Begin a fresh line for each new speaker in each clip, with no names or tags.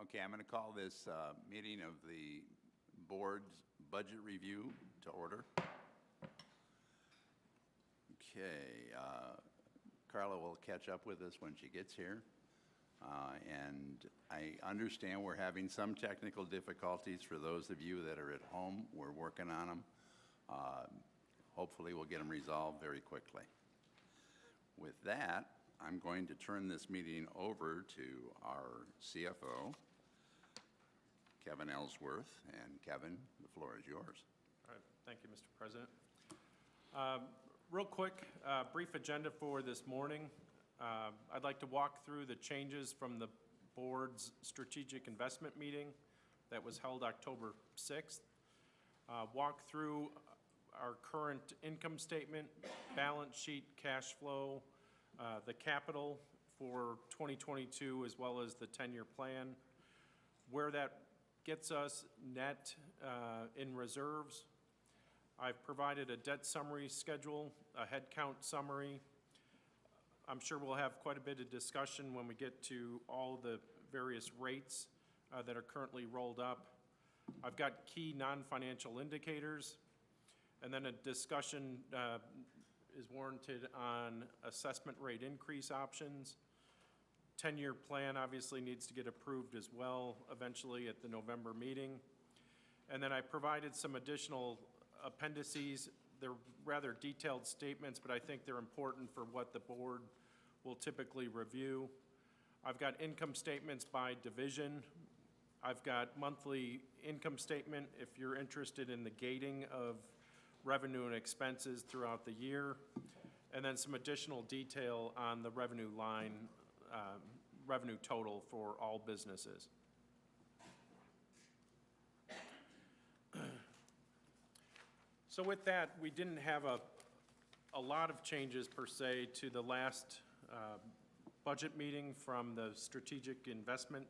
Okay, I'm going to call this meeting of the board's budget review to order. Okay, Carla will catch up with us when she gets here. And I understand we're having some technical difficulties for those of you that are at home. We're working on them. Hopefully we'll get them resolved very quickly. With that, I'm going to turn this meeting over to our CFO, Kevin Ellsworth. And Kevin, the floor is yours.
All right, thank you, Mr. President. Real quick, brief agenda for this morning. I'd like to walk through the changes from the board's strategic investment meeting that was held October 6th. Walk through our current income statement, balance sheet, cash flow, the capital for 2022, as well as the 10-year plan, where that gets us net in reserves. I've provided a debt summary schedule, a headcount summary. I'm sure we'll have quite a bit of discussion when we get to all the various rates that are currently rolled up. I've got key non-financial indicators, and then a discussion is warranted on assessment rate increase options. 10-year plan obviously needs to get approved as well eventually at the November meeting. And then I provided some additional appendices. They're rather detailed statements, but I think they're important for what the board will typically review. I've got income statements by division. I've got monthly income statement if you're interested in the gating of revenue and expenses throughout the year, and then some additional detail on the revenue line, revenue total for all businesses. So with that, we didn't have a lot of changes per se to the last budget meeting from the strategic investment.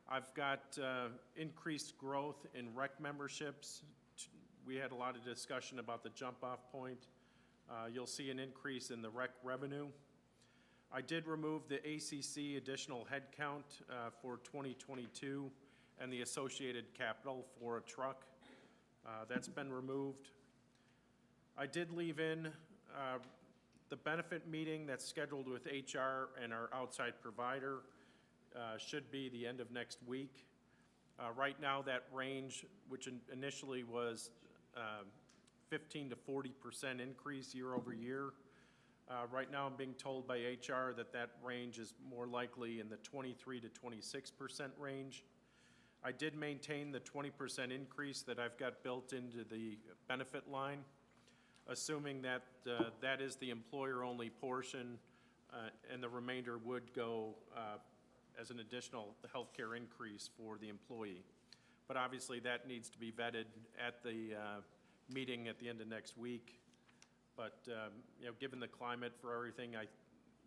I've got increased growth in rec memberships. We had a lot of discussion about the jump-off point. You'll see an increase in the rec revenue. I did remove the ACC additional headcount for 2022 and the associated capital for a truck. That's been removed. I did leave in the benefit meeting that's scheduled with HR and our outside provider. Should be the end of next week. Right now, that range, which initially was 15 to 40% increase year over year. Right now, I'm being told by HR that that range is more likely in the 23 to 26% range. I did maintain the 20% increase that I've got built into the benefit line, assuming that that is the employer-only portion, and the remainder would go as an additional healthcare increase for the employee. But obviously, that needs to be vetted at the meeting at the end of next week. But you know, given the climate for everything,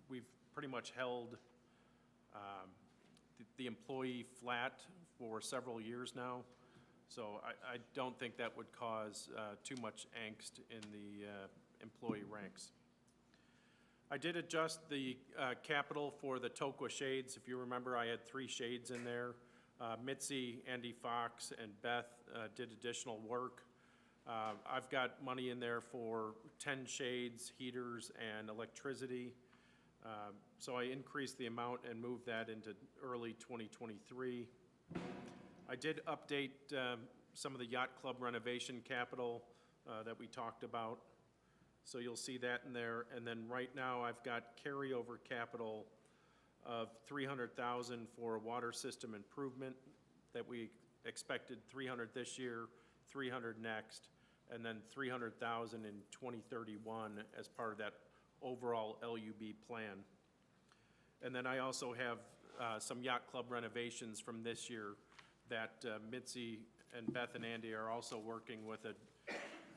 we've pretty much held the employee flat for several years now. So I don't think that would cause too much angst in the employee ranks. I did adjust the capital for the Tokwa shades. If you remember, I had 3 shades in there. Mitzi, Andy Fox, and Beth did additional work. I've got money in there for 10 shades, heaters, and electricity. So I increased the amount and moved that into early 2023. I did update some of the yacht club renovation capital that we talked about. So you'll see that in there. And then right now I've got carryover capital of $300,000 for water system improvement that we expected 300 this year, 300 next, and then 300,000 in 2031 as part of that overall LUB plan. And then I also have some yacht club renovations from this year that Mitzi and Beth and Andy are also working with a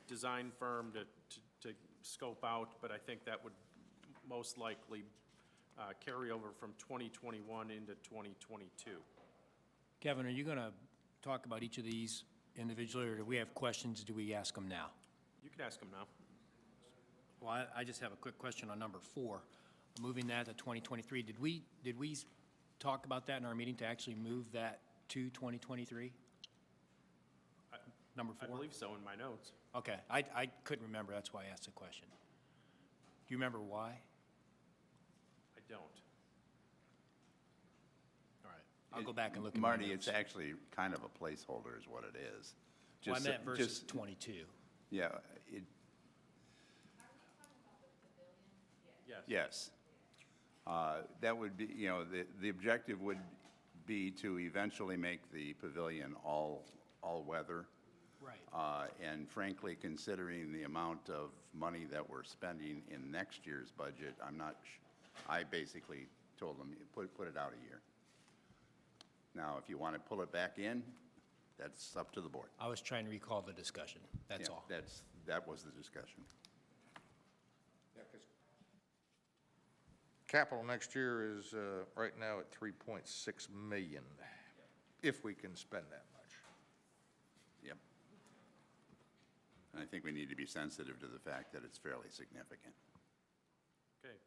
design firm to scope out, but I think that would most likely carry over from 2021 into 2022.
Kevin, are you going to talk about each of these individually, or do we have questions? Do we ask them now?
You can ask them now.
Well, I just have a quick question on number 4. Moving that to 2023, did we talk about that in our meeting to actually move that to 2023? Number
I
4?
believe so in my notes.
Okay, I couldn't remember, that's why I asked the question. Do you remember why?
I don't.
All right, I'll go back and look at my
Marty,
notes.
it's actually kind of a placeholder is what it is.
Well, I
Just-
meant versus
just-
22.
Yeah, it,
Yes.
yes. That would be, you know, the objective would be to eventually make the pavilion all-weather.
Right.
And frankly, considering the amount of money that we're spending in next year's budget, I basically told them, put it out a year. Now, if you want to pull it back in, that's up to the board.
I was trying to recall the discussion, that's
Yeah,
all.
That was the discussion.
Yeah, 'cause capital next year is right now at 3.6 million, if we can spend that much.
Yep. And I think we need to be sensitive to the fact that it's fairly significant.
Okay.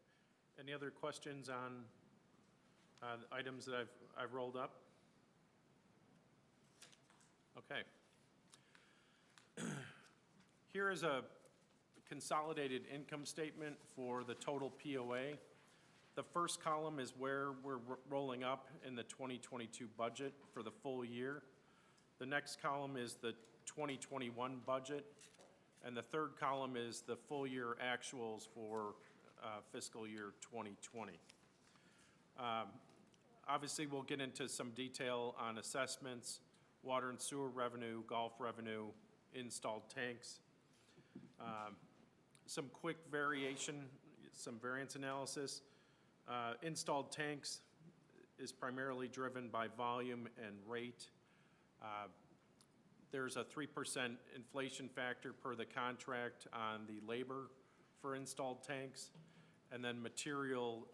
Any other questions on the items that I've rolled up? Okay. Here is a consolidated income statement for the total POA. The first column is where we're rolling up in the 2022 budget for the full year. The next column is the 2021 budget, and the third column is the full-year actuals for fiscal year 2020. Obviously, we'll get into some detail on assessments, water and sewer revenue, golf revenue, installed tanks. Some quick variation, some variance analysis. Installed tanks is primarily driven by volume and rate. There's a 3% inflation factor per the contract on the labor for installed tanks. And then material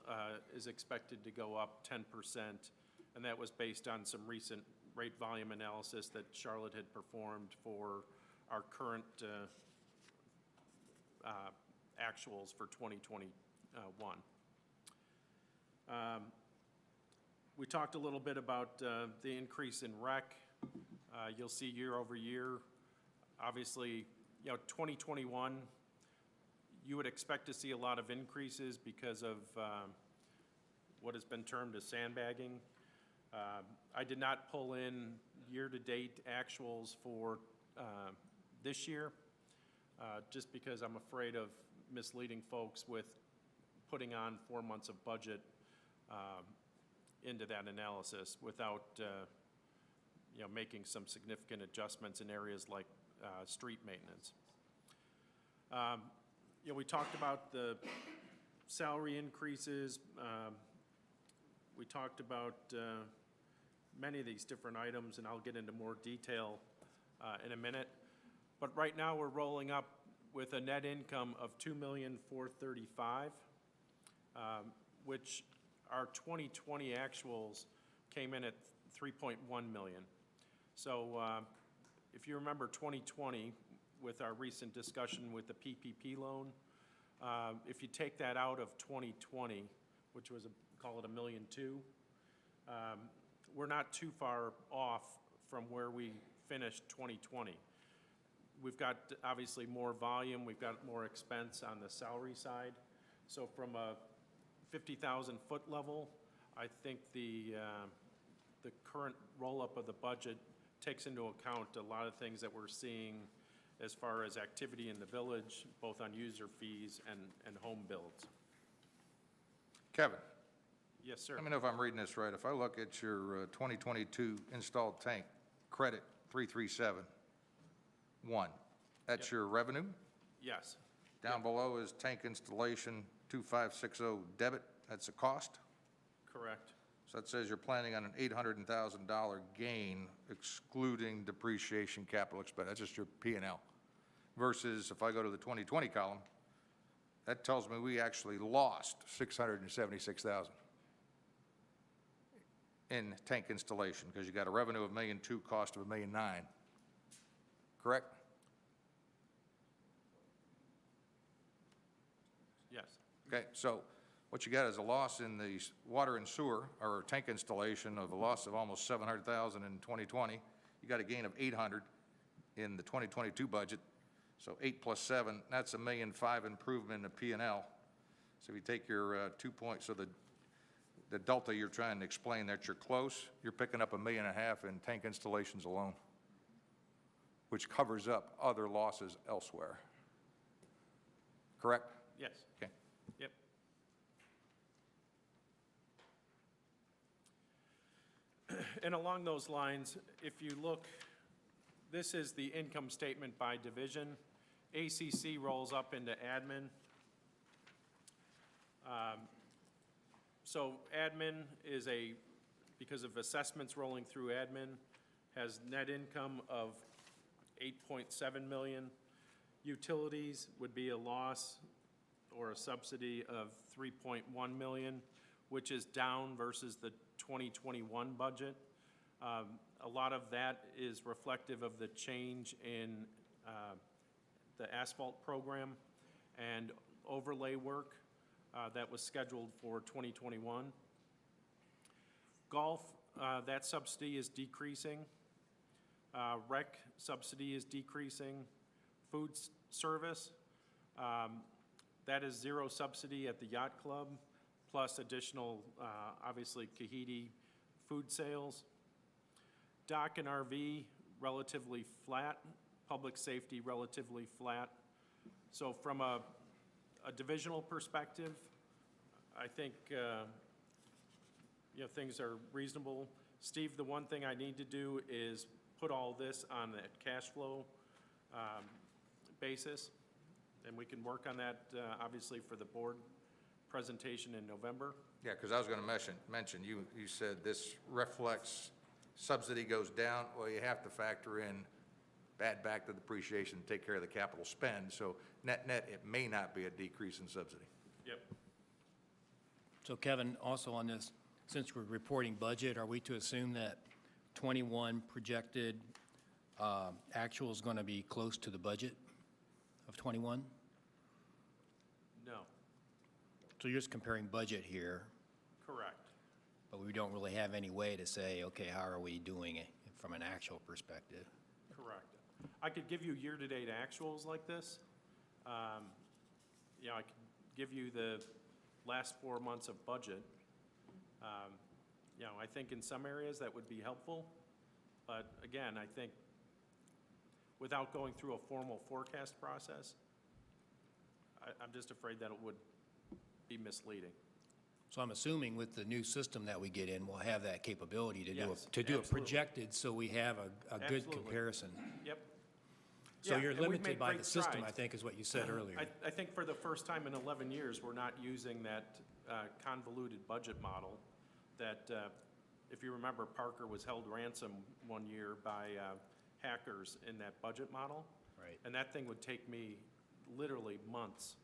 is expected to go up 10%, and that was based on some recent rate volume analysis that Charlotte had performed for our current actuals for 2021. We talked a little bit about the increase in rec. You'll see year over year. Obviously, 2021, you would expect to see a lot of increases because of what has been termed as sandbagging. I did not pull in year-to-date actuals for this year, just because I'm afraid of misleading folks with putting on 4 months of budget into that analysis without, making some significant adjustments in areas like street maintenance. We talked about the salary increases. We talked about many of these different items, and I'll get into more detail in a minute. But right now, we're rolling up with a net income of $2,435,000, which our 2020 actuals came in at $3.1 million. So if you remember 2020, with our recent discussion with the PPP loan, if you take that out of 2020, which was, call it $1.2 million, we're not too far off from where we finished 2020. We've got obviously more volume, we've got more expense on the salary side. So from a 50,000 foot level, I think the current roll-up of the budget takes into account a lot of things that we're seeing as far as activity in the village, both on user fees and home builds.
Kevin,
Yes, sir.
let me know if I'm reading this right. If I look at your 2022 installed tank credit 337.1, that's your revenue?
Yes,
Down below is tank installation 2560 debit, that's a cost?
correct.
So that says you're planning on an $800,000 gain excluding depreciation, capital expense, that's just your P&L. Versus if I go to the 2020 column, that tells me we actually lost $676,000 in tank installation because you got a revenue of $1.2 million, cost of $1.9 million. Correct?
Yes,
Okay, so What you got is a loss in the water and sewer, or tank installation, of a loss of almost 700,000 in 2020. You got a gain of 800 in the 2022 budget. So 8 plus 7, that's $1.5 million improvement in the P&L. So if you take your 2 points, so the delta you're trying to explain that you're close, you're picking up $1.5 million in tank installations alone, which covers up other losses elsewhere. Correct?
Yes.
Okay.
Yep. And along those lines, if you look, this is the income statement by division. ACC rolls up into admin. So admin is because of assessments rolling through admin, has net income of 8.7 million. Utilities would be a loss or a subsidy of 3.1 million, which is down versus the 2021 budget. A lot of that is reflective of the change in the asphalt program and overlay work that was scheduled for 2021. Golf, that subsidy is decreasing. Rec subsidy is decreasing. Food service, that is zero subsidy at the yacht club, plus additional, obviously, Kahiti food sales. Dock and RV, relatively flat. Public safety, relatively flat. So from a divisional perspective, I think things are reasonable. Steve, the one thing I need to do is put all this on that cash flow basis, and we can work on that, obviously, for the board presentation in November.
Yeah, because I was going to mention, you said this reflects subsidy goes down. Well, you have to factor in add back the depreciation to take care of the capital spend. So net, it may not be a decrease in subsidy.
Yep.
So Kevin, also on this, since we're reporting budget, are we to assume that 21 projected actual is going to be close to the budget of 21?
No.
So you're just comparing budget here,
Correct.
but we don't really have any way to say, okay, how are we doing it from an actual perspective?
Correct. I could give you year-to-date actuals like this. I could give you the last 4 months of budget. I think in some areas that would be helpful, but again, I think without going through a formal forecast process, I'm just afraid that it would be misleading.
So I'm assuming with the new system that we get in, we'll have that capability to
Yes,
do it
absolutely.
projected, so we have a good
Absolutely.
comparison.
Yep.
So
Yeah,
you're
and we've
limited
made
by
great
the system,
strides.
I think, is what you said earlier.
I think for the first time in 11 years, we're not using that convoluted budget model that, if you remember, Parker was held ransom one year by hackers in that budget model.
Right.
And that thing would take me literally months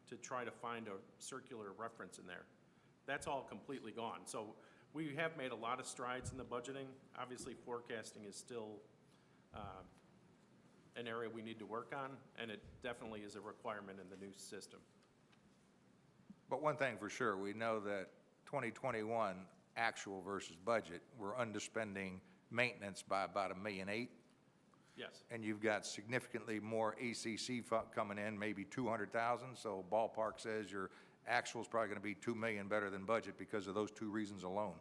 to try to find a circular reference in there. That's all completely gone. So we have made a lot of strides in the budgeting. Obviously, forecasting is still an area we need to work on, and it definitely is a requirement in the new system.
But one thing for sure, we know that 2021 actual versus budget, we're underspending maintenance by about $1.8 million.
Yes.
And you've got significantly more ACC coming in, maybe 200,000. So ballpark says your actual is probably going to be $2 million better than budget because of those two reasons alone,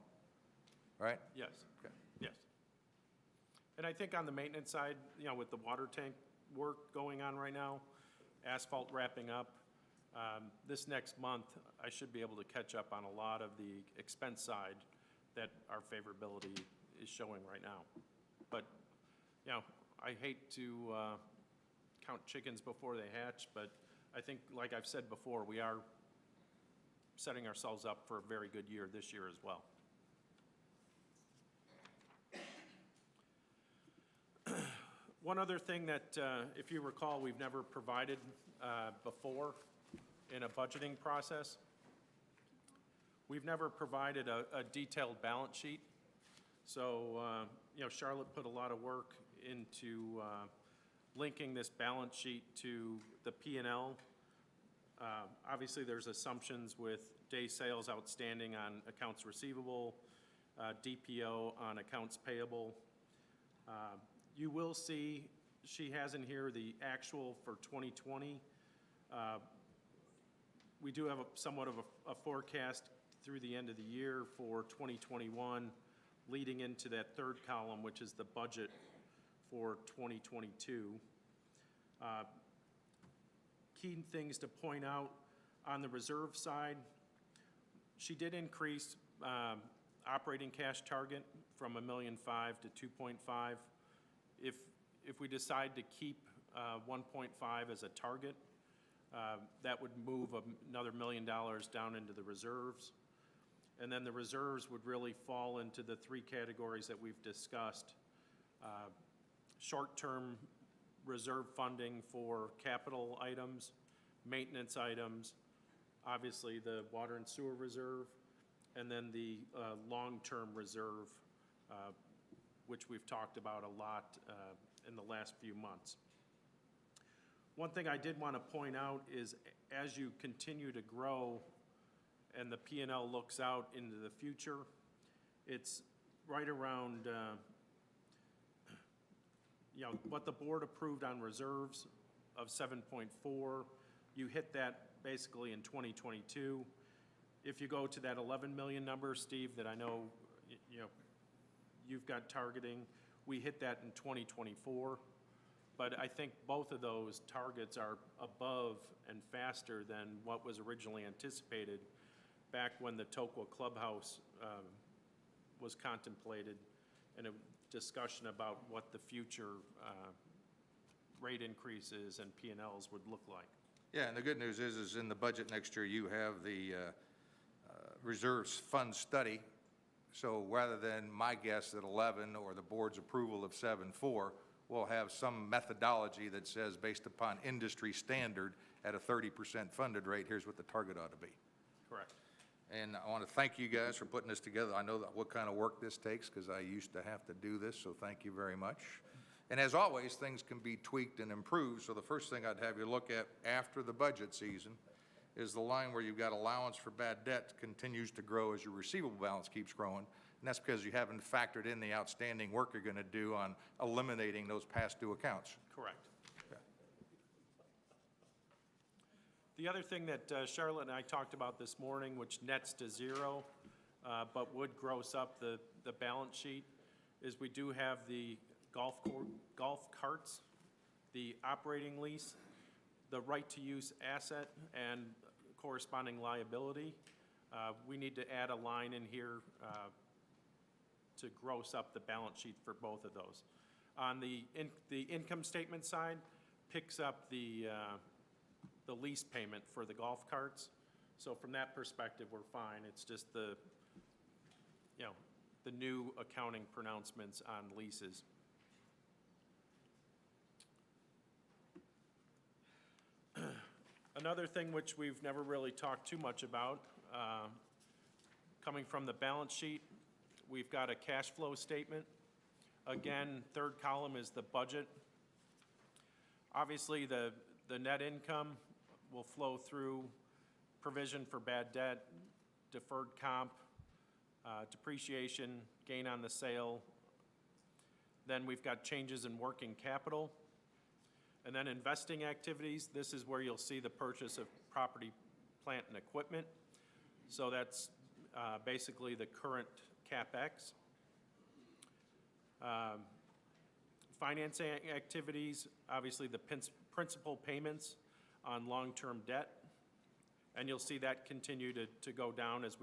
right?
Yes.
Okay.
Yes. And I think on the maintenance side, with the water tank work going on right now, asphalt wrapping up, this next month, I should be able to catch up on a lot of the expense side that our favorability is showing right now. But, I hate to count chickens before they hatch, but I think, like I've said before, we are setting ourselves up for a very good year this year as well. One other thing that, if you recall, we've never provided before in a budgeting process, we've never provided a detailed balance sheet. So, Charlotte put a lot of work into linking this balance sheet to the P&L Obviously, there's assumptions with day sales outstanding on accounts receivable, DPO on accounts payable. You will see, she has in here the actual for 2020. We do have somewhat of a forecast through the end of the year for 2021, leading into that third column, which is the budget for 2022. Key things to point out on the reserve side, she did increase operating cash target from $1.5 million to 2.5. If we decide to keep 1.5 as a target, that would move another $1 million down into the reserves. And then the reserves would really fall into the three categories that we've discussed. Short-term reserve funding for capital items, maintenance items, obviously the water and sewer reserve, and then the long-term reserve, which we've talked about a lot in the last few months. One thing I did want to point out is as you continue to grow and the P&L looks out into the future, it's right around what the board approved on reserves of 7.4, you hit that basically in 2022. If you go to that 11 million number, Steve, that I know you've got targeting, we hit that in 2024. But I think both of those targets are above and faster than what was originally anticipated back when the Tokwa Clubhouse was contemplated and a discussion about what the future rate increases and P&Ls would look like.
Yeah, and the good news is in the budget next year, you have the reserves fund study. So rather than my guess at 11 or the board's approval of 7.4, we'll have some methodology that says based upon industry standard at a 30% funded rate, here's what the target ought to be.
Correct.
And I want to thank you guys for putting this together. I know that what kind of work this takes because I used to have to do this, so thank you very much. And as always, things can be tweaked and improved. So the first thing I'd have you look at after the budget season is the line where you've got allowance for bad debt continues to grow as your receivable balance keeps growing. And that's because you haven't factored in the outstanding work you're going to do on eliminating those past due accounts.
Correct.
Okay.
The other thing that Charlotte and I talked about this morning, which nets to zero, but would gross up the balance sheet, is we do have the golf carts, the operating lease, the right-to-use asset, and corresponding liability. We need to add a line in here to gross up the balance sheet for both of those. On the income statement side, picks up the lease payment for the golf carts. So from that perspective, we're fine. It's just the new accounting pronouncements on leases. Another thing which we've never really talked too much about, coming from the balance sheet, we've got a cash flow statement. Again, third column is the budget. Obviously, the net income will flow through provision for bad debt, deferred comp, depreciation, gain on the sale. Then we've got changes in working capital. And then investing activities, this is where you'll see the purchase of property, plant, and equipment. So that's basically the current CapEx. Financing activities, obviously the principal payments on long-term debt. And you'll see that continue to go down as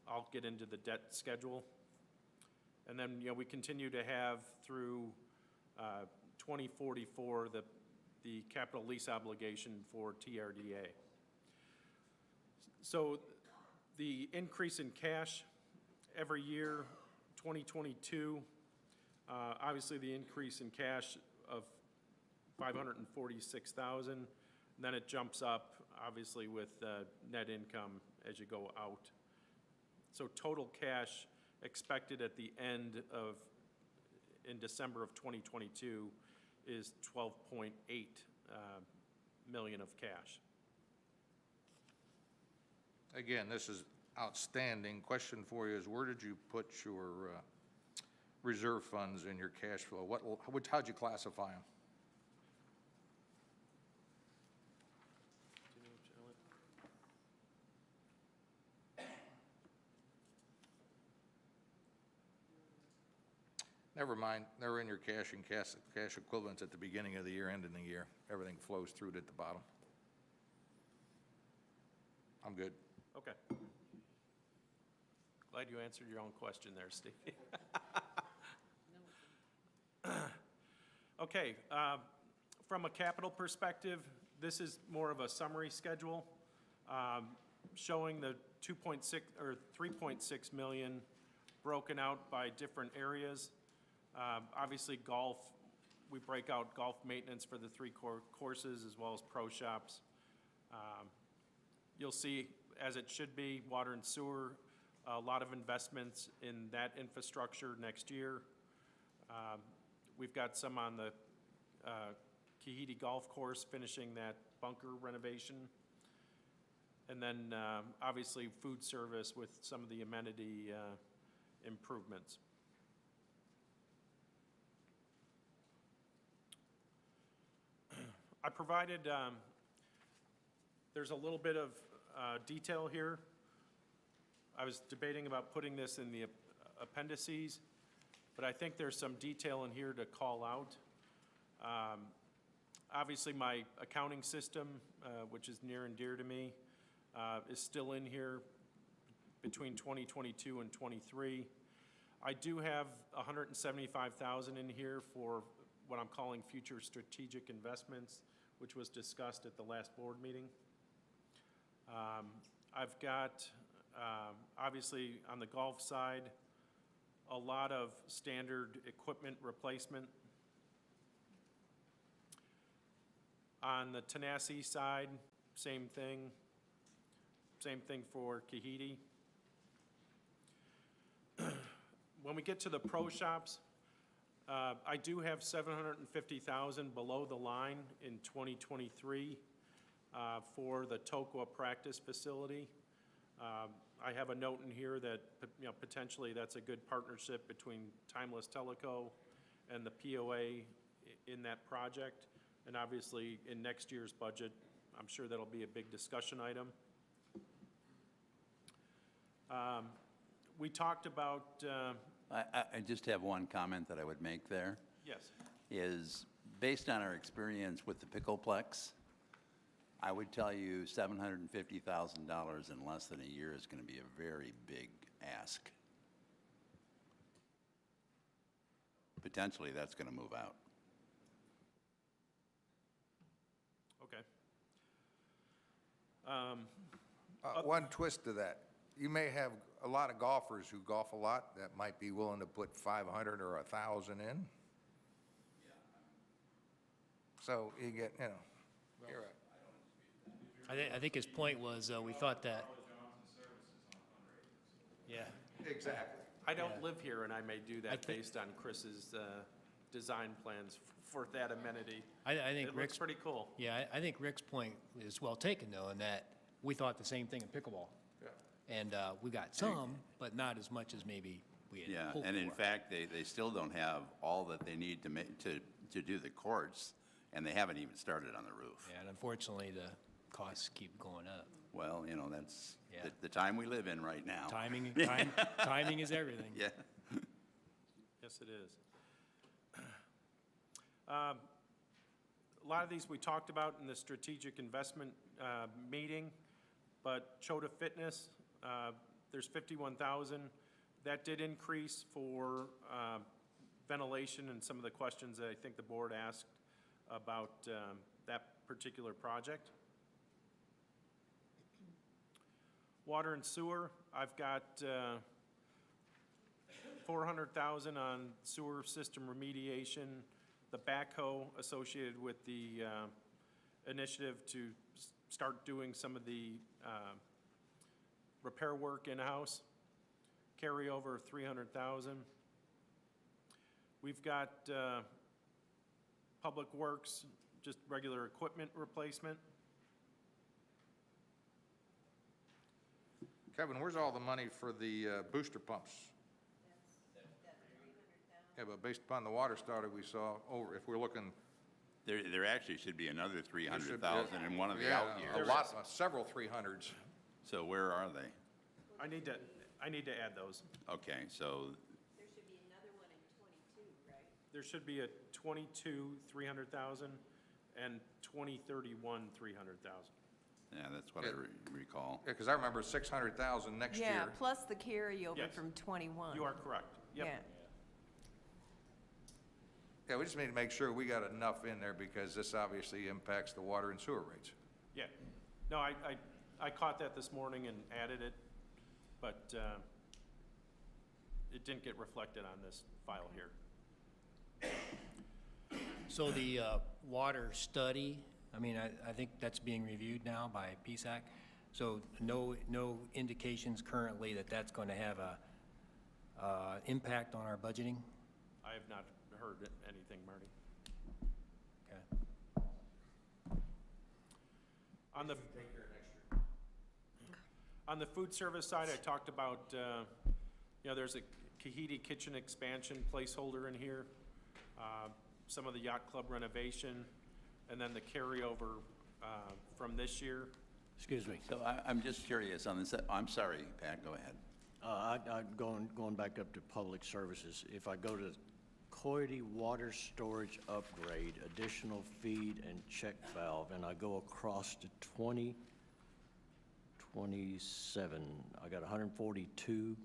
I'll get into the debt schedule. And then we continue to have through 2044 the capital lease obligation for TRDA. So the increase in cash every year, 2022, obviously the increase in cash of $546,000, then it jumps up obviously with net income as you go out. So total cash expected at the end of in December of 2022 is 12.8 million of cash.
Again, this is outstanding. Question for you is, where did you put your reserve funds in your cash flow? How'd you classify them? Never mind, they're in your cash and cash equivalents at the beginning of the year, end of the year. Everything flows through it at the bottom. I'm good.
Okay. Glad you answered your own question there, Steve. Okay, from a capital perspective, this is more of a summary schedule, showing the 2.6 or 3.6 million broken out by different areas. Obviously, golf, we break out golf maintenance for the three courses as well as pro shops. You'll see, as it should be, water and sewer, a lot of investments in that infrastructure next year. We've got some on the Kahidi Golf Course, finishing that bunker renovation. And then, obviously, food service with some of the amenity improvements. I provided, there's a little bit of detail here. I was debating about putting this in the appendices, but I think there's some detail in here to call out. Obviously, my accounting system, which is near and dear to me, is still in here between 2022 and 23. I do have 175,000 in here for what I'm calling future strategic investments, which was discussed at the last board meeting. I've got, obviously, on the golf side, a lot of standard equipment replacement. On the Tenasseee side, same thing. Same thing for Kahidi. When we get to the pro shops, I do have 750,000 below the line in 2023 for the Tokwa practice facility. I have a note in here that, you know, potentially that's a good partnership between Timeless Teleco and the POA in that project. And obviously, in next year's budget, I'm sure that'll be a big discussion item. We talked about...
I just have one comment that I would make there.
Yes.
Is based on our experience with the Pickleplex, I would tell you $750,000 in less than a year is going to be a very big ask. Potentially, that's going to move out.
Okay.
One twist to that. You may have a lot of golfers who golf a lot that might be willing to put 500 or 1,000 in. So you get, you know, you're right.
I think his point was, we thought that. Yeah.
Exactly.
I don't live here, and I may do that based on Chris's design plans for that amenity.
I think
It looks
Rick's,
pretty cool.
yeah, I think Rick's point is well taken, though, in that we thought the same thing in pickleball.
Yeah.
And we got some, but not as much as maybe we had
Yeah,
hoped
and in
for.
fact, they still don't have all that they need to do the courts, and they haven't even started on the roof.
Yeah, and unfortunately, the costs keep going up.
Well, you know, that's
Yeah.
the time we live in right now.
Timing is everything.
Yeah.
Yes, it is. A lot of these we talked about in the strategic investment meeting, but Chota Fitness, there's 51,000. That did increase for ventilation and some of the questions that I think the board asked about that particular project. Water and sewer, I've got 400,000 on sewer system remediation, the backhoe associated with the initiative to start doing some of the repair work in-house, carryover of 300,000. We've got public works, just regular equipment replacement.
Kevin, where's all the money for the booster pumps? Yeah, but based upon the water starter we saw over, if we're looking.
There actually should be another
there should be-
300,000 in one of the
Yeah,
out
a
years.
lot, several 300s.
So where are they?
I need to add those.
Okay, so,
There should be another one in 22, right?
There should be a 22, 300,000, and 2031, 300,000.
yeah, that's what I recall.
Yeah, because I remember 600,000 next year.
Yeah, plus the carryover
Yes.
from 21.
You are correct. Yep.
Yeah.
Yeah, we just need to make sure we got enough in there because this obviously impacts the water and sewer rates.
Yeah. No, I caught that this morning and added it, but it didn't get reflected on this file here.
So the water study, I mean, I think that's being reviewed now by PSAC. So no indications currently that that's going to have a impact on our budgeting?
I have not heard anything, Marty.
Okay.
On the food service side, I talked about, there's a Kahiti kitchen expansion placeholder in here, some of the yacht club renovation, and then the carryover from this year.
Excuse me.
So I'm just curious on this, I'm sorry, Pat, go ahead.
Going back up to public services, if I go to Coyote Water Storage Upgrade, additional feed and check valve, and I go across to 2027, I got 142.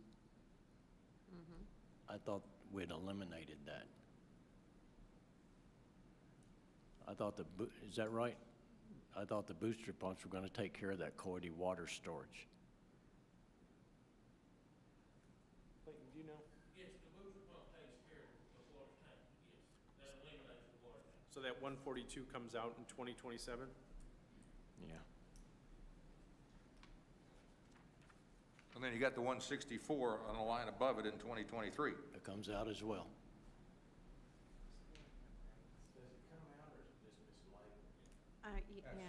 I thought we'd eliminated that. I thought is that right? I thought the booster pumps were gonna take care of that Coyote water storage.
Clayton, do you know?
Yes, the booster pump takes care of the water tank, yes. That eliminates the water tank.
So that 142 comes out in 2027?
Yeah.
And then you got the 164 on the line above it in 2023.
It comes out as well.
Yeah.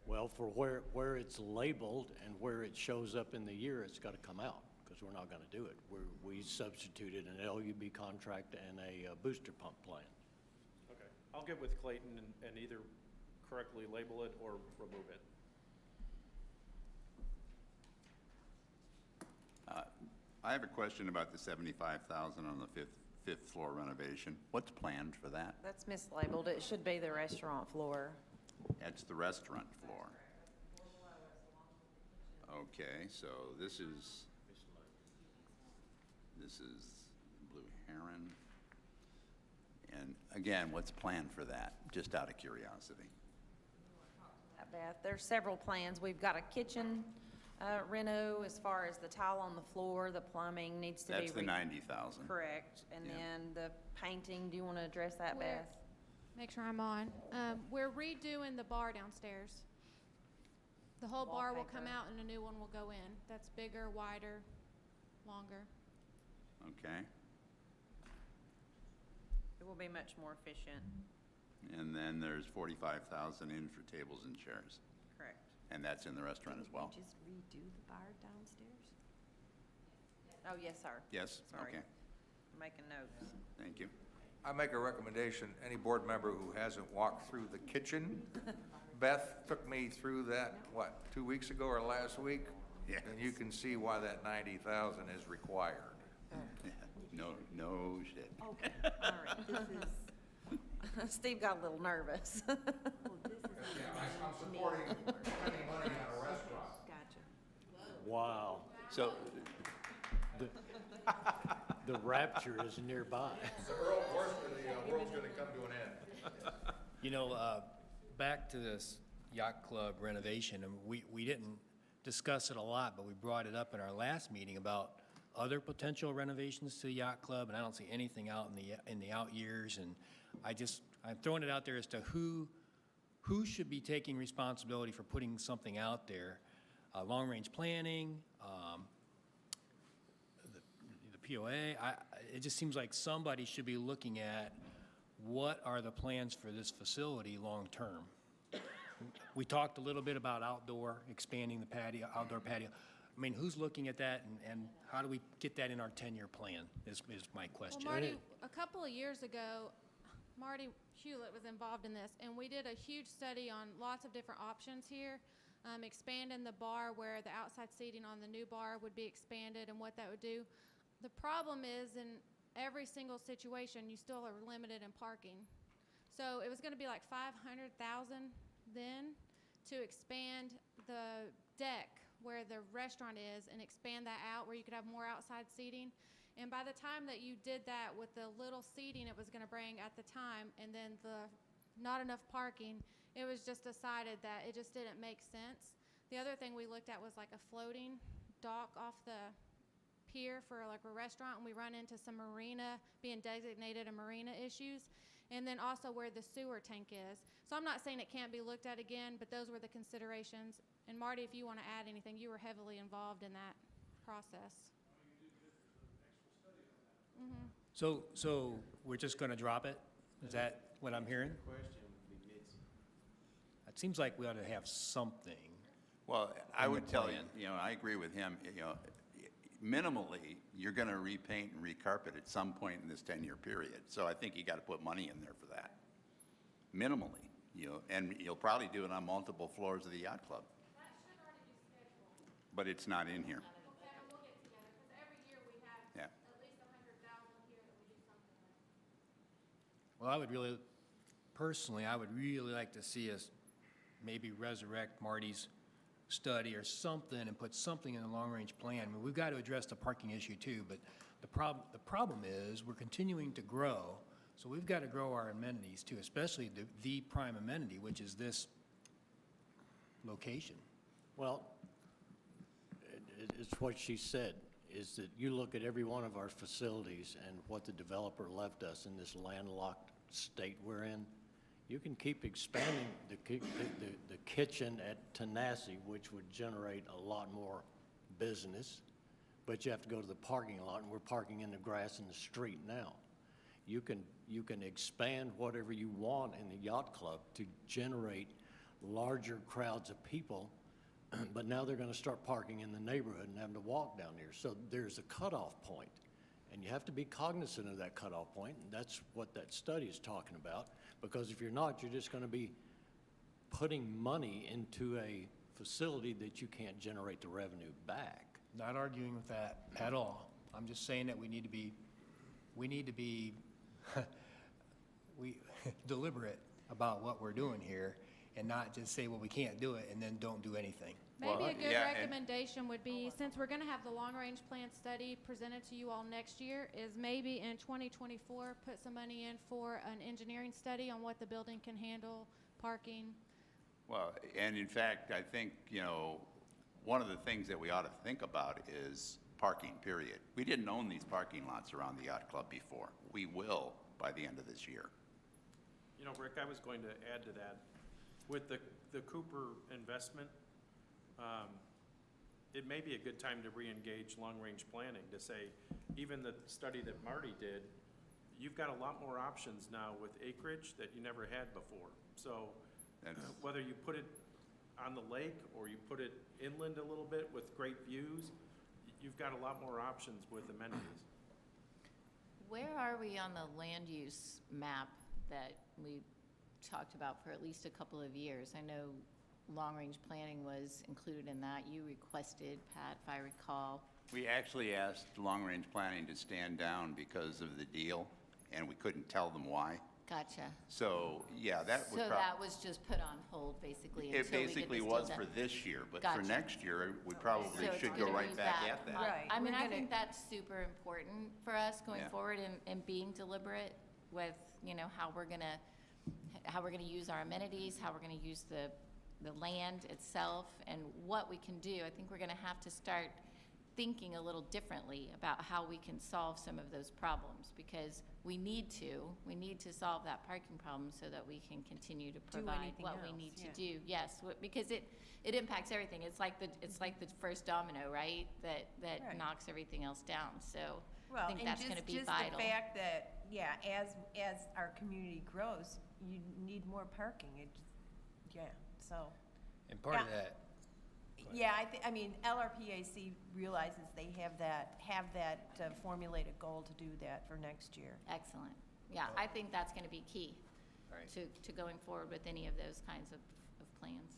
Well, for where it's labeled and where it shows up in the year, it's got to come out, because we're not going to do it. We substituted an LUB contract and a booster pump plan.
Okay. I'll get with Clayton and either correctly label it or remove it.
I have a question about the 75,000 on the fifth floor renovation. What's planned for that?
That's mislabeled. It should be the restaurant floor.
That's the restaurant floor. Okay, so this is Blue Heron. And again, what's planned for that, just out of curiosity?
Beth, there's several plans. We've got a kitchen reno as far as the tile on the floor, the plumbing needs to be.
That's the 90,000.
Correct. And
Yeah.
then the painting, do you want to address that, Beth?
Make sure I'm on. We're redoing the bar downstairs. The whole bar will come
Wallpaper.
out and a new one will go in. That's bigger, wider, longer.
Okay,
It will be much more efficient.
and then there's 45,000 in for tables and chairs,
Correct.
and that's in the restaurant as well?
Did we just redo the bar downstairs? Oh, yes, sir.
Yes?
Sorry.
Okay,
I'm making notes.
thank you.
I make a recommendation, any board member who hasn't walked through the kitchen, Beth took me through that, 2 weeks ago or last week?
Yes.
And you can see why that 90,000 is required.
No shit.
Okay, all right, this is, Steve got a little nervous.
I'm supporting spending money on a restaurant.
Gotcha.
Wow.
So,
The rapture is nearby.
The worst of the world's gonna come to an end.
You know, back to this yacht club renovation, and we didn't discuss it a lot, but we brought it up in our last meeting about other potential renovations to the yacht club, and I don't see anything out in the out years, and I'm throwing it out there as to who should be taking responsibility for putting something out there. Long-range planning, the POA, it just seems like somebody should be looking at what are the plans for this facility long-term. We talked a little bit about expanding the patio, outdoor patio. I mean, who's looking at that, and how do we get that in our 10-year plan, is my question.
Well, Marty, a couple of years ago, Marty Hewlett was involved in this, and we did a huge study on lots of different options here, expanding the bar where the outside seating on the new bar would be expanded and what that would do. The problem is, in every single situation, you still are limited in parking. So it was going to be like $500,000 then to expand the deck where the restaurant is and expand that out where you could have more outside seating. And by the time that you did that with the little seating it was going to bring at the time and then the not enough parking, it was just decided that it just didn't make sense. The other thing we looked at was like a floating dock off the pier for like a restaurant, and we run into some marina, being designated a marina issues, and then also where the sewer tank is. So I'm not saying it can't be looked at again, but those were the considerations. And Marty, if you want to add anything, you were heavily involved in that process.
So we're just going to drop it? Is that what I'm hearing? It seems like we ought to have something.
Well, I
in the
would tell you,
plan.
I agree with him, minimally, you're gonna repaint and recarpet at some point in this 10-year period. So I think you gotta put money in there for that. Minimally, and you'll probably do it on multiple floors of the yacht club.
That should already be scheduled.
But it's not in here.
Well, Kevin, we'll get together, because every year we have
Yeah.
at least 100,000 here that we do something with.
Well, personally, I would really like to see us maybe resurrect Marty's study or something and put something in the long-range plan. I mean, we've got to address the parking issue too, but the problem is we're continuing to grow, so we've got to grow our amenities too, especially the prime amenity, which is this location.
Well, it's what she said, is that you look at every one of our facilities and what the developer left us in this landlocked state we're in. You can keep expanding the kitchen at Tenassi, which would generate a lot more business, but you have to go to the parking lot, and we're parking in the grass in the street now. You can expand whatever you want in the yacht club to generate larger crowds of people, but now they're going to start parking in the neighborhood and having to walk down there. So there's a cutoff point, and you have to be cognizant of that cutoff point, and that's what that study is talking about. Because if you're not, you're just going to be putting money into a facility that you can't generate the revenue back.
Not arguing with that at all. I'm just saying that we need to be deliberate about what we're doing here and not just say, well, we can't do it, and then don't do anything.
Maybe
Well,
a good
yeah, and-
recommendation would be, since we're gonna have the long-range plan study presented to you all next year, is maybe in 2024, put some money in for an engineering study on what the building can handle, parking.
Well, and in fact, I think, one of the things that we ought to think about is parking, period. We didn't own these parking lots around the yacht club before. We will by the end of this year.
Rick, I was going to add to that. With the Cooper investment, it may be a good time to re-engage long-range planning, to say, even the study that Marty did, you've got a lot more options now with acreage that you never had before. So
That's-
whether you put it on the lake or you put it inland a little bit with great views, you've got a lot more options with amenities.
Where are we on the land use map that we talked about for at least a couple of years? I know long-range planning was included in that. You requested, Pat, if I recall.
We actually asked long-range planning to stand down because of the deal, and we couldn't tell them why.
Gotcha.
So, yeah, that would
So that was just put on hold, basically,
It
until we get
basically
this
was
deal
for
done.
this year, but for
Gotcha.
next year, we probably
So it's
should go
gonna
right
be
back
that
at that.
Right.
I mean,
We're
I
gonna-
think that's super important for us going
Yeah.
forward and being deliberate with, how we're gonna use our amenities, how we're gonna use the land itself, and what we can do. I think we're gonna have to start thinking a little differently about how we can solve some of those problems, because we need to solve that parking problem so that we can continue to provide
anything
what we
else,
need to
yeah.
do. Yes, because it impacts everything. It's like the first domino, right? That
Right.
knocks everything else down. So I
Well,
think
and
that's gonna be
just
vital.
the fact that, as our community grows, you need more parking. So,
And part of
Yeah.
that
Yeah, I mean, LRPAC realizes they have that formulated goal to do that for next year.
Excellent. Yeah, I think that's going to be key
Right.
to going forward with any of those kinds of plans.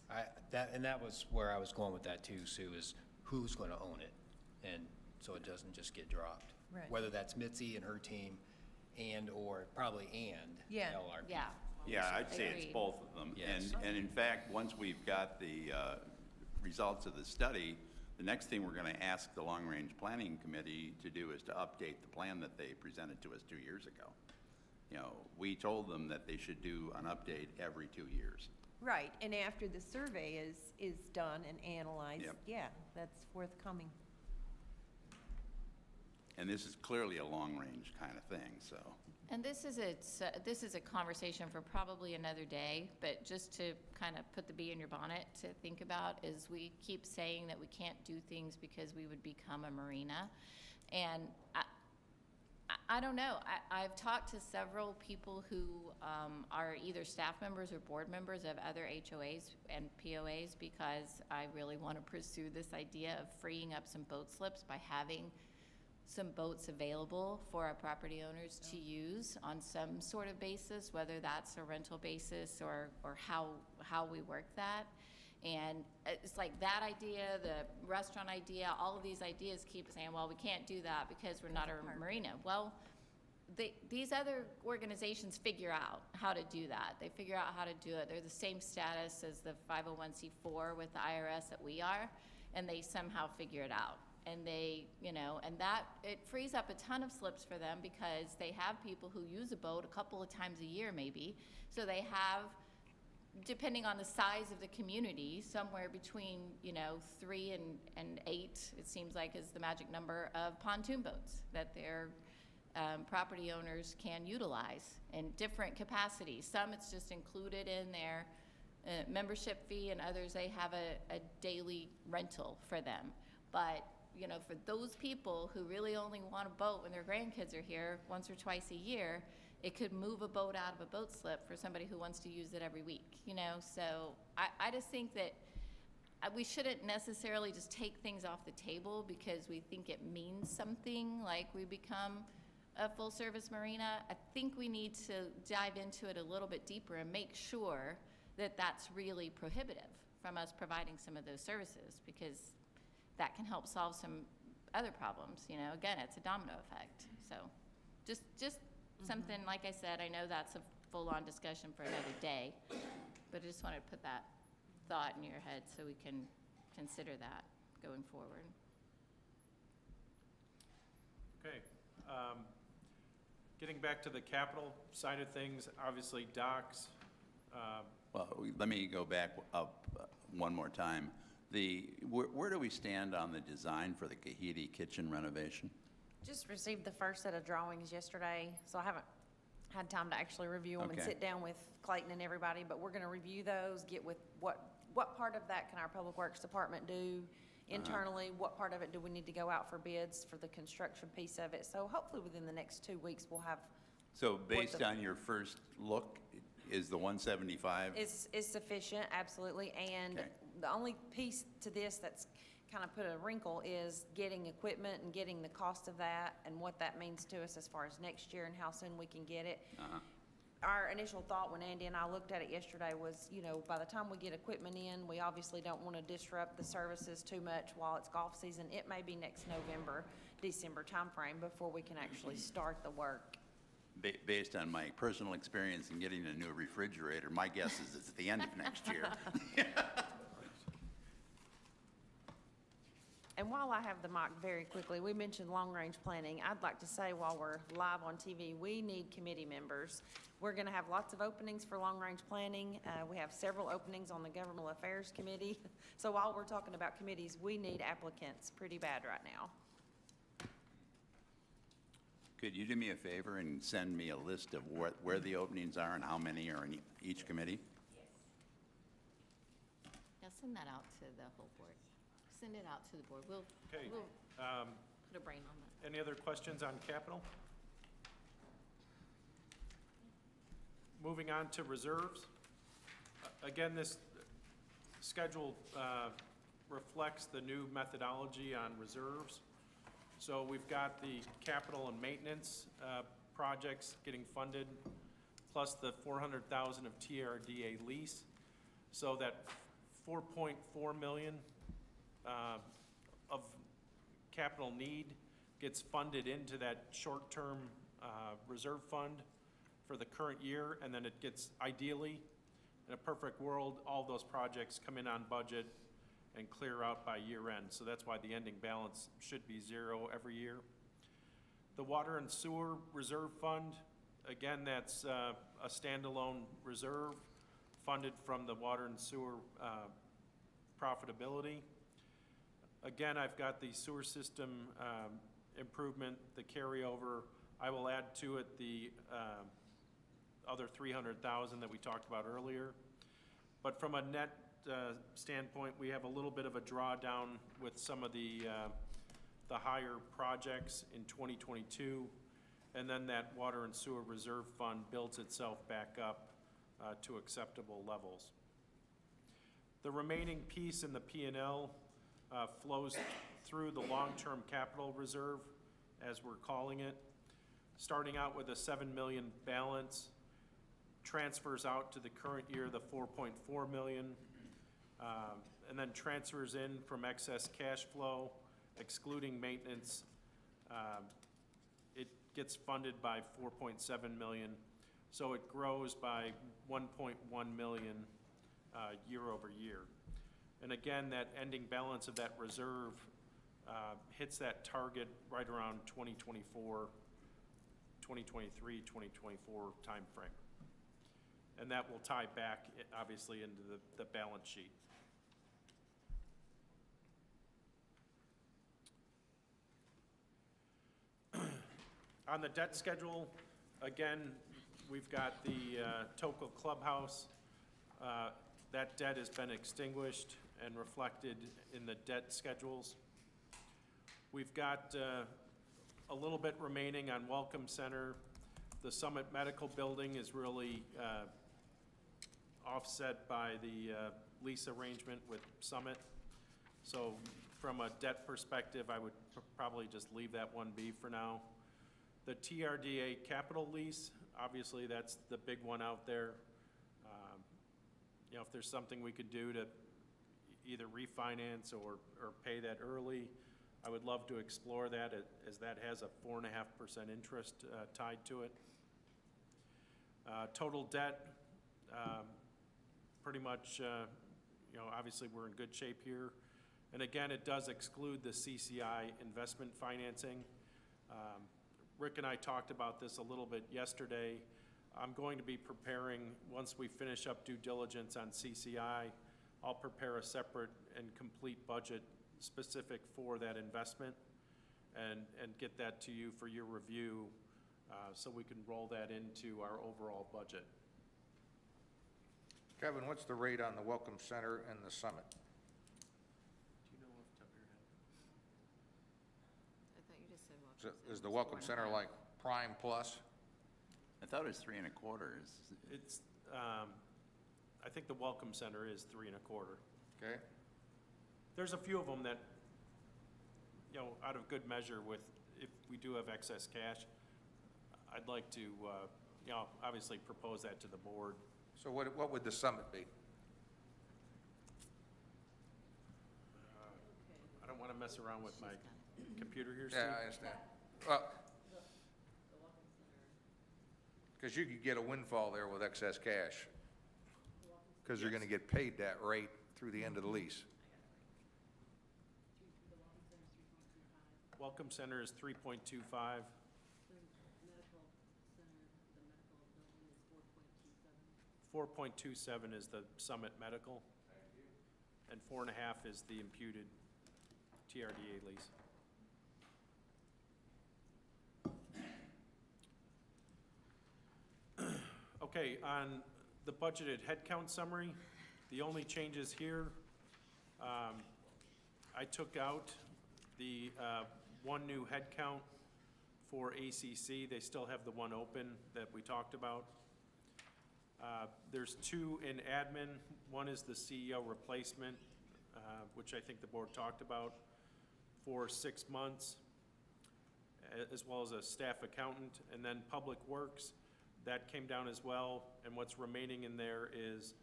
That was where I was going with that too, Sue, is who's going to own it? And so it doesn't just get dropped.
Right.
Whether that's Mitzi and her team or probably
Yeah.
LRP.
Yeah.
Yeah, I'd say it's
Agreed.
both of them.
Yes.
And in fact, once we've got the results of the study, the next thing we're going to ask the Long Range Planning Committee to do is to update the plan that they presented to us 2 years ago. You know, we told them that they should do an update every 2 years.
Right, and after the survey is done and analyzed,
Yep.
yeah, that's forthcoming.
And this is clearly a long-range kind of thing, so.
And this is a conversation for probably another day, but just to kind of put the bee in your bonnet to think about is we keep saying that we can't do things because we would become a marina. And I don't know. I've talked to several people who are either staff members or board members of other HOAs and POAs because I really want to pursue this idea of freeing up some boat slips by having some boats available for our property owners to use on some sort of basis, whether that's a rental basis or how we work that. And it's like that idea, the restaurant idea, all of these ideas keep saying, well, we can't do that because we're not a marina. Well, these other organizations figure out how to do that. They figure out how to do it. They're the same status as the 501c4 with the IRS that we are, and they somehow figure it out. And they, you know, and that, it frees up a ton of slips for them because they have people who use a boat a couple of times a year maybe. So they have, depending on the size of the community, somewhere between, you know, 3 and 8, it seems like is the magic number of pontoon boats that their property owners can utilize in different capacities. Some it's just included in their membership fee, and others they have a daily rental for them. But you know, for those people who really only want a boat when their grandkids are here once or twice a year, it could move a boat out of a boat slip for somebody who wants to use it every week, you know? So I just think that we shouldn't necessarily just take things off the table because we think it means something, like we become a full-service marina. I think we need to dive into it a little bit deeper and make sure that that's really prohibitive from us providing some of those services, because that can help solve some other problems, you know. Again, it's a domino effect. So just something, like I said, I know that's a full-on discussion for another day, but I just wanted to put that thought in your head so we can consider that going forward.
Okay. Getting back to the capital side of things, obviously docks.
Well, let me go back up one more time. Where do we stand on the design for the Kahiti kitchen renovation?
Just received the first set of drawings yesterday, so I haven't had time to actually review them and
Okay.
sit down with Clayton and everybody, but we're gonna review those, get with what part of that can our Public Works Department do internally? What part of it do we need to go out for bids for the construction piece of it? So hopefully within the next 2 weeks, we'll have,
So based on your first look, is the 175?
is sufficient, absolutely. And
Okay.
the only piece to this that's kind of put a wrinkle is getting equipment and getting the cost of that and what that means to us as far as next year and how soon we can get it. Our initial thought when Andy and I looked at it yesterday was, you know, by the time we get equipment in, we obviously don't want to disrupt the services too much while it's golf season. It may be next November, December timeframe before we can actually start the work.
Based on my personal experience in getting a new refrigerator, my guess is it's at the end of next year.
And while I have the mic very quickly, we mentioned long-range planning. I'd like to say while we're live on TV, we need committee members. We're going to have lots of openings for long-range planning. We have several openings on the Governmental Affairs Committee. So while we're talking about committees, we need applicants pretty bad right now.
Could you do me a favor and send me a list of where the openings are and how many are in each committee?
Yeah, send that out to the whole board. Send it out to the board. We'll
Okay.
put a brain on that.
Any other questions on capital? Moving on to reserves. Again, this schedule reflects the new methodology on reserves. So we've got the capital and maintenance projects getting funded, plus the 400,000 of TRDA lease. So that 4.4 million of capital need gets funded into that short-term reserve fund for the current year, and then it gets, ideally, in a perfect world, all those projects come in on budget and clear out by year end. So that's why the ending balance should be zero every year. The water and sewer reserve fund, again, that's a standalone reserve funded from the water and sewer profitability. Again, I've got the sewer system improvement, the carryover. I will add to it the other 300,000 that we talked about earlier. But from a net standpoint, we have a little bit of a drawdown with some of the higher projects in 2022, and then that water and sewer reserve fund builds itself back up to acceptable levels. The remaining piece in the P&L flows through the long-term capital reserve, as we're calling it, starting out with a 7 million balance, transfers out to the current year the 4.4 million, and then transfers in from excess cash flow, excluding maintenance. It gets funded by 4.7 million, so it grows by 1.1 million year over year. And again, that ending balance of that reserve hits that target right around 2024, 2023, 2024 timeframe. And that will tie back, obviously, into the balance sheet. On the debt schedule, again, we've got the Tokel Clubhouse. That debt has been extinguished and reflected in the debt schedules. We've got a little bit remaining on Welcome Center. The Summit Medical Building is really offset by the lease arrangement with Summit. So from a debt perspective, I would probably just leave that one be for now. The TRDA capital lease, obviously that's the big one out there. You know, if there's something we could do to either refinance or pay that early, I would love to explore that, as that has a 4.5% interest tied to it. Total debt, pretty much, you know, obviously we're in good shape here. And again, it does exclude the CCI investment financing. Rick and I talked about this a little bit yesterday. I'm going to be preparing, once we finish up due diligence on CCI, I'll prepare a separate and complete budget specific for that investment and get that to you for your review so we can roll that into our overall budget.
Kevin, what's the rate on the Welcome Center and the Summit?
Do you know off the top of your head?
I thought you just said
Is the Welcome Center like prime plus?
I thought it was 3.25.
It's, I think the Welcome Center is 3.25.
Okay.
There's a few of them that, you know, out of good measure with, if we do have excess cash, I'd like to, you know, obviously propose that to the board.
So what would the Summit be?
I don't want to mess around with my computer here, Steve.
Yeah, I understand. Well, because you could get a windfall there with excess cash, because you're going to get paid that rate through the end of the lease.
Welcome Center is 3.25. 4.27 is the Summit Medical. And 4.5 is the imputed TRDA lease. Okay, on the budgeted headcount summary, the only changes here, I took out the one new headcount for ACC. They still have the one open that we talked about. There's two in admin. One is the CEO replacement which I think the board talked about, for 6 months, as well as a staff accountant, and then Public Works, that came down as well, and what's remaining in there is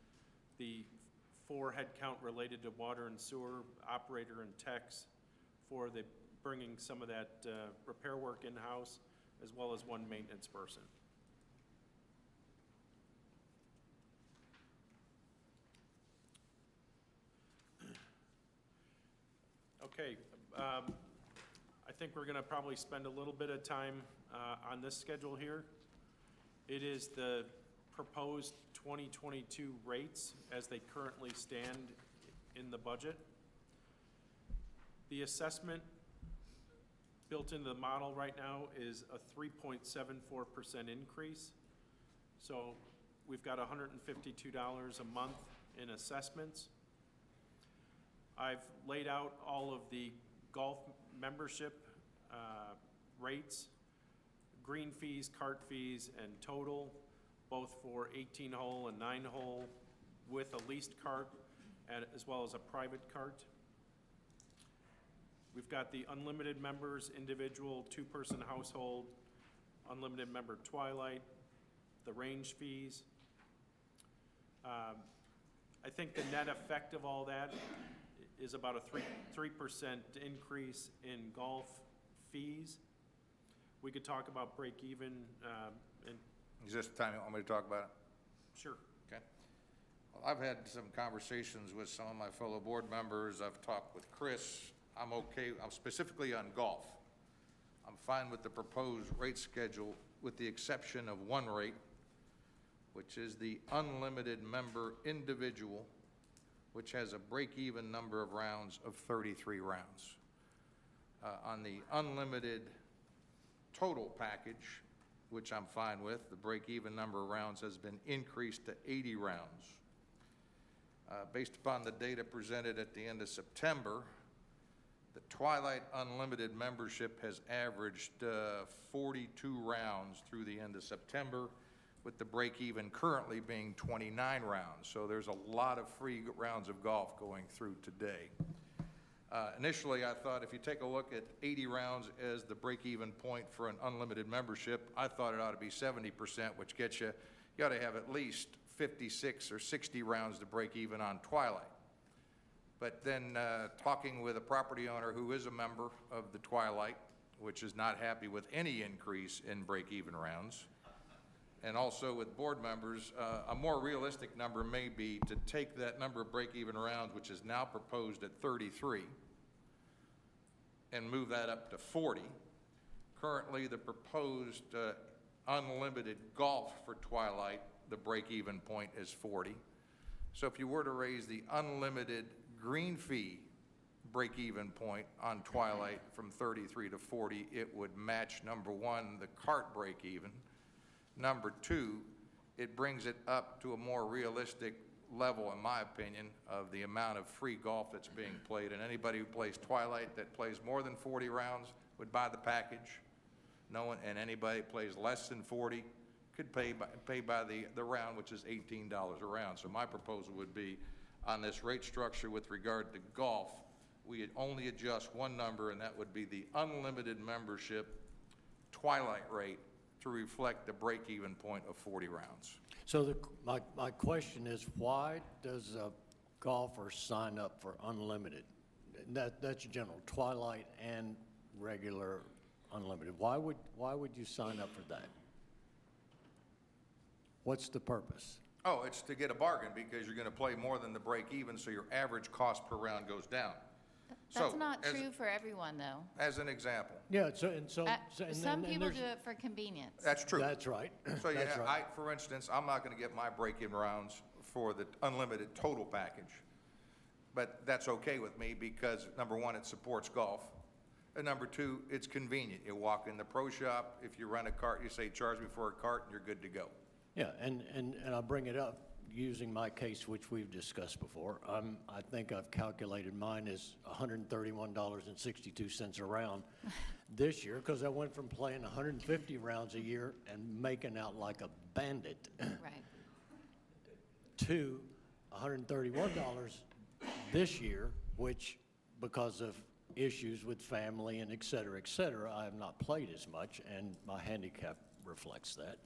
the 4 headcount related to water and sewer, operator and techs, for the, bringing some of that repair work in-house, as well as 1 maintenance person. Okay, I think we're gonna probably spend a little bit of time on this schedule here. It is the proposed 2022 rates as they currently stand in the budget. The assessment built into the model right now is a 3.74% increase. So we've got $152 a month in assessments. I've laid out all of the golf membership rates, green fees, cart fees, and total, both for 18-hole and 9-hole, with a leased cart as well as a private cart. We've got the unlimited members, individual, 2-person household, unlimited member twilight, the range fees. I think the net effect of all that is about a 3% increase in golf fees. We could talk about break even, and
Is this the time you want me to talk about it?
sure.
Okay. Well, I've had some conversations with some of my fellow board members. I've talked with Chris. I'm okay, I'm specifically on golf. I'm fine with the proposed rate schedule with the exception of 1 rate, which is the unlimited member individual, which has a break-even number of rounds of 33 rounds. On the unlimited total package, which I'm fine with, the break-even number of rounds has been increased to 80 rounds. Based upon the data presented at the end of September, the Twilight Unlimited membership has averaged 42 rounds through the end of September, with the break-even currently being 29 rounds. So there's a lot of free rounds of golf going through today. Initially, I thought if you take a look at 80 rounds as the break-even point for an unlimited membership, I thought it ought to be 70%, which gets you ought to have at least 56 or 60 rounds to break even on Twilight. But then talking with a property owner who is a member of the Twilight, which is not happy with any increase in break-even rounds, and also with board members, a more realistic number may be to take that number of break-even rounds, which is now proposed at 33, and move that up to 40. Currently, the proposed unlimited golf for Twilight, the break-even point is 40. So if you were to raise the unlimited green fee break-even point on Twilight from 33 to 40, it would match, number 1, the cart break-even. Number 2, it brings it up to a more realistic level, in my opinion, of the amount of free golf that's being played. And anybody who plays Twilight that plays more than 40 rounds would buy the package. No one, and anybody that plays less than 40 could pay by the round, which is $18 a round. So my proposal would be, on this rate structure with regard to golf, we only adjust 1 number, and that would be the unlimited membership Twilight rate, to reflect the break-even point of 40 rounds.
So my question is, why does a golfer sign up for unlimited? That's general, Twilight and regular unlimited. Why would you sign up for that? What's the purpose?
Oh, it's to get a bargain because you're going to play more than the break-even, so your average cost per round goes down.
That's
So,
not
as-
true for everyone, though.
As an example.
Yeah, and
Some people
there's-
do it for convenience.
That's true.
That's right.
So
That's
yeah,
right.
for instance, I'm not going to get my break-in rounds for the unlimited total package, but that's okay with me because, number 1, it supports golf, and number 2, it's convenient. You walk in the pro shop, if you rent a cart, you say, charge me for a cart, and you're good to go.
Yeah, and I bring it up using my case, which we've discussed before. I think I've calculated mine is $131.62 a round this year, because I went from playing 150 rounds a year and making out like a bandit
Right.
to $131 This year, which because of issues with family and et cetera, I have not played as much, and my handicap reflects that.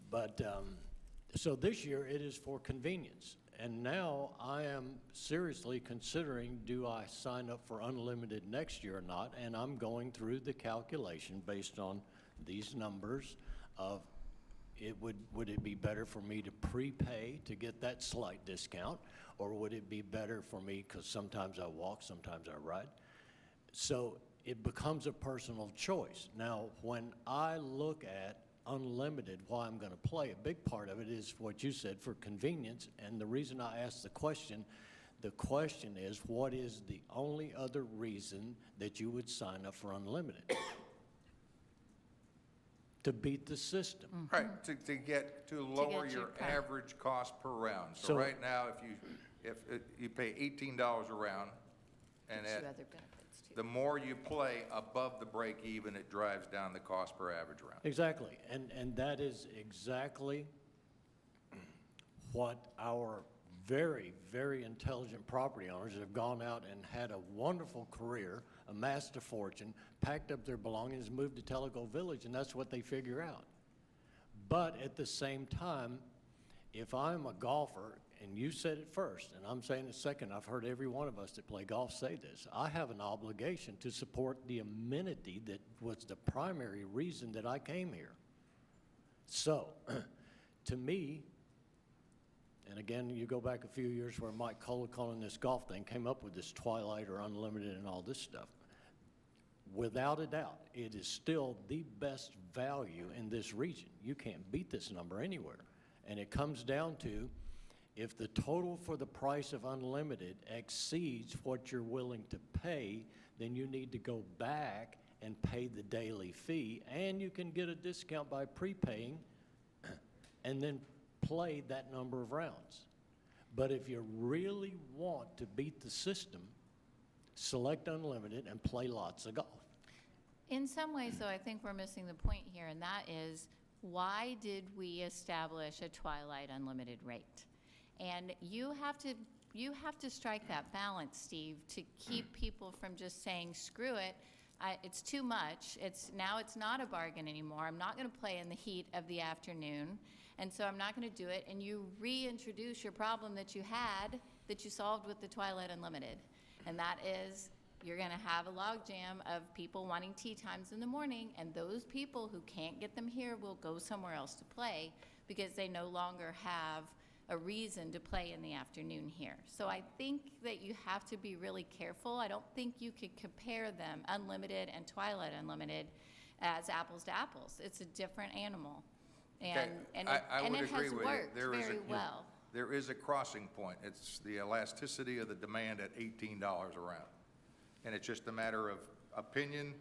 But, so this year it is for convenience. And now I am seriously considering, do I sign up for unlimited next year or not? And I'm going through the calculation based on these numbers of would it be better for me to prepay to get that slight discount? Or would it be better for me, because sometimes I walk, sometimes I ride? So it becomes a personal choice. Now, when I look at unlimited, why I'm going to play, a big part of it is what you said, for convenience. And the reason I asked the question is, what is the only other reason that you would sign up for unlimited? To beat the system.
Right, to lower
get your
your
price.
average cost per round. So
So-
right now, if you pay $18 a round, and
Gives you
at
other benefits too.
the more you play above the break even, it drives down the cost per average round.
Exactly, and that is exactly what our very, very intelligent property owners have gone out and had a wonderful career, amassed a fortune, packed up their belongings, moved to Tellico Village, and that's what they figure out. But at the same time, if I'm a golfer, and you said it first, and I'm saying it second, I've heard every one of us that play golf say this, I have an obligation to support the amenity that was the primary reason that I came here. So, to me, and again, you go back a few years where Mike Colacon and this golf thing came up with this Twilight or Unlimited and all this stuff. Without a doubt, it is still the best value in this region. You can't beat this number anywhere. And it comes down to, if the total for the price of unlimited exceeds what you're willing to pay, then you need to go back and pay the daily fee, and you can get a discount by prepaying and then play that number of rounds. But if you really want to beat the system, select unlimited and play lots of golf.
In some ways, though, I think we're missing the point here, and that is, why did we establish a Twilight Unlimited rate? And you have to strike that balance, Steve, to keep people from just saying, screw it, it's too much. Now it's not a bargain anymore. I'm not going to play in the heat of the afternoon, and so I'm not going to do it. And you reintroduce your problem that you had, that you solved with the Twilight Unlimited. And that is, you're going to have a logjam of people wanting tee times in the morning, and those people who can't get them here will go somewhere else to play because they no longer have a reason to play in the afternoon here. So I think that you have to be really careful. I don't think you could compare them, Unlimited and Twilight Unlimited, as apples to apples. It's a different animal.
Okay,
And
I would
it
agree
has
with you.
worked
There is
very well.
There is a crossing point. It's the elasticity of the demand at $18 a round. And it's just a matter of opinion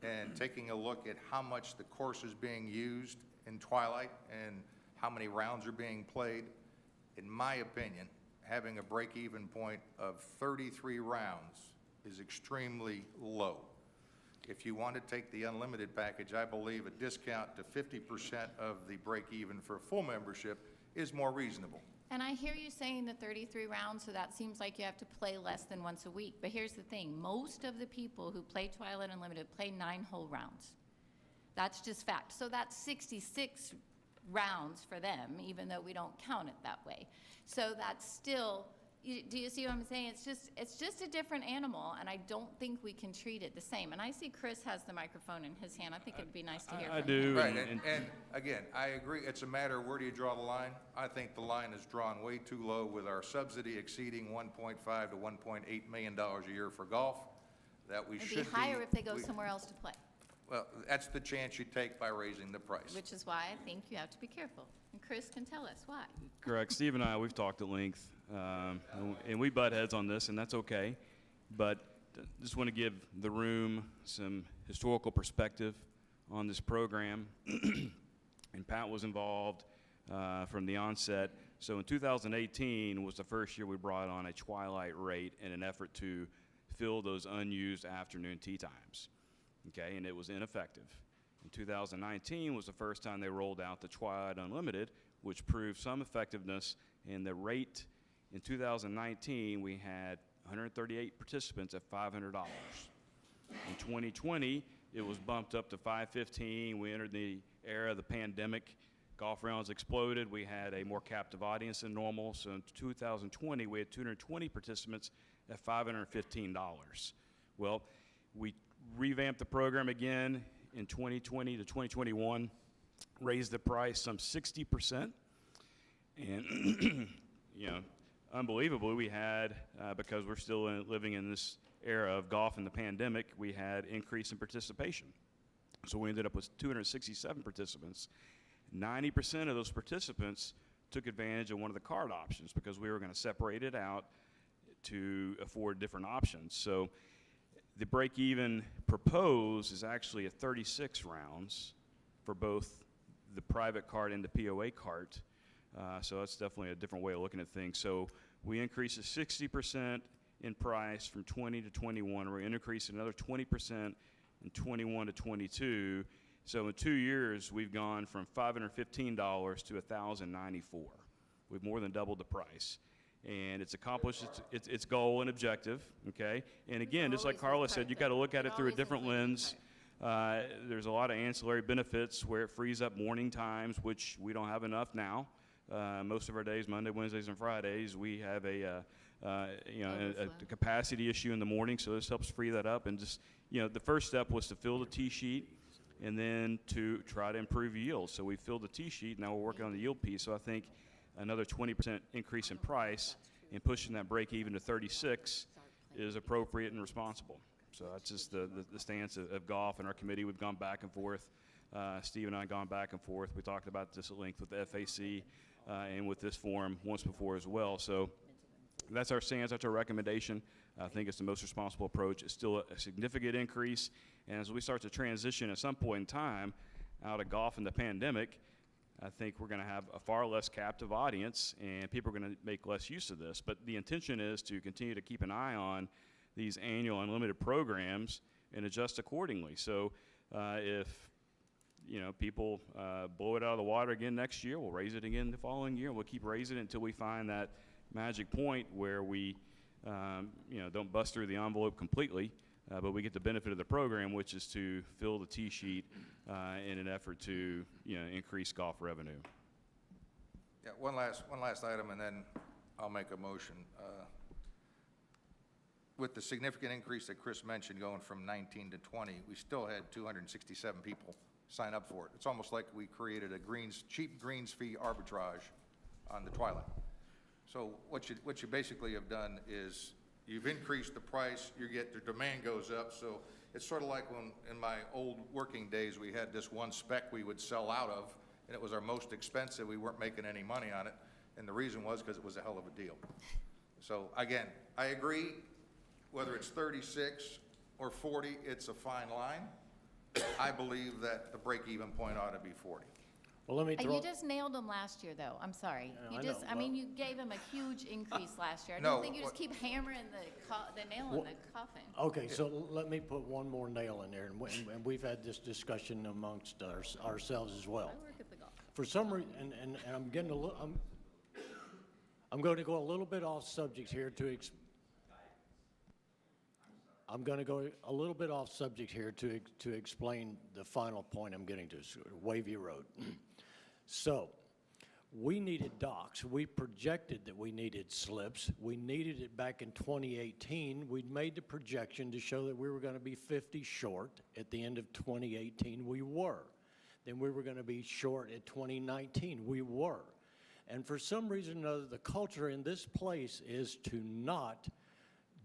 and taking a look at how much the course is being used in Twilight and how many rounds are being played. In my opinion, having a break-even point of 33 rounds is extremely low. If you want to take the unlimited package, I believe a discount to 50% of the break-even for full membership is more reasonable.
And I hear you saying the 33 rounds, so that seems like you have to play less than once a week. But here's the thing. Most of the people who play Twilight Unlimited play 9 whole rounds. That's just fact. So that's 66 rounds for them, even though we don't count it that way. So that's still, do you see what I'm saying? It's just a different animal, and I don't think we can treat it the same. And I see Chris has the microphone in his hand. I think it'd be nice to hear from him.
I do.
Right, and again, I agree, it's a matter of where do you draw the line? I think the line is drawn way too low with our subsidy exceeding $1.5 to $1.8 million a year for golf, that we
It'd
should
be
be.
higher if they go
we-
somewhere else to play,
Well, that's the chance you take by raising the price.
which is why I think you have to be careful. And Chris can tell us why.
Correct. Steve and I, we've talked at length, and we butt heads on this, and that's okay. But just want to give the room some historical perspective on this program. And Pat was involved from the onset. So in 2018 was the first year we brought on a Twilight rate in an effort to fill those unused afternoon tee times. Okay, and it was ineffective. In 2019 was the first time they rolled out the Twilight Unlimited, which proved some effectiveness, and the rate In 2019, we had 138 participants at $500. In 2020, it was bumped up to $515. We entered the era of the pandemic. Golf rounds exploded. We had a more captive audience than normal. So in 2020, we had 220 participants at $515. Well, we revamped the program again in 2020 to 2021, raised the price some 60%. And, unbelievably, we had, because we're still living in this era of golf and the pandemic, we had increase in participation. So we ended up with 267 participants. 90% of those participants took advantage of one of the card options because we were going to separate it out to afford different options. So the break-even proposed is actually at 36 rounds for both the private cart and the POA cart. So that's definitely a different way of looking at things. So we increased it 60% in price from 20 to 21. We're increasing another 20% in 21 to 22. So in 2 years, we've gone from $515 to $1,094. We've more than doubled the price. And it's accomplished its goal and objective, okay? And again, just like Carla said, you got to look at it through a different lens. There's a lot of ancillary benefits where it frees up morning times, which we don't have enough now. Most of our days, Monday, Wednesdays, and Fridays, we have a capacity issue in the morning, so this helps free that up. And just, the first step was to fill the tee sheet and then to try to improve yield. So we filled the tee sheet, now we're working on the yield piece. So I think another 20% increase in price and pushing that break even to 36 is appropriate and responsible. So that's just the stance of golf and our committee. We've gone back and forth. Steve and I have gone back and forth. We talked about this at length with the FAC and with this forum once before as well. So that's our stance, that's our recommendation. I think it's the most responsible approach. It's still a significant increase. And as we start to transition at some point in time out of golf and the pandemic, I think we're going to have a far less captive audience and people are going to make less use of this. But the intention is to continue to keep an eye on these annual unlimited programs and adjust accordingly. So if people blow it out of the water again next year, we'll raise it again the following year. We'll keep raising it until we find that magic point where we don't bust through the envelope completely, but we get the benefit of the program, which is to fill the tee sheet in an effort to increase golf revenue.
Yeah, one last item, and then I'll make a motion. With the significant increase that Chris mentioned going from 19 to 20, we still had 267 people sign up for it. It's almost like we created a cheap greens fee arbitrage on the Twilight. So what you basically have done is you've increased the price, the demand goes up. So it's sort of like when in my old working days we had this one spec we would sell out of, and it was our most expensive. We weren't making any money on it, and the reason was because it was a hell of a deal. So again, I agree. Whether it's 36 or 40, it's a fine line. I believe that the break-even point ought to be 40.
Well, let me throw.
You just nailed them last year, though. I'm sorry.
Yeah,
I mean, you gave them a huge increase last year. I
no,
don't think you just keep hammering the nail in the coffin.
Okay, so let me put one more nail in there, and we've had this discussion amongst ourselves as well.
I work at the golf.
For some reason, and I'm getting a little, I'm going to go a little bit off subject here I'm going to go a little bit off subject here to explain the final point I'm getting to, Wavy Road. So, we needed docks. We projected that we needed slips. We needed it back in 2018. We'd made the projection to show that we were going to be 50 short at the end of 2018. We were. Then we were going to be short at 2019. We were. And for some reason or another, the culture in this place is to not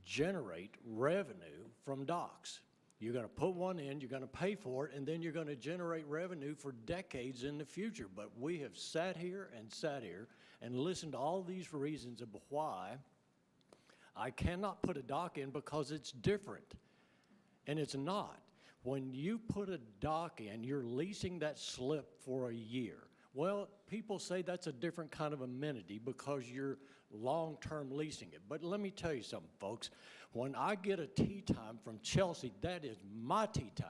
generate revenue from docks. You're going to put one in, you're going to pay for it, and then you're going to generate revenue for decades in the future. But we have sat here and listened to all these reasons of why I cannot put a dock in because it's different. And it's not. When you put a dock in, you're leasing that slip for a year. Well, people say that's a different kind of amenity because you're long-term leasing it. But let me tell you something, folks. When I get a tee time from Chelsea, that is my tee time.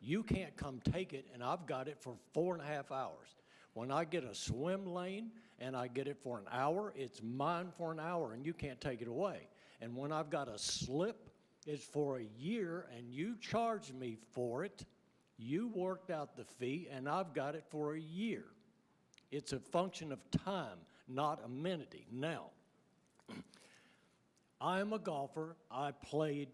You can't come take it, and I've got it for 4.5 hours. When I get a swim lane and I get it for an hour, it's mine for an hour, and you can't take it away. And when I've got a slip, it's for a year, and you charge me for it. You worked out the fee, and I've got it for a year. It's a function of time, not amenity. Now, I am a golfer. I played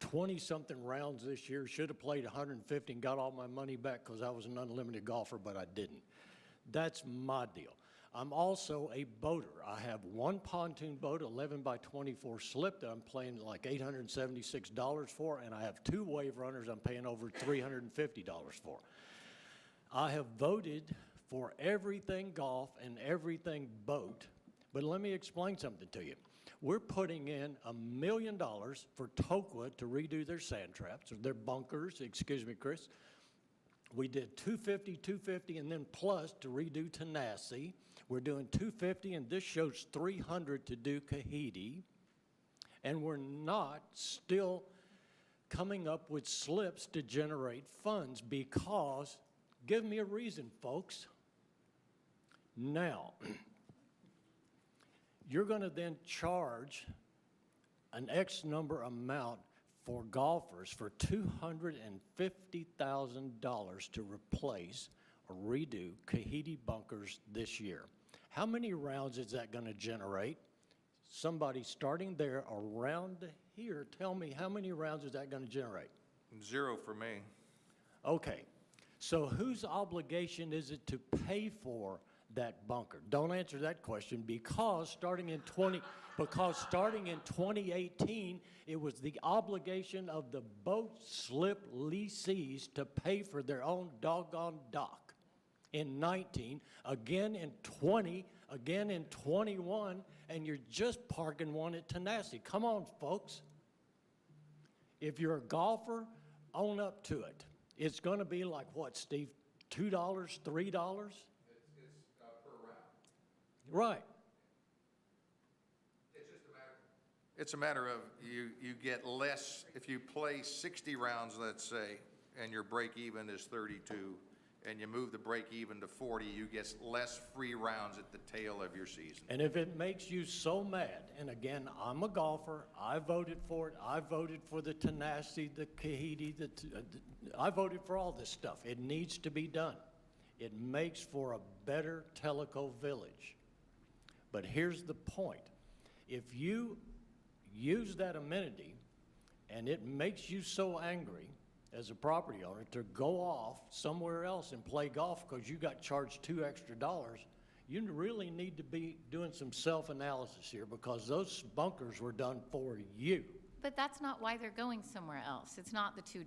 20-something rounds this year. Should have played 150 and got all my money back because I was an unlimited golfer, but I didn't. That's my deal. I'm also a boater. I have one pontoon boat, 11 by 24 slip, that I'm paying like $876 for, and I have 2 wave runners I'm paying over $350 for. I have voted for everything golf and everything boat, but let me explain something to you. We're putting in $1 million for TOQA to redo their sand traps, or their bunkers, excuse me, Chris. We did 250, and then plus to redo Tanasi. We're doing 250, and this shows 300 to do Kahidi. And we're not still coming up with slips to generate funds because, give me a reason, folks. Now, you're going to then charge an X number amount for golfers for $250,000 to replace or redo Kahidi bunkers this year. How many rounds is that going to generate? Somebody starting there around here, tell me how many rounds is that going to generate?
0 for me.
Okay, so whose obligation is it to pay for that bunker? Don't answer that question because starting in 2018, it was the obligation of the boat slip lessees to pay for their own doggone dock. In 19, again in 20, again in 21, and you're just parking one at Tanasi. Come on, folks. If you're a golfer, own up to it. It's going to be like what, Steve? $2, $3?
It's per round.
Right.
It's a matter of you get less, if you play 60 rounds, let's say, and your break even is 32, and you move the break even to 40, you get less free rounds at the tail of your season.
And if it makes you so mad, and again, I'm a golfer, I voted for it, I voted for the Tanasi, the Kahidi, I voted for all this stuff. It needs to be done. It makes for a better Tellico village. But here's the point. If you use that amenity and it makes you so angry as a property owner to go off somewhere else and play golf because you got charged $2 extra, you really need to be doing some self-analysis here because those bunkers were done for you.
But that's not why they're going somewhere else. It's not the $2.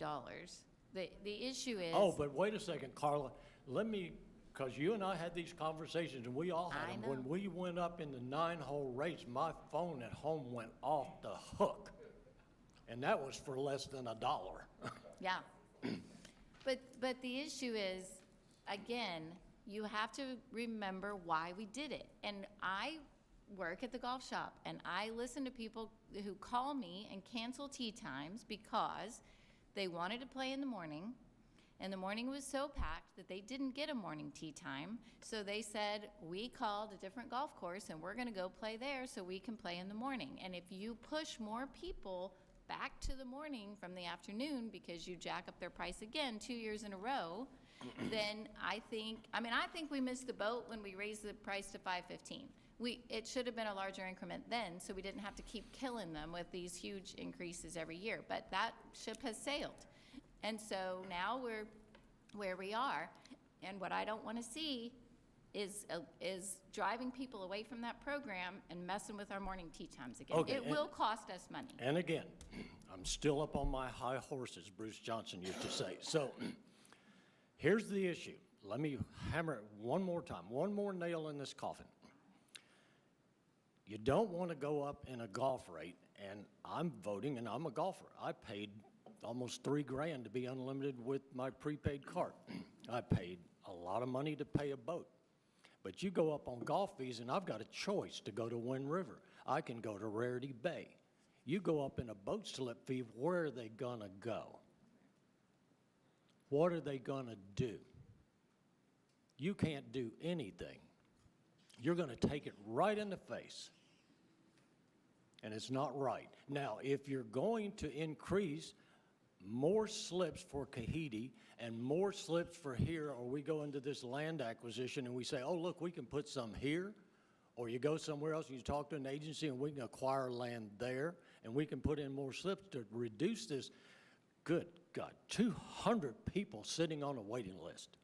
The issue is.
Oh, but wait a second, Carla. Let me, because you and I had these conversations, and we all had them.
I know.
When we went up in the 9-hole race, my phone at home went off the hook. And that was for less than $1.
Yeah. But the issue is, again, you have to remember why we did it. And I work at the golf shop, and I listen to people who call me and cancel tee times because they wanted to play in the morning, and the morning was so packed that they didn't get a morning tee time. So they said, we called a different golf course, and we're going to go play there so we can play in the morning. And if you push more people back to the morning from the afternoon because you jack up their price again 2 years in a row, then I think we missed the boat when we raised the price to $515. It should have been a larger increment then, so we didn't have to keep killing them with these huge increases every year. But that ship has sailed. And so now we're where we are. And what I don't want to see is driving people away from that program and messing with our morning tee times again.
Okay,
it will cost us money.
And again, I'm still up on my high horses, Bruce Johnson used to say. So here's the issue. Let me hammer it one more time, one more nail in this coffin. You don't want to go up in a golf rate, and I'm voting, and I'm a golfer. I paid almost $3,000 to be unlimited with my prepaid card. I paid a lot of money to pay a boat. But you go up on golf fees, and I've got a choice to go to Wind River. I can go to Rarity Bay. You go up in a boat slip fee, where are they going to go? What are they going to do? you can't do anything. You're going to take it right in the face. And it's not right. Now, if you're going to increase more slips for Kahiti and more slips for here, or we go into this land acquisition and we say, oh, look, we can put some here, or you go somewhere else and you talk to an agency and we can acquire land there, and we can put in more slips to reduce this. Good God, 200 people sitting on a waiting list.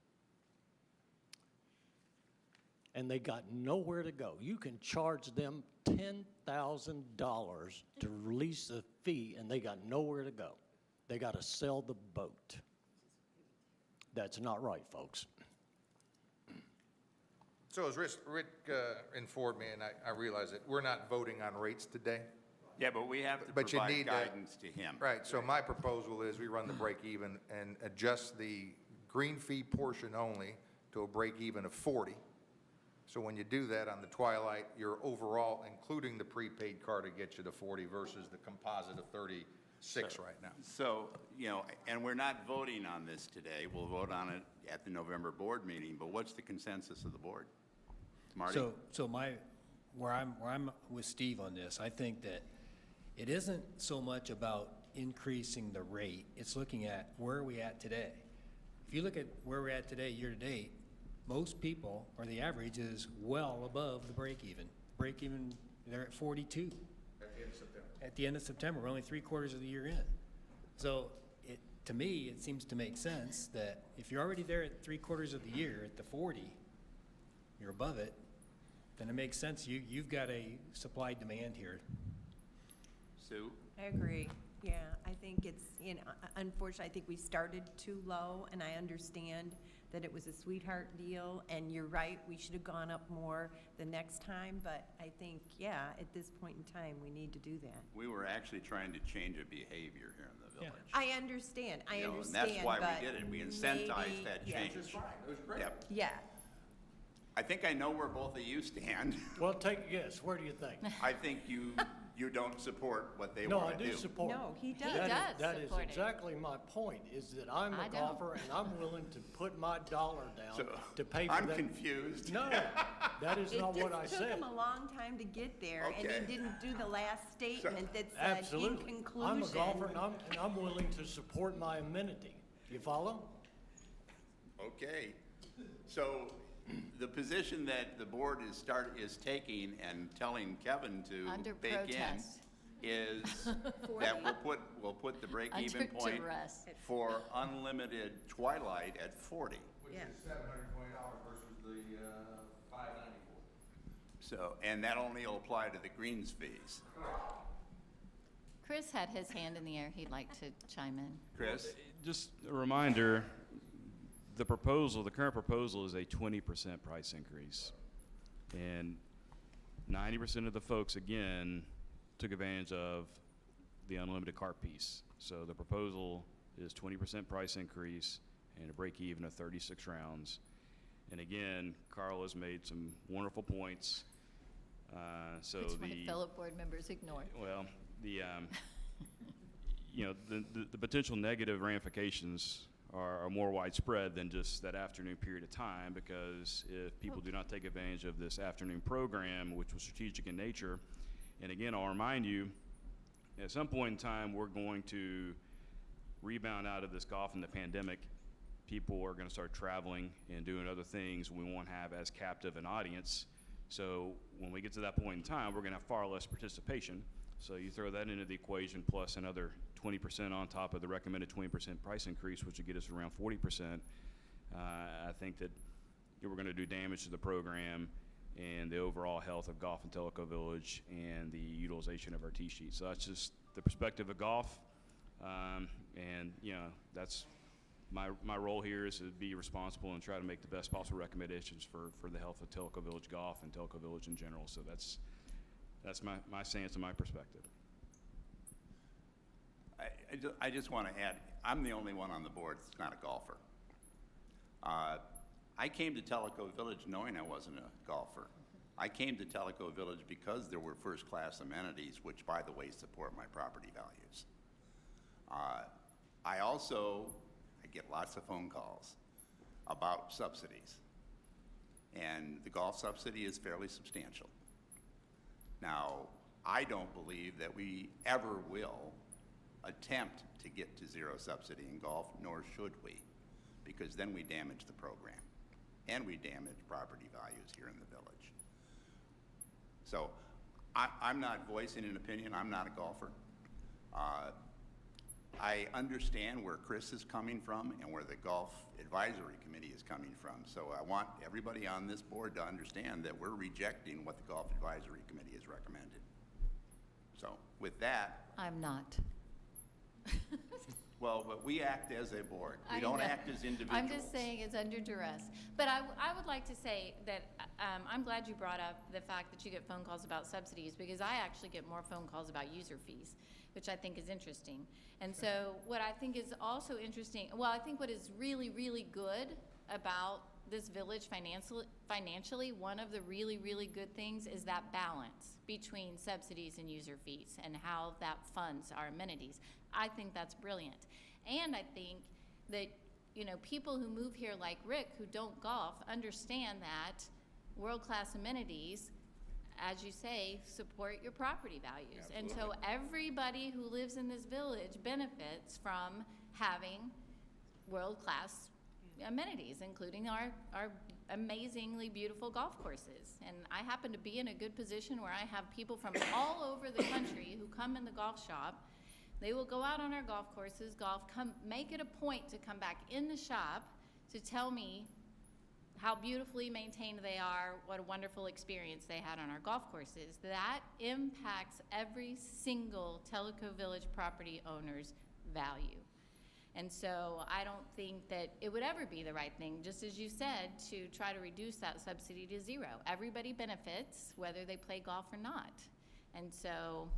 And they got nowhere to go. You can charge them $10,000 to release the fee, and they got nowhere to go. They got to sell the boat. That's not right, folks.
So as Rick informed me, and I realize that we're not voting on rates today.
Yeah, but we have to
But you
provide
need
guidance to him.
Right, so my proposal is we run the break even and adjust the green fee portion only to a break even of 40. So when you do that on the Twilight, your overall, including the prepaid card, it gets you to 40 versus the composite of 36 right now.
So, and we're not voting on this today. We'll vote on it at the November board meeting, but what's the consensus of the board? Marty?
So where I'm with Steve on this, I think that it isn't so much about increasing the rate, it's looking at where are we at today. If you look at where we're at today, year to date, most people, or the average, is well above the break even. Break even, they're at 42.
At the end of September.
At the end of September, we're only 3/4 of the year in. So to me, it seems to make sense that if you're already there at 3/4 of the year, at the 40, you're above it, then it makes sense. You've got a supply demand here.
Sue?
I agree. Yeah, I think it's, unfortunately, I think we started too low, and I understand that it was a sweetheart deal, and you're right, we should have gone up more the next time, but I think, yeah, at this point in time, we need to do that.
We were actually trying to change a behavior here in the village.
I understand,
And that's why we did it. We incentivized that
yeah.
change.
Which is fine, it was great.
Yep.
Yeah,
I think I know where both of you stand.
Well, take a guess. Where do you think?
I think you don't support what they
No, I
want to do.
do support it.
no, he does.
That is
support it.
exactly my point, is that I'm
I
a
don't.
golfer and I'm willing to put my dollar down
So,
to pay for
I'm
that.
confused.
No, that is not what I
It just took
said.
him a long time to get there, and
Okay.
he didn't do the last statement that said, in
Absolutely.
conclusion.
I'm a golfer and I'm willing to support my amenity. You follow?
Okay. So the position that the board is taking and telling Kevin to
Under
bake in
protest.
is that we'll put the break-even
Under
point
duress.
for unlimited Twilight at 40.
Which
Yeah.
is $720 versus the $594.
So, and that only will apply to the greens fees.
Chris had his hand in the air. He'd like to chime in.
Chris?
Just a reminder, the current proposal is a 20% price increase. And 90% of the folks, again, took advantage of the unlimited cart piece. So the proposal is 20% price increase and a break even of 36 rounds. And again, Carl has made some wonderful points. So
Which my fellow board members ignored.
well, the the potential negative ramifications are more widespread than just that afternoon period of time, because if people do not take advantage of this afternoon program, which was strategic in nature, and again, I'll remind you, at some point in time, we're going to rebound out of this golf and the pandemic. People are going to start traveling and doing other things. We won't have as captive an audience. So when we get to that point in time, we're going to have far less participation. So you throw that into the equation, plus another 20% on top of the recommended 20% price increase, which would get us around 40%. I think that we're going to do damage to the program and the overall health of Golf and Telco Village and the utilization of our tee sheet. So that's just the perspective of golf. And, that's my role here is to be responsible and try to make the best possible recommendations for the health of Telco Village Golf and Telco Village in general. So that's my stance and my perspective.
I just want to add, I'm the only one on the board that's not a golfer. I came to Telco Village knowing I wasn't a golfer. I came to Telco Village because there were first-class amenities, which, by the way, support my property values. I get lots of phone calls about subsidies. And the golf subsidy is fairly substantial. Now, I don't believe that we ever will attempt to get to zero subsidy in golf, nor should we, because then we damage the program and we damage property values here in the village. So I'm not voicing an opinion. I'm not a golfer. I understand where Chris is coming from and where the Golf Advisory Committee is coming from. So I want everybody on this board to understand that we're rejecting what the Golf Advisory Committee has recommended. So with that,
I'm not.
well, but we act as a board. We
I
don't
know.
act as individuals.
I'm just saying it's under duress. But I would like to say that I'm glad you brought up the fact that you get phone calls about subsidies, because I actually get more phone calls about user fees, which I think is interesting. And so what I think is also interesting, well, I think what is really, really good about this village financially, one of the really, really good things is that balance between subsidies and user fees and how that funds our amenities. I think that's brilliant. And I think that, you know, people who move here like Rick, who don't golf, understand that world-class amenities, as you say, support your property values. And so everybody who lives in this village benefits from having world-class amenities, including our amazingly beautiful golf courses. And I happen to be in a good position where I have people from all over the country who come in the golf shop. They will go out on our golf courses, make it a point to come back in the shop to tell me how beautifully maintained they are, what a wonderful experience they had on our golf courses. That impacts every single Tellico Village property owner's value. And so I don't think that it would ever be the right thing, just as you said, to try to reduce that subsidy to zero. Everybody benefits, whether they play golf or not. And so,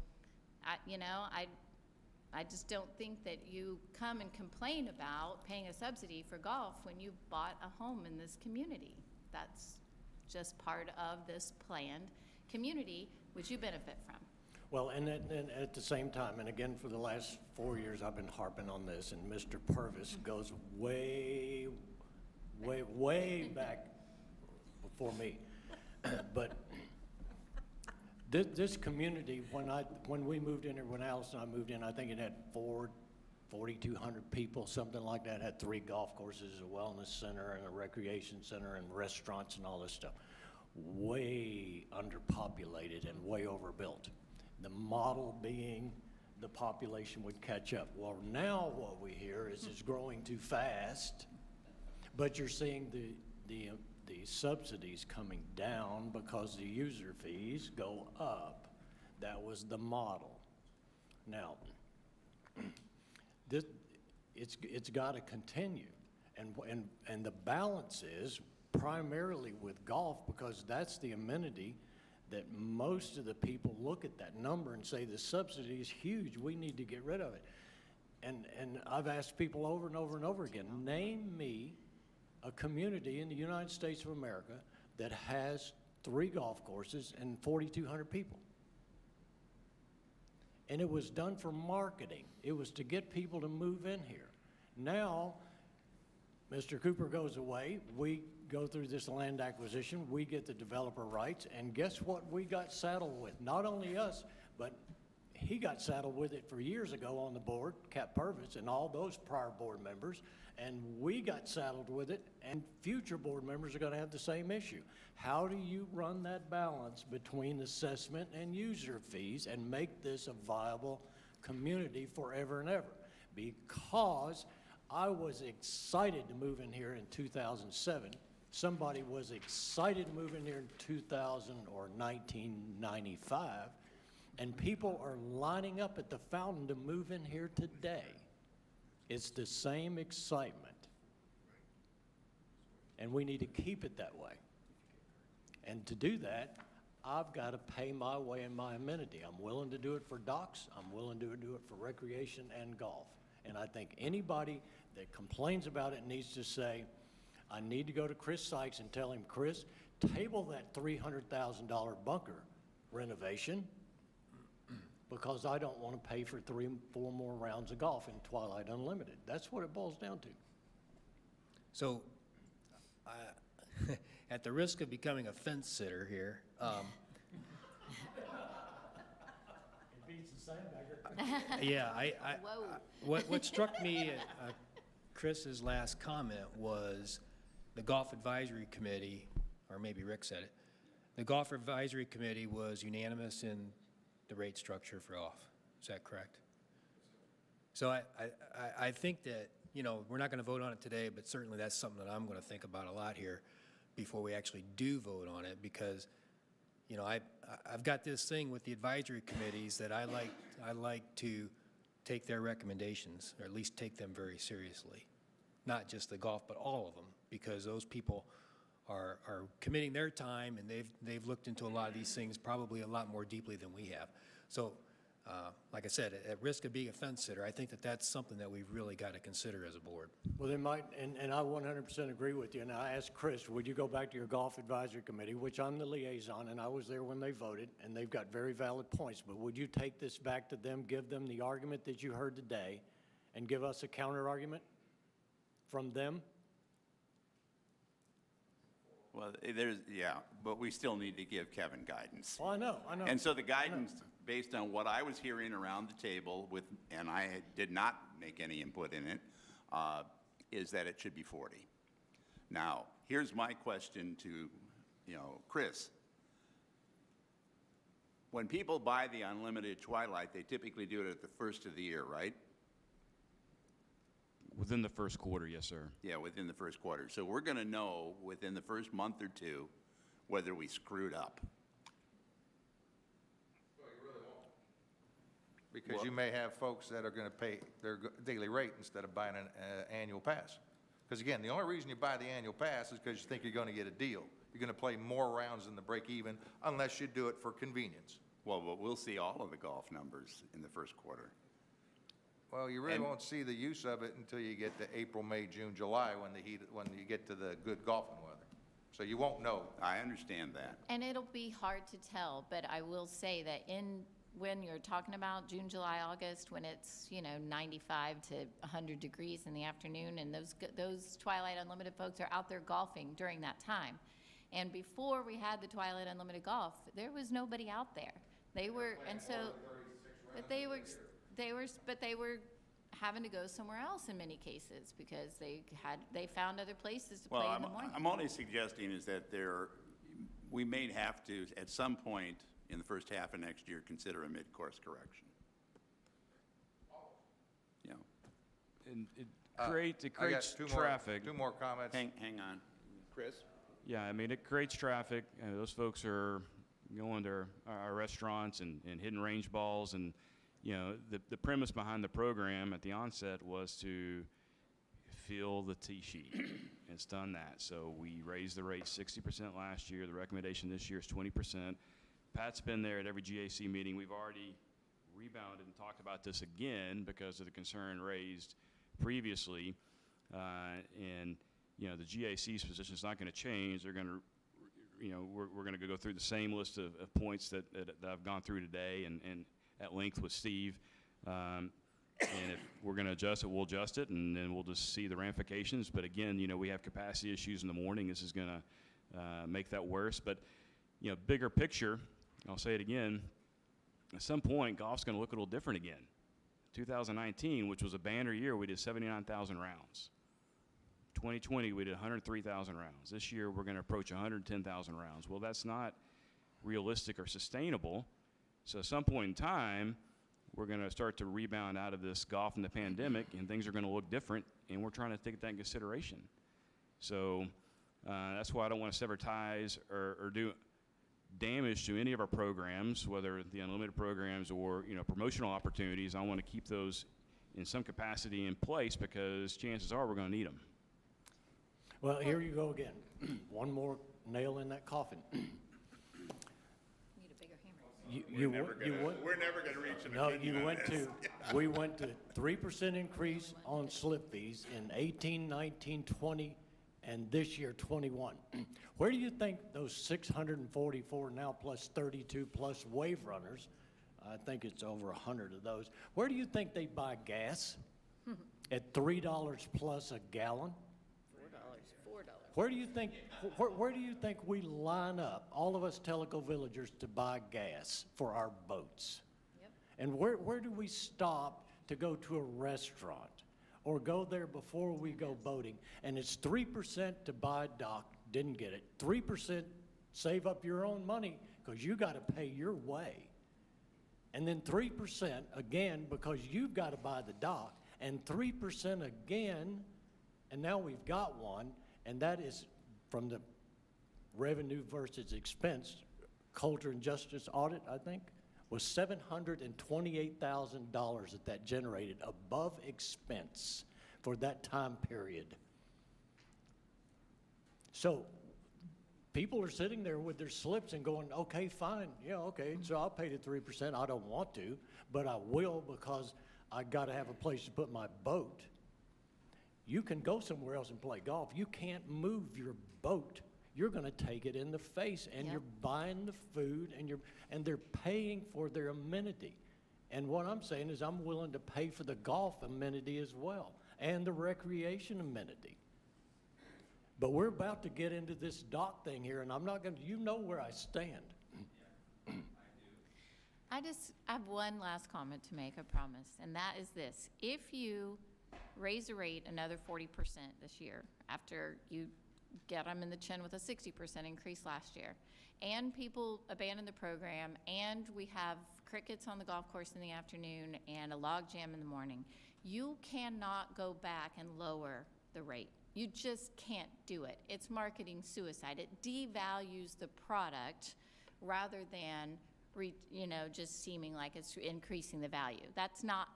I just don't think that you come and complain about paying a subsidy for golf when you bought a home in this community. That's just part of this planned community, which you benefit from.
Well, and at the same time, and again, for the last 4 years, I've been harping on this, and Mr. Purvis goes way, way, way back before me. But this community, when we moved in here, when Alice and I moved in, I think it had 4,200 people, something like that. It had 3 golf courses, a wellness center, and a recreation center, and restaurants, and all this stuff. Way underpopulated and way overbuilt. The model being the population would catch up. Well, now what we hear is it's growing too fast, but you're seeing the subsidies coming down because the user fees go up. That was the model. Now, it's got to continue, and the balance is primarily with golf, because that's the amenity that most of the people look at that number and say the subsidy is huge, we need to get rid of it. And I've asked people over and over and over again, name me a community in the United States of America that has 3 golf courses and 4,200 people. And it was done for marketing. It was to get people to move in here. Now, Mr. Cooper goes away, we go through this land acquisition, we get the developer rights, and guess what we got saddled with? Not only us, but he got saddled with it for years ago on the board, Cap Purvis and all those prior board members, and we got saddled with it, and future board members are gonna have the same issue. How do you run that balance between assessment and user fees and make this a viable community forever and ever? Because I was excited to move in here in 2007. Somebody was excited to move in here in 2000 or 1995, and people are lining up at the fountain to move in here today. It's the same excitement, and we need to keep it that way. And to do that, I've got to pay my way and my amenity. I'm willing to do it for docks. I'm willing to do it for recreation and golf. And I think anybody that complains about it needs to say, I need to go to Chris Sykes and tell him, Chris, table that $300,000 bunker renovation, because I don't want to pay for 3 or 4 more rounds of golf in Twilight Unlimited. That's what it boils down to.
So, at the risk of becoming a fence sitter here, yeah,
Whoa.
what struck me at Chris's last comment was the Golf Advisory Committee, or maybe Rick said it, the Golf Advisory Committee was unanimous in the rate structure for golf. Is that correct? So I think that, you know, we're not going to vote on it today, but certainly that's something that I'm going to think about a lot here before we actually do vote on it, because, you know, I've got this thing with the advisory committees that I like to take their recommendations, or at least take them very seriously. Not just the golf, but all of them, because those people are committing their time, and they've looked into a lot of these things probably a lot more deeply than we have. So, like I said, at risk of being a fence sitter, I think that that's something that we've really got to consider as a board.
Well, they might, and I 100% agree with you, and I asked Chris, would you go back to your Golf Advisory Committee, which I'm the liaison, and I was there when they voted, and they've got very valid points, but would you take this back to them, give them the argument that you heard today, and give us a counter argument from them?
Well, yeah, but we still need to give Kevin guidance.
Well, I know.
And so the guidance, based on what I was hearing around the table with, and I did not make any input in it, is that it should be 40. Now, here's my question to, you know, Chris. When people buy the unlimited Twilight, they typically do it at the first of the year, right?
Within the first quarter, yes, sir.
Yeah, within the first quarter. So we're going to know within the first month or two whether we screwed up.
Because you may have folks that are going to pay their daily rate instead of buying an annual pass. Because again, the only reason you buy the annual pass is because you think you're going to get a deal. You're going to play more rounds than the break even unless you do it for convenience.
Well, but we'll see all of the golf numbers in the first quarter.
Well, you really
And-
won't see the use of it until you get to April, May, June, July, when you get to the good golfing weather. So you won't know.
I understand that.
And it'll be hard to tell, but I will say that when you're talking about June, July, August, when it's, 95 to 100 degrees in the afternoon, and those Twilight Unlimited folks are out there golfing during that time. And before we had the Twilight Unlimited Golf, there was nobody out there. They were having to go somewhere else in many cases because they found other places to play in the morning.
I'm only suggesting is that we may have to, at some point in the first half of next year, consider a mid-course correction. You know,
And it
I
creates
got
traffic.
Two more comments.
hang on. Chris?
Yeah, I mean, it creates traffic. Those folks are going to our restaurants and hitting range balls. And, the premise behind the program at the onset was to fill the tee sheet. It's done that. So we raised the rate 60% last year. The recommendation this year is 20%. Pat's been there at every GAC meeting. We've already rebounded and talked about this again because of the concern raised previously. The GAC's position is not going to change. They're going to, we're going to go through the same list of points that I've gone through today and at length with Steve. And if we're going to adjust it, we'll adjust it, and then we'll just see the ramifications. But again, we have capacity issues in the morning. This is going to make that worse. But, bigger picture, I'll say it again, at some point, golf's going to look a little different again. 2019, which was a banner year, we did 79,000 rounds. 2020, we did 103,000 rounds. This year, we're going to approach 110,000 rounds. Well, that's not realistic or sustainable. So at some point in time, we're going to start to rebound out of this golf and the pandemic, and things are going to look different, and we're trying to take that in consideration. So that's why I don't want to sever ties or do damage to any of our programs, whether the unlimited programs or promotional opportunities. I want to keep those in some capacity in place because chances are we're going to need them.
Well, here you go again. One more nail in that coffin.
Need a bigger hammer.
We're never going to reach an
No,
opinion on this.
we went to 3% increase on slip fees in 18, 19, 20, and this year 21. Where do you think those 644 now plus 32 plus wave runners, I think it's over 100 of those, where do you think they buy gas? At $3 plus a gallon?
$4.
Where do you think, where do you think we line up, all of us Tellico villagers, to buy gas for our boats? And where do we stop to go to a restaurant or go there before we go boating? And it's 3% to buy a dock, didn't get it. 3% save up your own money because you got to pay your way. And then 3% again because you've got to buy the dock, and 3% again, and now we've got one, and that is from the revenue versus expense, Culture and Justice audit, I think, was $728,000 that generated above expense for that time period. So people are sitting there with their slips and going, okay, fine, yeah, okay, so I'll pay the 3%. I don't want to, but I will because I got to have a place to put my boat. You can go somewhere else and play golf. You can't move your boat. You're going to take it in the face, and
Yep.
you're buying the food, and they're paying for their amenity. And what I'm saying is I'm willing to pay for the golf amenity as well, and the recreation amenity. But we're about to get into this dock thing here, and I'm not going to, you know where I stand.
I have one last comment to make, I promise, and that is this. If you raise the rate another 40% this year, after you get them in the chin with a 60% increase last year, and people abandon the program, and we have crickets on the golf course in the afternoon and a log jam in the morning, you cannot go back and lower the rate. You just can't do it. It's marketing suicide. It devalues the product rather than just seeming like it's increasing the value. That's not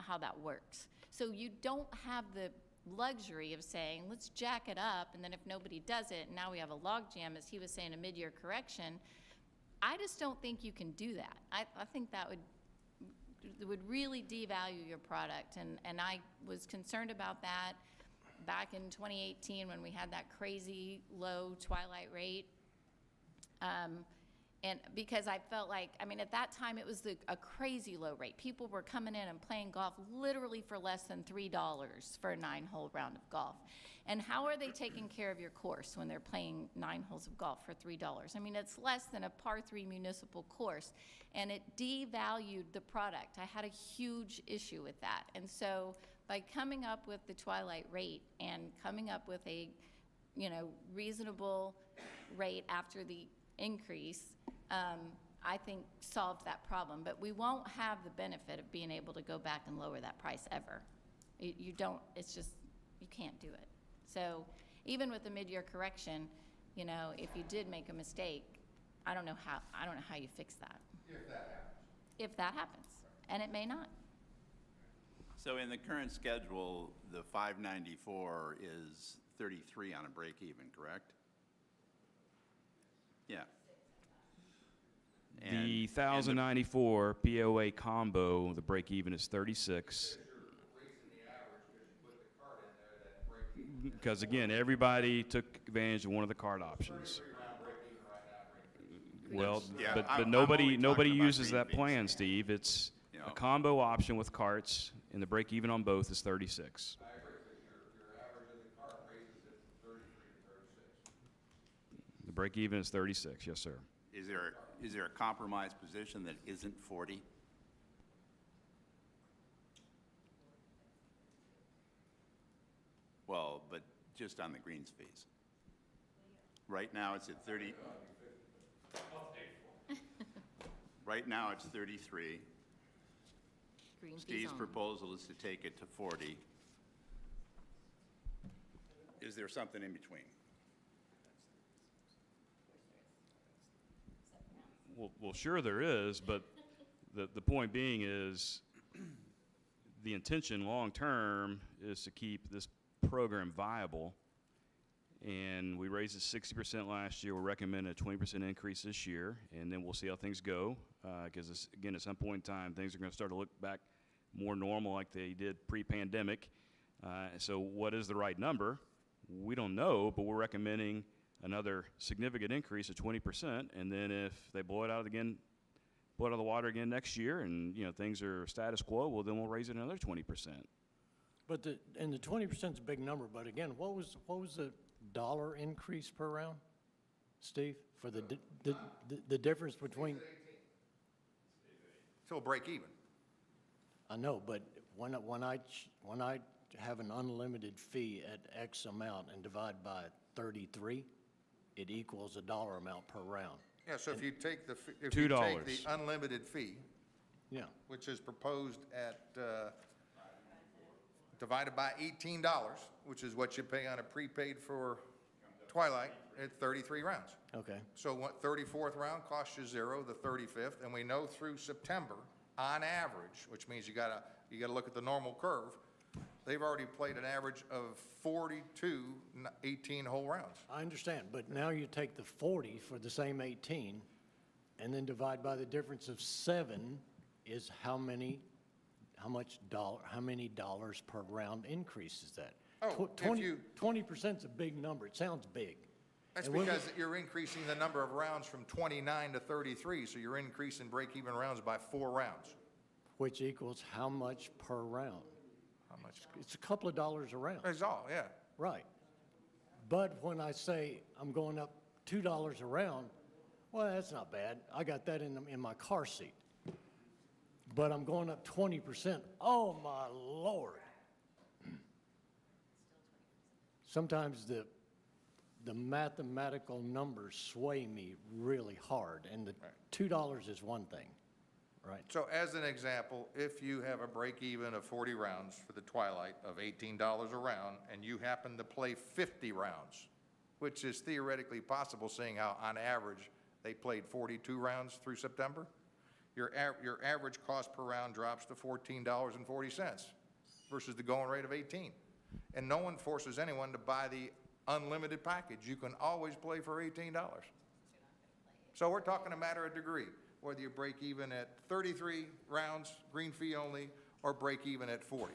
how that works. So you don't have the luxury of saying, let's jack it up, and then if nobody does it, and now we have a log jam, as he was saying, a mid-year correction. I just don't think you can do that. I think that would really devalue your product, and I was concerned about that back in 2018 when we had that crazy low twilight rate. And because I felt like, at that time it was a crazy low rate. People were coming in and playing golf literally for less than $3 for a 9-hole round of golf. And how are they taking care of your course when they're playing 9 holes of golf for $3? It's less than a par 3 municipal course, and it devalued the product. I had a huge issue with that. And so by coming up with the twilight rate and coming up with a, reasonable rate after the increase, I think solved that problem. But we won't have the benefit of being able to go back and lower that price ever. You don't, it's just, you can't do it. So even with the mid-year correction, if you did make a mistake, I don't know how you fix that. If that happens, and it may not.
So in the current schedule, the 594 is 33 on a break even, correct? Yeah.
The 1,094 POA combo, the break even is 36. Because again, everybody took advantage of one of the card options. Well,
Yeah,
but
I'm
nobody
only talking about
uses
green
that
fees.
plan, Steve. It's
You
a
know.
combo option with carts, and the break even on both is 36.
I agree, but your average of the cart raises it from 33 to 36.
The break even is 36, yes, sir.
Is there a compromise position that isn't 40? Well, but just on the greens fees. Right now, it's at 30. Right now, it's 33.
Green fees
Steve's
only.
proposal is to take it to 40. Is there something in between?
Well, sure there is, but the point being is the intention long-term is to keep this program viable. And we raised it 60% last year. We're recommending a 20% increase this year, and then we'll see how things go. Because, again, at some point in time, things are going to start to look back more normal like they did pre-pandemic. So what is the right number? We don't know, but we're recommending another significant increase of 20%. And then if they blow it out of the water again next year and, things are status quo, well, then we'll raise it another 20%.
But the 20% is a big number, but again, what was the dollar increase per round, Steve, for the difference between,
Till break even.
I know, but when I have an unlimited fee at X amount and divide by 33, it equals a dollar amount per round.
Yeah, so if you take the, if you take the
$2.
unlimited fee,
Yeah,
which is proposed at, divided by $18, which is what you pay on a prepaid for Twilight, at 33 rounds.
okay.
So what, 34th round costs you 0, the 35th, and we know through September, on average, which means you gotta look at the normal curve, they've already played an average of 42 18-hole rounds.
I understand, but now you take the 40 for the same 18 and then divide by the difference of 7 is how many dollars per round increase is that?
Oh, if you-
20%'s a big number. It sounds big.
That's
And when we-
because you're increasing the number of rounds from 29 to 33, so you're increasing break-even rounds by 4 rounds.
Which equals how much per round?
How much?
It's a couple of dollars a round.
That's all, yeah.
Right. But when I say I'm going up $2 a round, well, that's not bad. I got that in my car seat. But I'm going up 20%. Oh, my Lord. Sometimes the mathematical numbers sway me really hard, and the $2 is one thing, right?
So as an example, if you have a break-even of 40 rounds for the Twilight of $18 a round, and you happen to play 50 rounds, which is theoretically possible, seeing how on average they played 42 rounds through September, your average cost per round drops to $14.40 versus the going rate of 18. And no one forces anyone to buy the unlimited package. You can always play for $18. So we're talking a matter of degree, whether you break even at 33 rounds, green fee only, or break even at 40.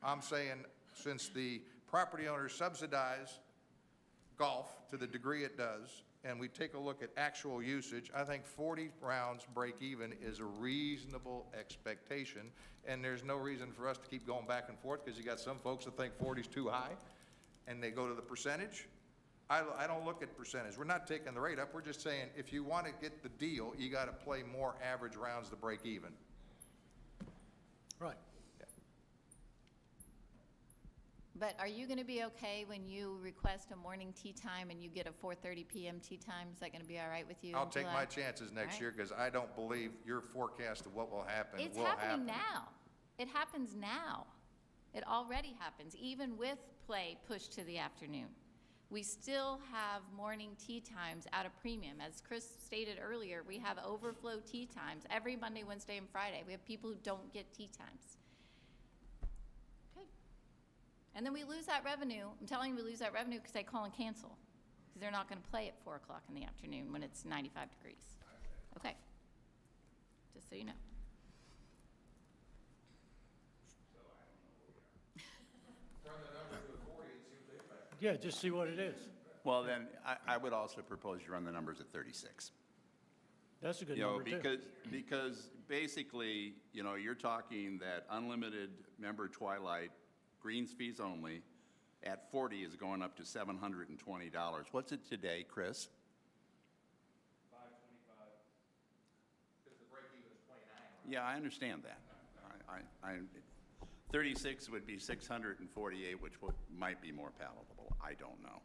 I'm saying, since the property owners subsidize golf to the degree it does, and we take a look at actual usage, I think 40 rounds break even is a reasonable expectation, and there's no reason for us to keep going back and forth, because you got some folks that think 40 is too high, and they go to the percentage. I don't look at percentage. We're not taking the rate up. We're just saying, if you want to get the deal, you got to play more average rounds to break even.
Right.
But are you going to be okay when you request a morning tea time and you get a 4:30 PM tea time? Is that going to be all right with you?
I'll
in
take
July?
my chances next
Right.
year, because I don't believe your forecast of what will happen
It's
will
happening
happen.
now. It happens now. It already happens, even with play pushed to the afternoon. We still have morning tea times at a premium. As Chris stated earlier, we have overflow tea times every Monday, Wednesday, and Friday. We have people who don't get tea times. Okay. And then we lose that revenue. I'm telling you, we lose that revenue because they call and cancel, because they're not going to play at 4 o'clock in the afternoon when it's 95 degrees. Okay. Just so you know.
Yeah, just see what it is.
Well, then, I would also propose you run the numbers at 36.
That's a good
You know,
number, too.
because basically, you know, you're talking that unlimited member Twilight, greens fees only, at 40 is going up to $720. What's it today, Chris?
525.
Because the break even is 29.
Yeah, I understand that. 36 would be 648, which might be more palatable. I don't know.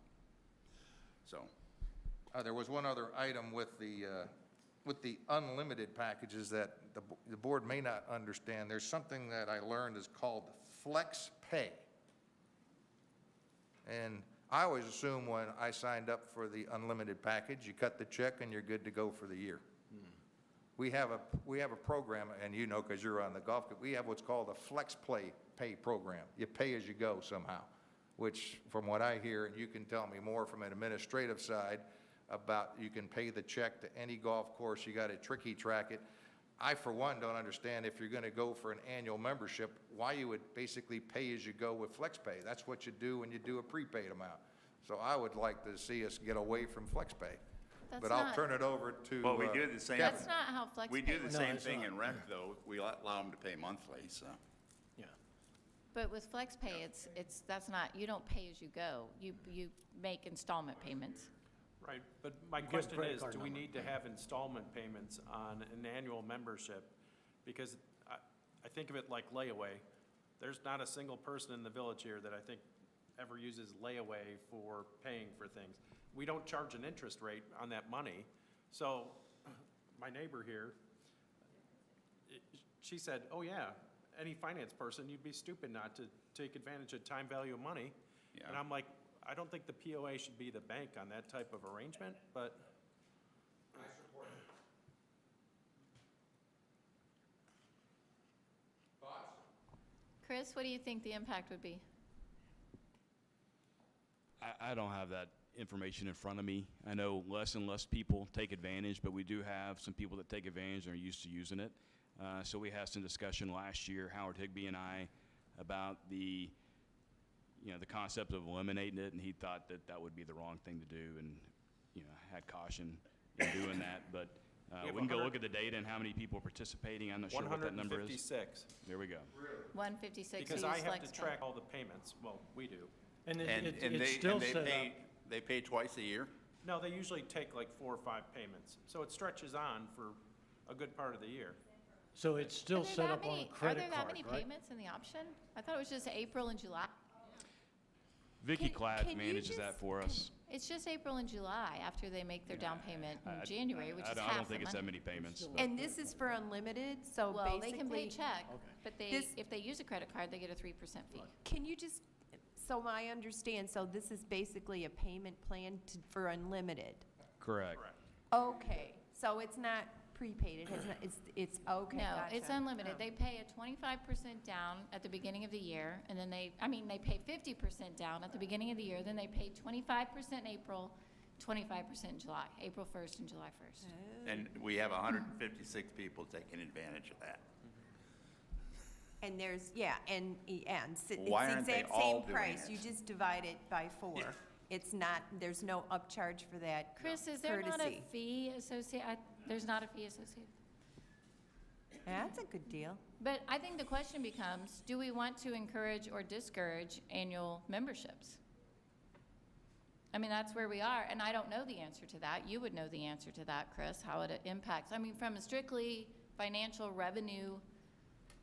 So,
There was one other item with the unlimited packages that the board may not understand. There's something that I learned is called flex pay. And I always assume when I signed up for the unlimited package, you cut the check and you're good to go for the year. We have a program, and you know, because you're on the golf, we have what's called a flex pay program. You pay as you go somehow, which from what I hear, and you can tell me more from an administrative side about, you can pay the check to any golf course, you got to tricky track it. I, for one, don't understand, if you're going to go for an annual membership, why you would basically pay as you go with flex pay. That's what you do when you do a prepaid amount. So I would like to see us get away from flex pay.
That's
But I'll
not-
turn it over to
well, we do the same.
That's not how flex
We
pay
do the
works.
same
it's
thing
not.
in rec, though. We allow them to pay monthly, so.
Yeah.
But with flex pay, that's not, you don't pay as you go. You make installment payments.
Right, but my
Give
question
credit
is,
card
do we
number.
need to have installment payments on an annual membership? Because I think of it like layaway. There's not a single person in the village here that I think ever uses layaway for paying for things. We don't charge an interest rate on that money. So my neighbor here, she said, oh yeah, any finance person, you'd be stupid not to take advantage of time value of money.
Yeah.
And I'm like, I don't think the POA should be the bank on that type of arrangement, but
Chris, what do you think the impact would be?
I don't have that information in front of me. I know less and less people take advantage, but we do have some people that take advantage and are used to using it. So we had some discussion last year, Howard Higbee and I, about the concept of eliminating it, and he thought that that would be the wrong thing to do, and, had caution in doing that. But
We have
we can go
100
look at the data and how many people are participating. I'm not sure what that number is.
156.
There we go.
156
Because
who
I
use
have
flex
to
pay.
track all the payments. Well, we do.
And
And
it's still set up.
they pay twice a year?
No, they usually take like 4 or 5 payments. So it stretches on for a good part of the year.
So it's still
Are there
set
that
up on a
many-
credit
Are there that
card,
many
right?
payments in the option? I thought it was just April and July.
Vicky
Can
Klatt
you
manages that
just-
for us.
It's just April and July after they make their down payment in January, which is
I
half
don't
the
think it's that
money.
many payments. but-
And this is for unlimited, so
Well, they can pay
basically,
check, but
This-
if they use a credit card, they get a 3% fee.
can you just, so I understand, so this is basically a payment plan for unlimited?
Correct.
Correct.
Okay, so it's not prepaid, it has not, it's, okay,
No, it's
gotcha.
unlimited.
Oh.
They pay a 25% down at the beginning of the year, and then they pay 50% down at the beginning of the year, then they pay 25% in April, 25% in July, April 1st and July 1st.
And we have 156 people taking advantage of that.
And there's, yeah, and it's the
Why aren't they
exact
all
same
doing
price,
it?
you just divide it by 4.
Yeah.
It's not, there's no upcharge for that
Chris, is there not a
courtesy.
fee associated? There's not a fee associated?
That's a good deal.
But I think the question becomes, do we want to encourage or discourage annual memberships? I mean, that's where we are, and I don't know the answer to that. You would know the answer to that, Chris, how it impacts. I mean, from a strictly financial revenue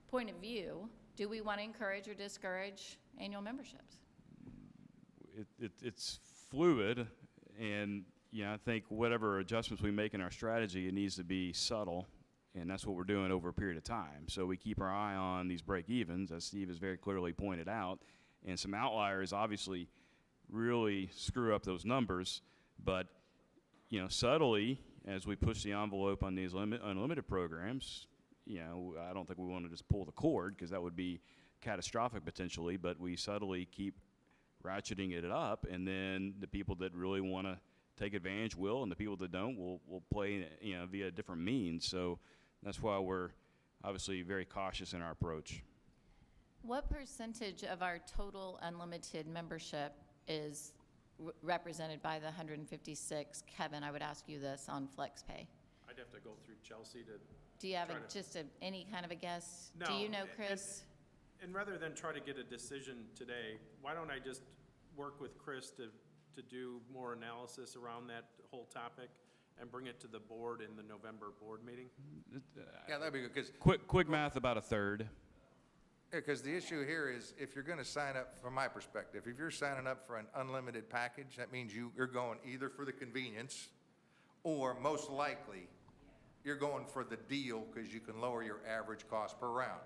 point of view, do we want to encourage or discourage annual memberships?
It's fluid, and, I think whatever adjustments we make in our strategy, it needs to be subtle, and that's what we're doing over a period of time. So we keep our eye on these break-evens, as Steve has very clearly pointed out, and some outliers obviously really screw up those numbers, but, subtly, as we push the envelope on these unlimited programs, I don't think we want to just pull the cord, because that would be catastrophic potentially, but we subtly keep ratcheting it up, and then the people that really want to take advantage will, and the people that don't will play, via different means. So that's why we're obviously very cautious in our approach.
What percentage of our total unlimited membership is represented by the 156? Kevin, I would ask you this on FlexPay.
I'd have to go through Chelsea to.
Do you have
Try to-
any kind of a guess? Do
No,
you know,
and-
Chris?
And rather than try to get a decision today, why don't I just work with Chris to do more analysis around that whole topic and bring it to the board in the November board meeting?
Yeah, that'd be good, because
Quick math, about a third.
Because the issue here is, if you're going to sign up, from my perspective, if you're signing up for an unlimited package, that means you're going either for the convenience, or most likely, you're going for the deal because you can lower your average cost per round.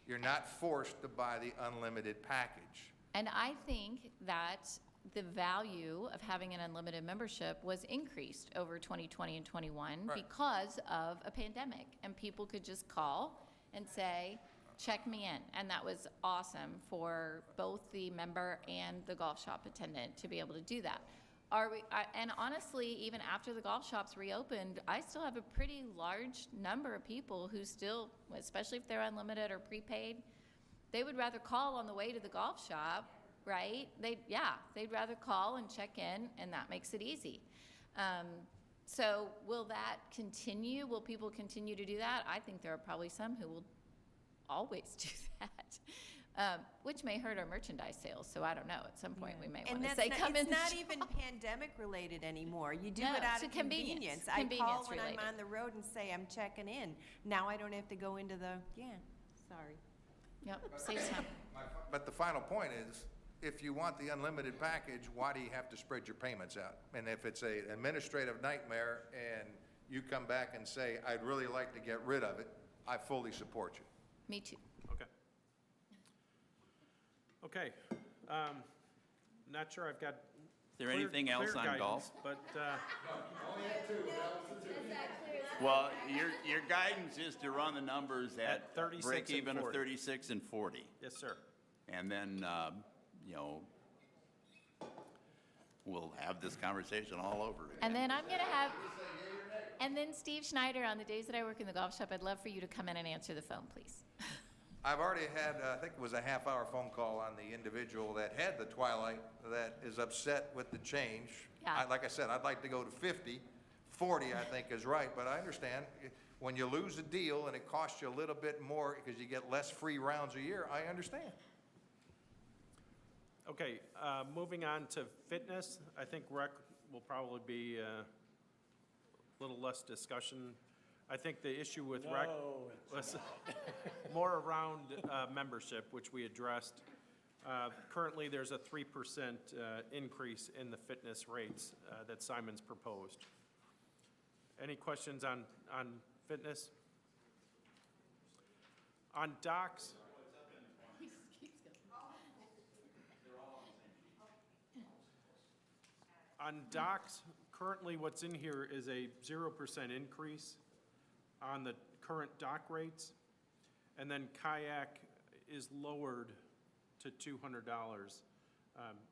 You're not forced to buy the unlimited package.
And I think that the value of having an unlimited membership was increased over 2020 and 21
Right.
because of a pandemic. And people could just call and say, check me in. And that was awesome for both the member and the golf shop attendant to be able to do that. And honestly, even after the golf shops reopened, I still have a pretty large number of people who still, especially if they're unlimited or prepaid, they would rather call on the way to the golf shop, right? They'd rather call and check in, and that makes it easy. So will that continue? Will people continue to do that? I think there are probably some who will always do that. which may hurt our merchandise sales, so I don't know. At some point, we may
And
want to
that's
say,
not,
come in.
it's not even pandemic-related anymore. You do
No,
it out
it's
of
a convenience.
convenience. I call
Convenience
when I'm
related.
on the road and say, I'm checking in. Now I don't have to go into the, sorry.
Yep, saves time.
But the final point is, if you want the unlimited package, why do you have to spread your payments out? And if it's an administrative nightmare and you come back and say, I'd really like to get rid of it, I fully support you.
Me too.
Okay. Okay. Not sure I've got.
Is there anything else
clear
on golf?
guidance, But,
Well, your guidance is to run the numbers at
36
break
and
even of
40.
36 and 40.
yes, sir.
And then, you know, we'll have this conversation all over again.
And then I'm going to have, and then Steve Schneider, on the days that I work in the golf shop, I'd love for you to come in and answer the phone, please.
I've already had, I think it was a half-hour phone call on the individual that had the Twilight that is upset with the change.
Yeah.
Like I said, I'd like to go to 50. 40, I think, is right, but I understand, when you lose a deal and it costs you a little bit more because you get less free rounds a year, I understand.
Okay, moving on to fitness, I think rec will probably be a little less discussion. I think the issue with rec was more around membership, which we addressed. Currently, there's a 3% increase in the fitness rates that Simon's proposed. Any questions on fitness? On docks? On docks, currently what's in here is a 0% increase on the current dock rates. And then kayak is lowered to $200.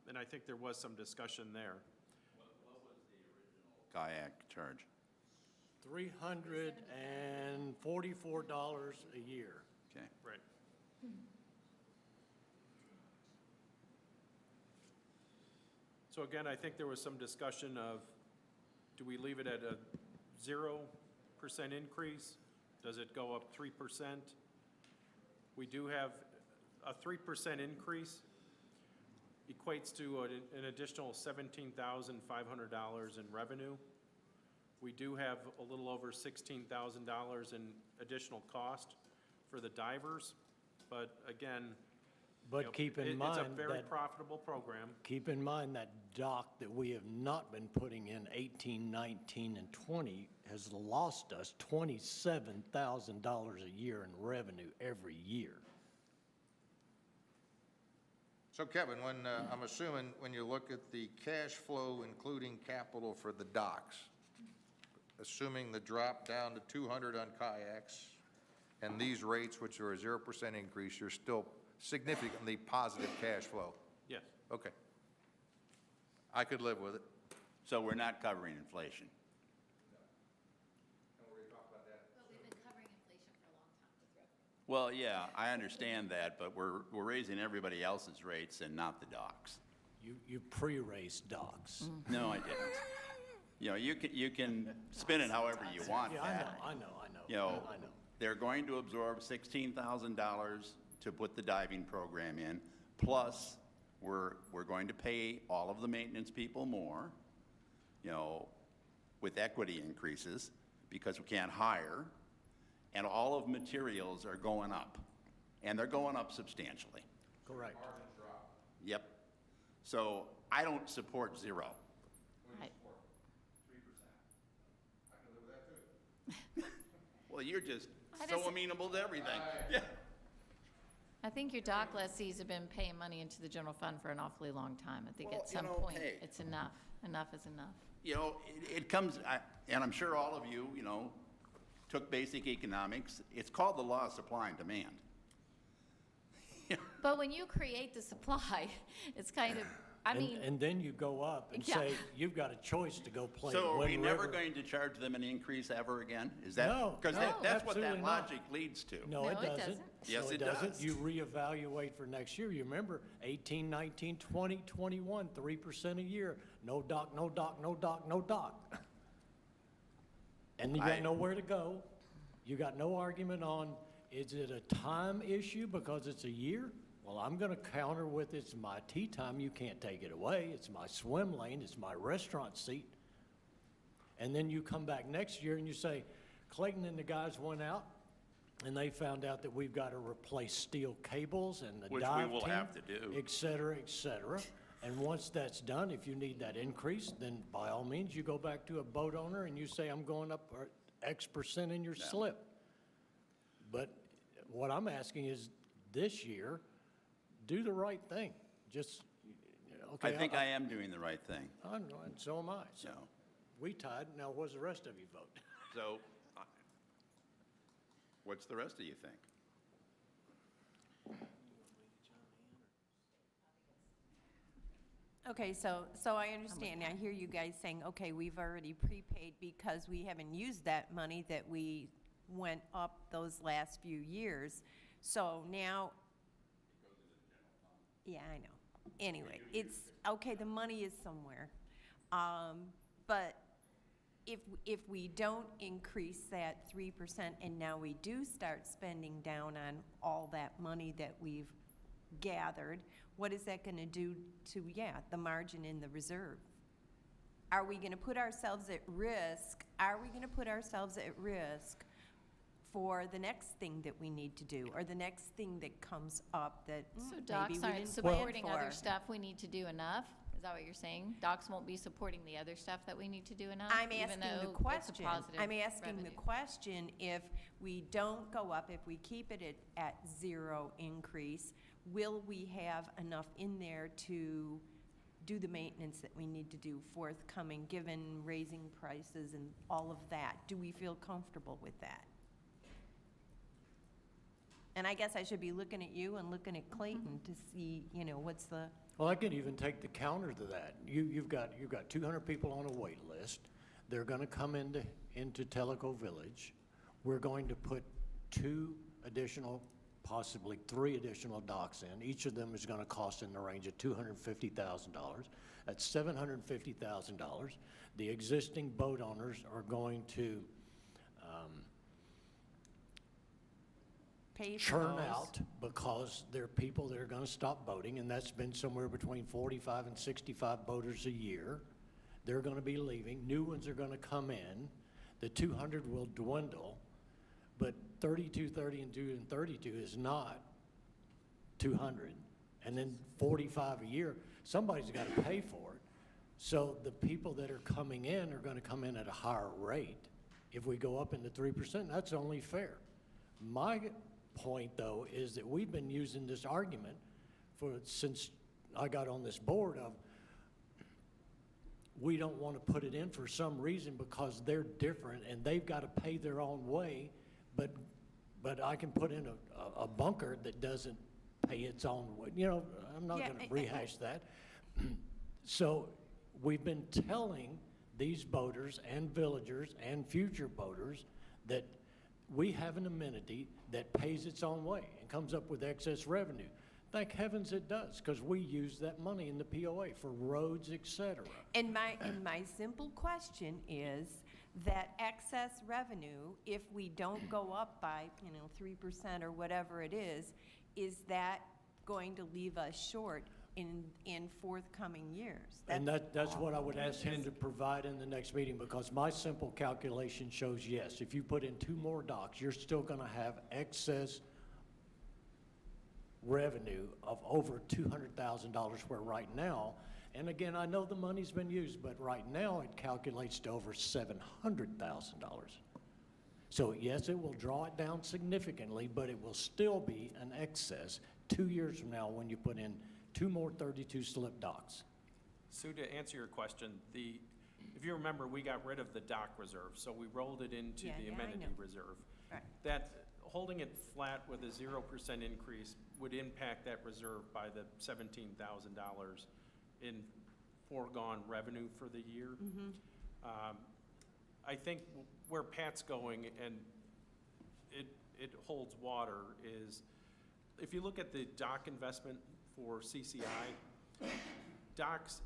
And I think there was some discussion there.
What was the original kayak charge?
$344 a year.
Okay.
Right. So again, I think there was some discussion of, do we leave it at a 0% increase? Does it go up 3%? We do have a 3% increase equates to an additional $17,500 in revenue. We do have a little over $16,000 in additional cost for the divers, but again, you know,
But keep in
it's a
mind
very
that,
profitable program.
keep in mind that dock that we have not been putting in 18, 19, and 20 has lost us $27,000 a year in revenue every year.
So Kevin, when, I'm assuming when you look at the cash flow, including capital for the docks, assuming the drop down to 200 on kayaks, and these rates, which are a 0% increase, you're still significantly positive cash flow.
Yes.
Okay. I could live with it.
So we're not covering inflation.
But we've been covering inflation for a long time with revenue.
Well, yeah, I understand that, but we're raising everybody else's rates and not the docks.
You pre-raised docks.
No, I didn't. You know, you can spin it however you want,
Yeah,
Pat.
I know.
You know,
I know.
they're going to absorb $16,000 to put the diving program in, plus we're going to pay all of the maintenance people more, you know, with equity increases, because we can't hire, and all of materials are going up, and they're going up substantially.
Correct.
Yep. So I don't support 0.
Right.
Well, you're just
I
so
just-
amenable to everything. Yeah.
I think your dock lessees have been paying money into the general fund for an awfully long time. I think
Well,
at
you
some
know,
point,
hey.
it's enough. Enough is enough.
You know, it comes, and I'm sure all of you, you know, took basic economics. It's called the law of supply and demand.
But when you create the supply, it's kind of, I mean,
And then you go up and
Yeah.
say, you've got a choice to go play
So are we
Wind
never
River.
going to charge them an increase ever again? Is that?
No,
Because
no,
that's what that
absolutely not.
logic leads to.
No,
No,
it
it
doesn't.
doesn't.
Yes,
No,
it
doesn't.
does.
You reevaluate for next year. You remember 18, 19, 20, 21, 3% a year. No dock, no dock, no dock, no dock. And you
I-
got nowhere to go. You got no argument on, is it a time issue because it's a year? Well, I'm gonna counter with, it's my tea time, you can't take it away, it's my swim lane, it's my restaurant seat. And then you come back next year and you say, Clayton and the guys went out, and they found out that we've got to replace steel cables and the
Which we
dive
will
team,
have to do.
et cetera, et cetera. And once that's done, if you need that increase, then by all means, you go back to a boat owner and you say, I'm going up X% in your slip. But what I'm asking is, this year, do the right thing. Just, okay.
I think I am doing the right thing.
I know, and so am I. So
So,
we tied, now what's the rest of you vote?
so what's the rest of you think?
Okay, so I understand. I hear you guys saying, okay, we've already prepaid because we haven't used that money that we went up those last few years. So now. Yeah, I know. Anyway, it's, okay, the money is somewhere. But if we don't increase that 3% and now we do start spending down on all that money that we've gathered, what is that gonna do to, the margin in the reserve? Are we gonna put ourselves at risk? Are we gonna put ourselves at risk for the next thing that we need to do, or the next thing that comes up that
So
maybe
docs
we
aren't
didn't plan
supporting other
for?
stuff we need to do enough? Is that what you're saying? Docs won't be supporting the other stuff that we need to do enough?
I'm
even
asking
though
the
it's a
question.
positive
I'm asking the
revenue?
question, if we don't go up, if we keep it at zero increase, will we have enough in there to do the maintenance that we need to do forthcoming, given raising prices and all of that? Do we feel comfortable with that? And I guess I should be looking at you and looking at Clayton to see, what's the,
Well, I can even take the counter to that. You've got 200 people on a wait list. They're gonna come into Tellico Village. We're going to put 2 additional, possibly 3 additional docks in. Each of them is gonna cost in the range of $250,000. That's $750,000. The existing boat owners are going to
pay for
churn
those?
out, because there are people that are gonna stop boating, and that's been somewhere between 45 and 65 boaters a year. They're gonna be leaving, new ones are gonna come in, the 200 will dwindle, but 32, 30, and 32 is not 200. And then 45 a year, somebody's gotta pay for it. So the people that are coming in are gonna come in at a higher rate. If we go up into 3%, that's only fair. My point, though, is that we've been using this argument since I got on this board of, we don't want to put it in for some reason because they're different and they've got to pay their own way, but I can put in a bunker that doesn't pay its own way. I'm not
Yeah,
going to rehash that. So we've been telling these boaters and villagers and future boaters that we have an amenity that pays its own way and comes up with excess revenue. Thank heavens it does, because we use that money in the POA for roads, et cetera.
And my simple question is, that excess revenue, if we don't go up by, 3% or whatever it is that going to leave us short in forthcoming years?
And that's what I would ask him to provide in the next meeting, because my simple calculation shows, yes, if you put in 2 more docks, you're still gonna have excess revenue of over $200,000, where right now, and again, I know the money's been used, but right now it calculates to over $700,000. So yes, it will draw it down significantly, but it will still be an excess 2 years from now when you put in 2 more 32 slip docks.
Sue, to answer your question, if you remember, we got rid of the dock reserve, so we rolled it into
Yeah,
the
yeah, I
amenity
know.
reserve.
Right.
That, holding it flat with a 0% increase would impact that reserve by the $17,000 in foregone revenue for the year. I think where Pat's going, and it holds water, is if you look at the dock investment for CCI, docks,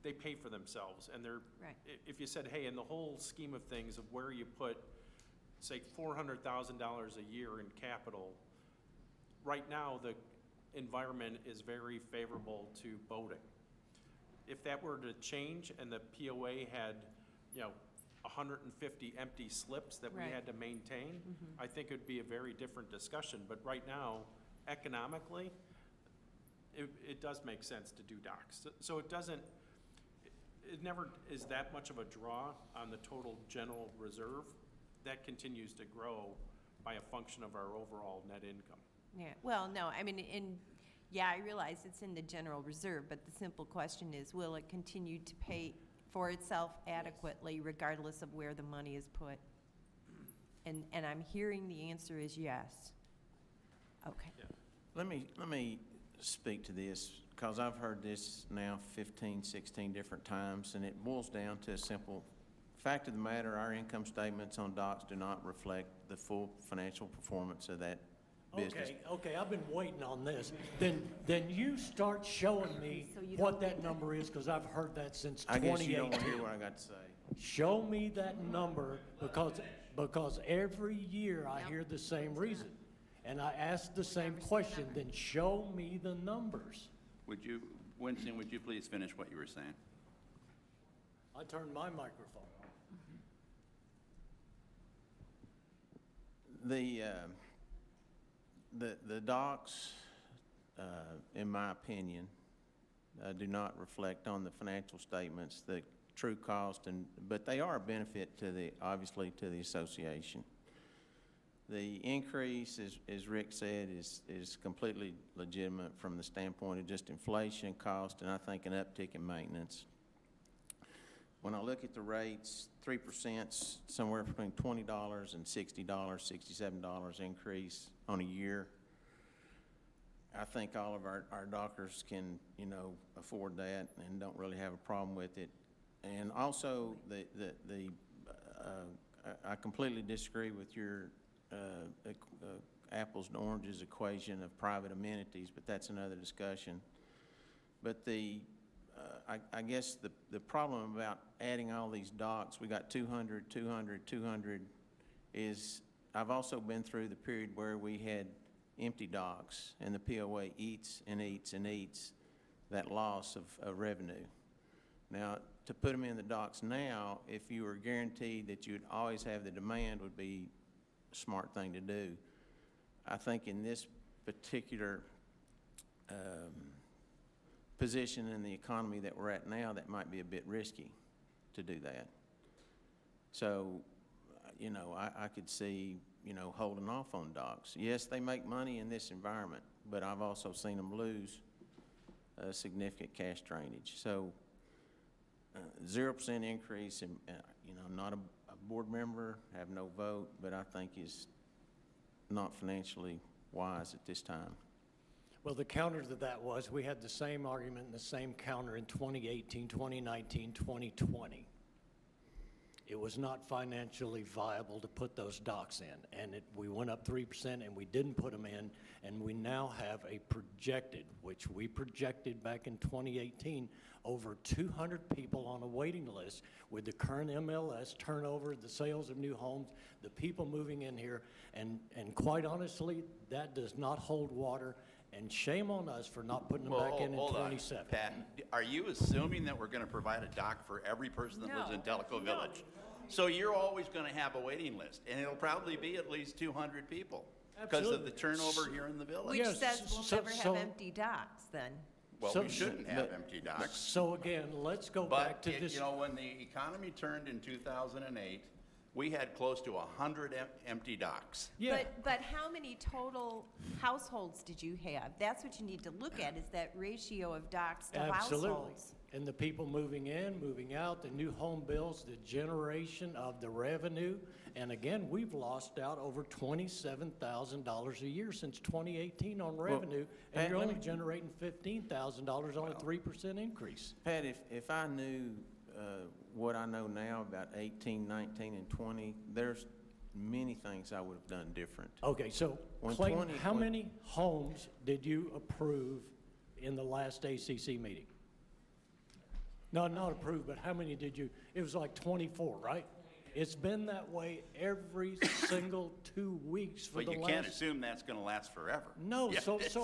they pay for themselves, and they're,
Right.
if you said, hey, in the whole scheme of things of where you put, say, $400,000 a year in capital, right now, environment is very favorable to boating. If that were to change and the POA had, 150 empty slips that we
Right.
had to maintain, I think it'd be a very different discussion. But right now, economically, it does make sense to do docks. So it doesn't, it never is that much of a draw on the total general reserve. That continues to grow by a function of our overall net income.
Yeah, well, no, I mean, I realize it's in the general reserve, but the simple question is, will it continue to pay for itself adequately regardless of where the money is put? And I'm hearing the answer is yes. Okay.
Let me speak to this, because I've heard this now 15, 16 different times, and it boils down to a simple fact of the matter: our income statements on docks do not reflect the full financial performance of that business.
Okay, I've been waiting on this. Then you start showing me
So you
what
don't
that number is, because I've heard that since
I guess you
2018.
don't want to hear what I got to say.
Show me that number, because every year I hear the same reason. And I ask the same question, then show me the numbers.
Winston, would you please finish what you were saying?
I turned my microphone on.
The docks, in my opinion, do not reflect on the financial statements the true cost, but they are a benefit obviously to the association. The increase, as Rick said, is completely legitimate from the standpoint of just inflation, cost, and I think an uptick in maintenance. When I look at the rates, 3%, somewhere between $20 and $60, $67 increase on a year. I think all of our dockers can, afford that and don't really have a problem with it. And also, I completely disagree with your apples and oranges equation of private amenities, but that's another discussion. But I guess the problem about adding all these docks, we got 200, 200, 200, is I've also been through the period where we had empty docks, and the POA eats and eats and eats that loss of revenue. Now, to put them in the docks now, if you were guaranteed that you'd always have the demand, would be a smart thing to do. I think in this particular position in the economy that we're at now, that might be a bit risky to do that. So, I could see, holding off on docks. Yes, they make money in this environment, but I've also seen them lose significant cash drainage. So, 0% increase, and not a board member, have no vote, but I think is not financially wise at this time.
Well, the counter to that was, we had the same argument and the same counter in 2018, 2019, 2020. It was not financially viable to put those docks in, and we went up 3%, and we didn't put them in, and we now have a projected, which we projected back in 2018, over 200 people on a waiting list with the current MLS turnover, the sales of new homes, the people moving in here, and quite honestly, that does not hold water, and shame on us for not putting them back in
hold on,
27.
Pat, are you assuming that we're going to provide a dock for every person that lives in Delco Village? So you're always going to have a waiting list, and it'll probably be at least 200 people because of the turnover here in the village.
Which
Yes,
says we'll
so-
never have
so-
empty docks then.
Well,
so-
we shouldn't have empty docks.
So again, let's go back
But,
to this.
when the economy turned in 2008, we had close to 100 empty docks.
Yeah.
But how many total households did you have? That's what you need to look at, is that ratio of docks to
Absolutely.
households.
And the people moving in, moving out, the new home bills, the generation of the revenue. And again, we've lost out over $27,000 a year since 2018 on revenue,
Pat,
and you're
let
only
me-
generating $15,000 on a 3% increase.
Pat, if I knew what I know now about 18, 19, and 20, there's many things I would have done different.
Okay, so
When
Clayton,
20
how
when-
many homes did you approve in the last ACC meeting? No, not approve, but how many did you, it was like 24, right? It's been that way every single 2 weeks for
But
the
you
last.
can't assume that's going to last forever.
No,
Yeah,
so
it's-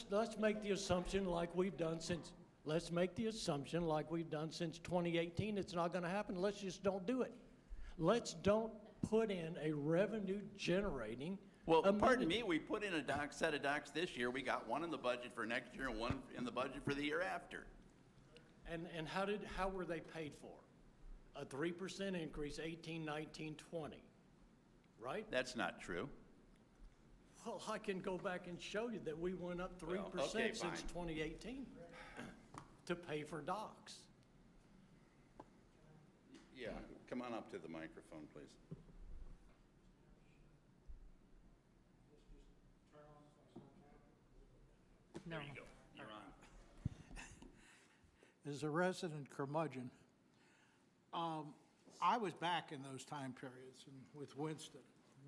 let's make the assumption like we've done since, let's make the assumption like we've done since 2018, it's not gonna happen, let's just don't do it. Let's don't put in a revenue generating.
Well, pardon
amenity.
me, we put in a set of docks this year. We got one in the budget for next year and one in the budget for the year after.
And how were they paid for? A 3% increase, 18, 19, 20, right?
That's not true.
Well, I can go back and show you that we went up 3%
okay,
since
fine.
2018 to pay for docks.
Yeah, come on up to the microphone, please. There you go. You're on.
As a resident curmudgeon, I was back in those time periods and with Winston.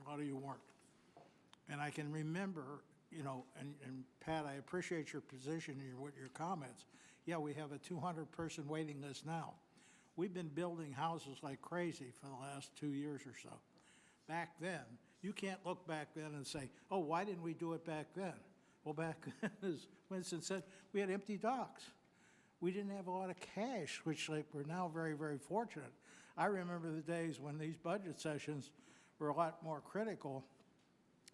A lot of you weren't. And I can remember, you know, and Pat, I appreciate your position and your comments. Yeah, we have a 200-person waiting list now. We've been building houses like crazy for the last 2 years or so. Back then, you can't look back then and say, oh, why didn't we do it back then? Well, back then, as Winston said, we had empty docks. We didn't have a lot of cash, which like, we're now very, very fortunate. I remember the days when these budget sessions were a lot more critical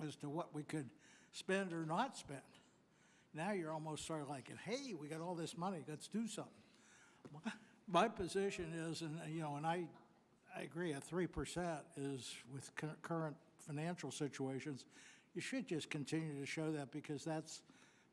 as to what we could spend or not spend. Now you're almost sort of like, hey, we got all this money, let's do something. My position is, and you know, and I agree, a 3% is with current financial situations. You should just continue to show that because that's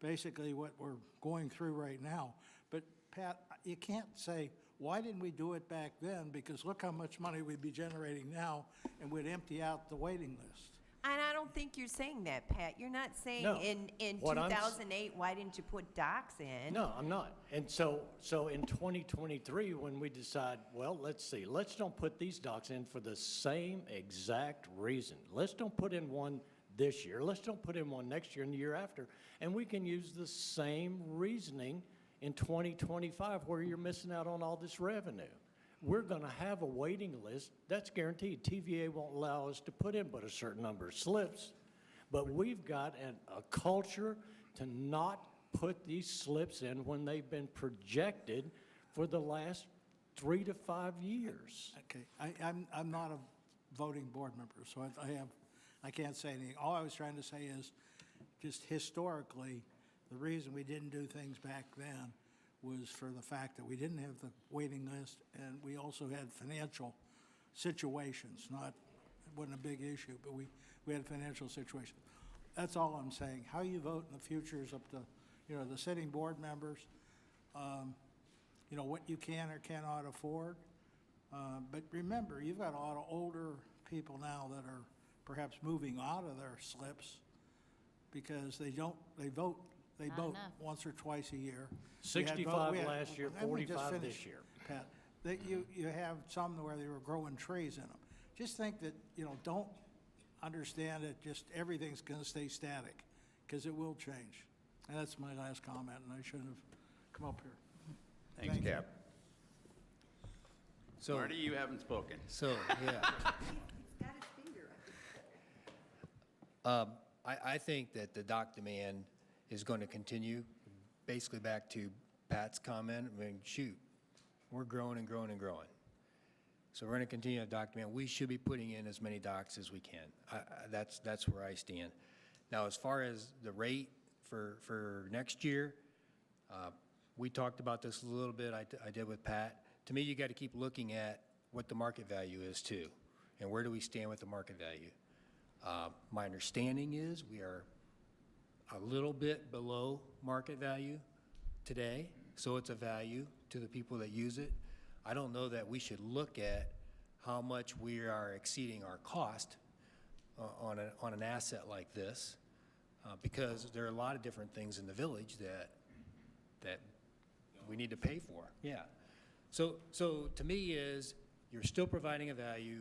basically what we're going through right now. But Pat, you can't say, why didn't we do it back then? Because look how much money we'd be generating now and we'd empty out the waiting list.
And I don't think you're saying that, Pat. You're not saying
No.
in
What I'm
2008, why didn't you put docks in?
No, I'm not. And so in 2023, when we decide, well, let's see, let's don't put these docks in for the same exact reason. Let's don't put in one this year. Let's don't put in one next year and the year after. And we can use the same reasoning in 2025 where you're missing out on all this revenue. We're going to have a waiting list. That's guaranteed. TVA won't allow us to put in but a certain number of slips. But we've got a culture to not put these slips in when they've been projected for the last 3 to 5 years.
Okay, I'm not a voting board member, so I can't say anything. All I was trying to say is, just historically, the reason we didn't do things back then was for the fact that we didn't have the waiting list, and we also had financial situations. It wasn't a big issue, but we had financial situations. That's all I'm saying. How you vote in the future is up to, you know, the sitting board members, you know, what you can or cannot afford. But remember, you've got a lot of older people now that are perhaps moving out of their slips because they vote
enough.
once or twice a year.
65 last year,
Let me just
45
finish,
this year.
Pat, that you have some where they were growing trees in them. Just think that, you know, don't understand that just everything's going to stay static, because it will change. And that's my last comment, and I shouldn't have come up here.
Thanks,
Thank you.
Cap.
So,
Marty, you haven't spoken.
yeah.
He's got his finger up.
I think that the dock demand is going to continue. Basically back to Pat's comment, I mean, shoot, we're growing and growing and growing. So we're going to continue to dock demand. We should be putting in as many docks as we can. That's where I stand. Now, as far as the rate for next year, we talked about this a little bit. I did with Pat. To me, you got to keep looking at what the market value is too, and where do we stand with the market value. My understanding is we are a little bit below market value today, so it's a value to the people that use it. I don't know that we should look at how much we are exceeding our cost on an asset like this, because there are a lot of different things in the village that we need to pay for. Yeah. So to me is, you're still providing a value.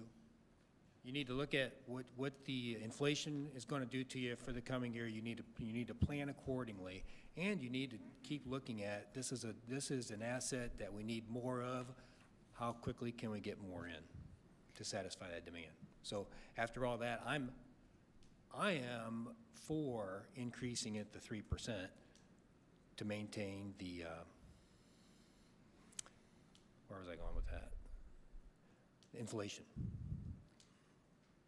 You need to look at what the inflation is going to do to you for the coming year. You need to plan accordingly, and you need to keep looking at, this is an asset that we need more of. How quickly can we get more in? to satisfy that demand. So after all that, I am for increasing it to 3% to maintain the, where was I going with that? Inflation.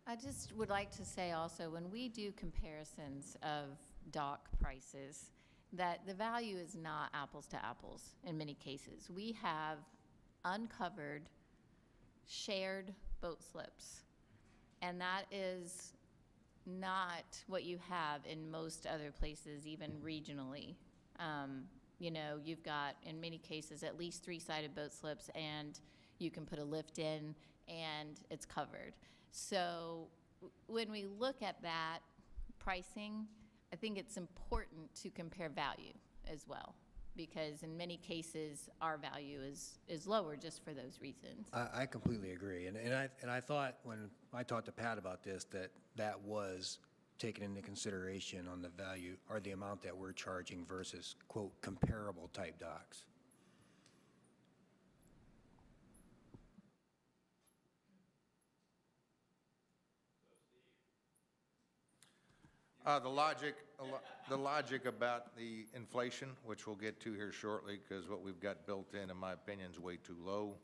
I just would like to say also, when we do comparisons of dock prices, that the value is not apples to apples in many cases. We have uncovered, shared boat slips, and that is not what you have in most other places, even regionally. You know, you've got, in many cases, at least 3-sided boat slips, and you can put a lift in, and it's covered. So when we look at that pricing, I think it's important to compare value as well, because in many cases, our value is lower just for those reasons.
I completely agree. And I thought when I talked to Pat about this, that was taken into consideration on the value or the amount that we're charging versus, quote, comparable type docks.
The logic about the inflation, which we'll get to here shortly, because what we've got built in my opinion, is way too low.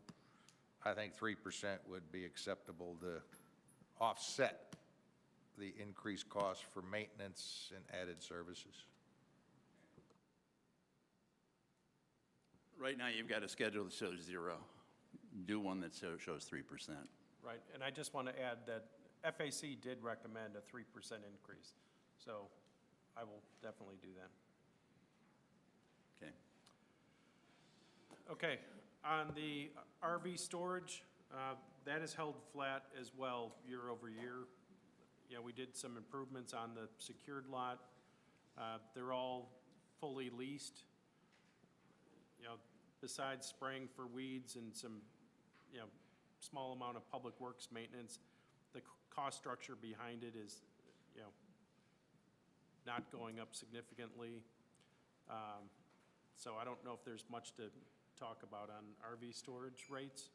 I think 3% would be acceptable to offset the increased cost for maintenance and added services.
Right now, you've got a schedule that shows 0. Do one that shows 3%.
Right, and I just want to add that FAC did recommend a 3% increase, so I will definitely do that.
Okay.
Okay, on the RV storage, that is held flat as well year over year. You know, we did some improvements on the secured lot. They're all fully leased. You know, besides spraying for weeds and some, you know, small amount of public works maintenance, the cost structure behind it is, you know, not going up significantly. So I don't know if there's much to talk about on RV storage rates.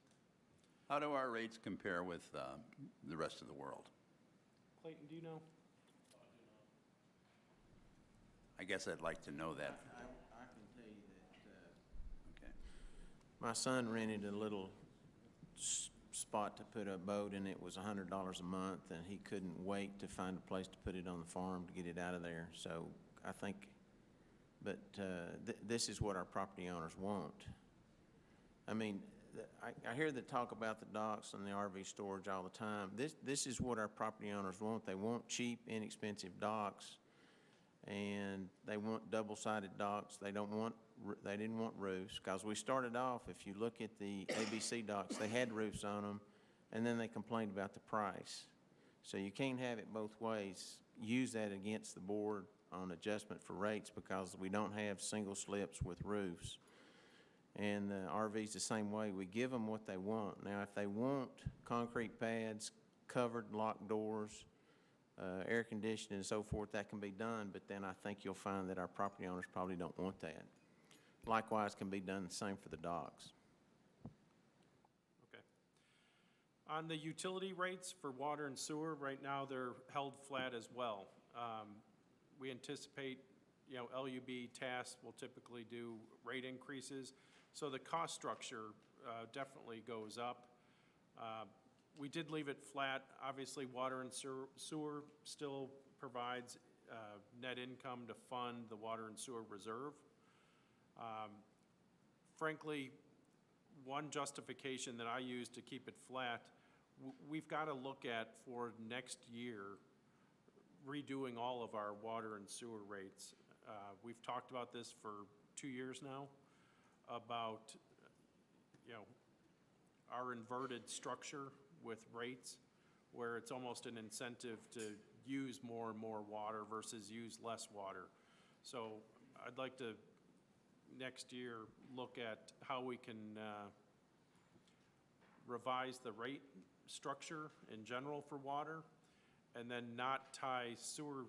How do our rates compare with the rest of the world?
Clayton, do you know?
I guess I'd like to know that.
I can tell you that
Okay.
my son rented a little spot to put a boat, and it was $100 a month, and he couldn't wait to find a place to put it on the farm to get it out of there. So I think, but this is what our property owners want. I mean, I hear the talk about the docks and the RV storage all the time. This is what our property owners want. They want cheap, inexpensive docks, and they want double-sided docks. They didn't want roofs, because we started off, if you look at the ABC docks, they had roofs on them, and then they complained about the price. So you can't have it both ways. Use that against the board on adjustment for rates, because we don't have single slips with roofs. And the RV's the same way. We give them what they want. Now, if they want concrete pads, covered locked doors, air conditioning and so forth, that can be done, but then I think you'll find that our property owners probably don't want that. Likewise, can be done the same for the docks.
Okay. On the utility rates for water and sewer, right now they're held flat as well. We anticipate, you know, LUB tasks will typically do rate increases, so the cost structure definitely goes up. We did leave it flat. Obviously, water and sewer still provides net income to fund the water and sewer reserve. Frankly, one justification that I use to keep it flat, we've got to look at for next year redoing all of our water and sewer rates. We've talked about this for 2 years now, about, you know, our inverted structure with rates, where it's almost an incentive to use more and more water versus use less water. So I'd like to, next year, look at how we can revise the rate structure in general for water, and then not tie sewer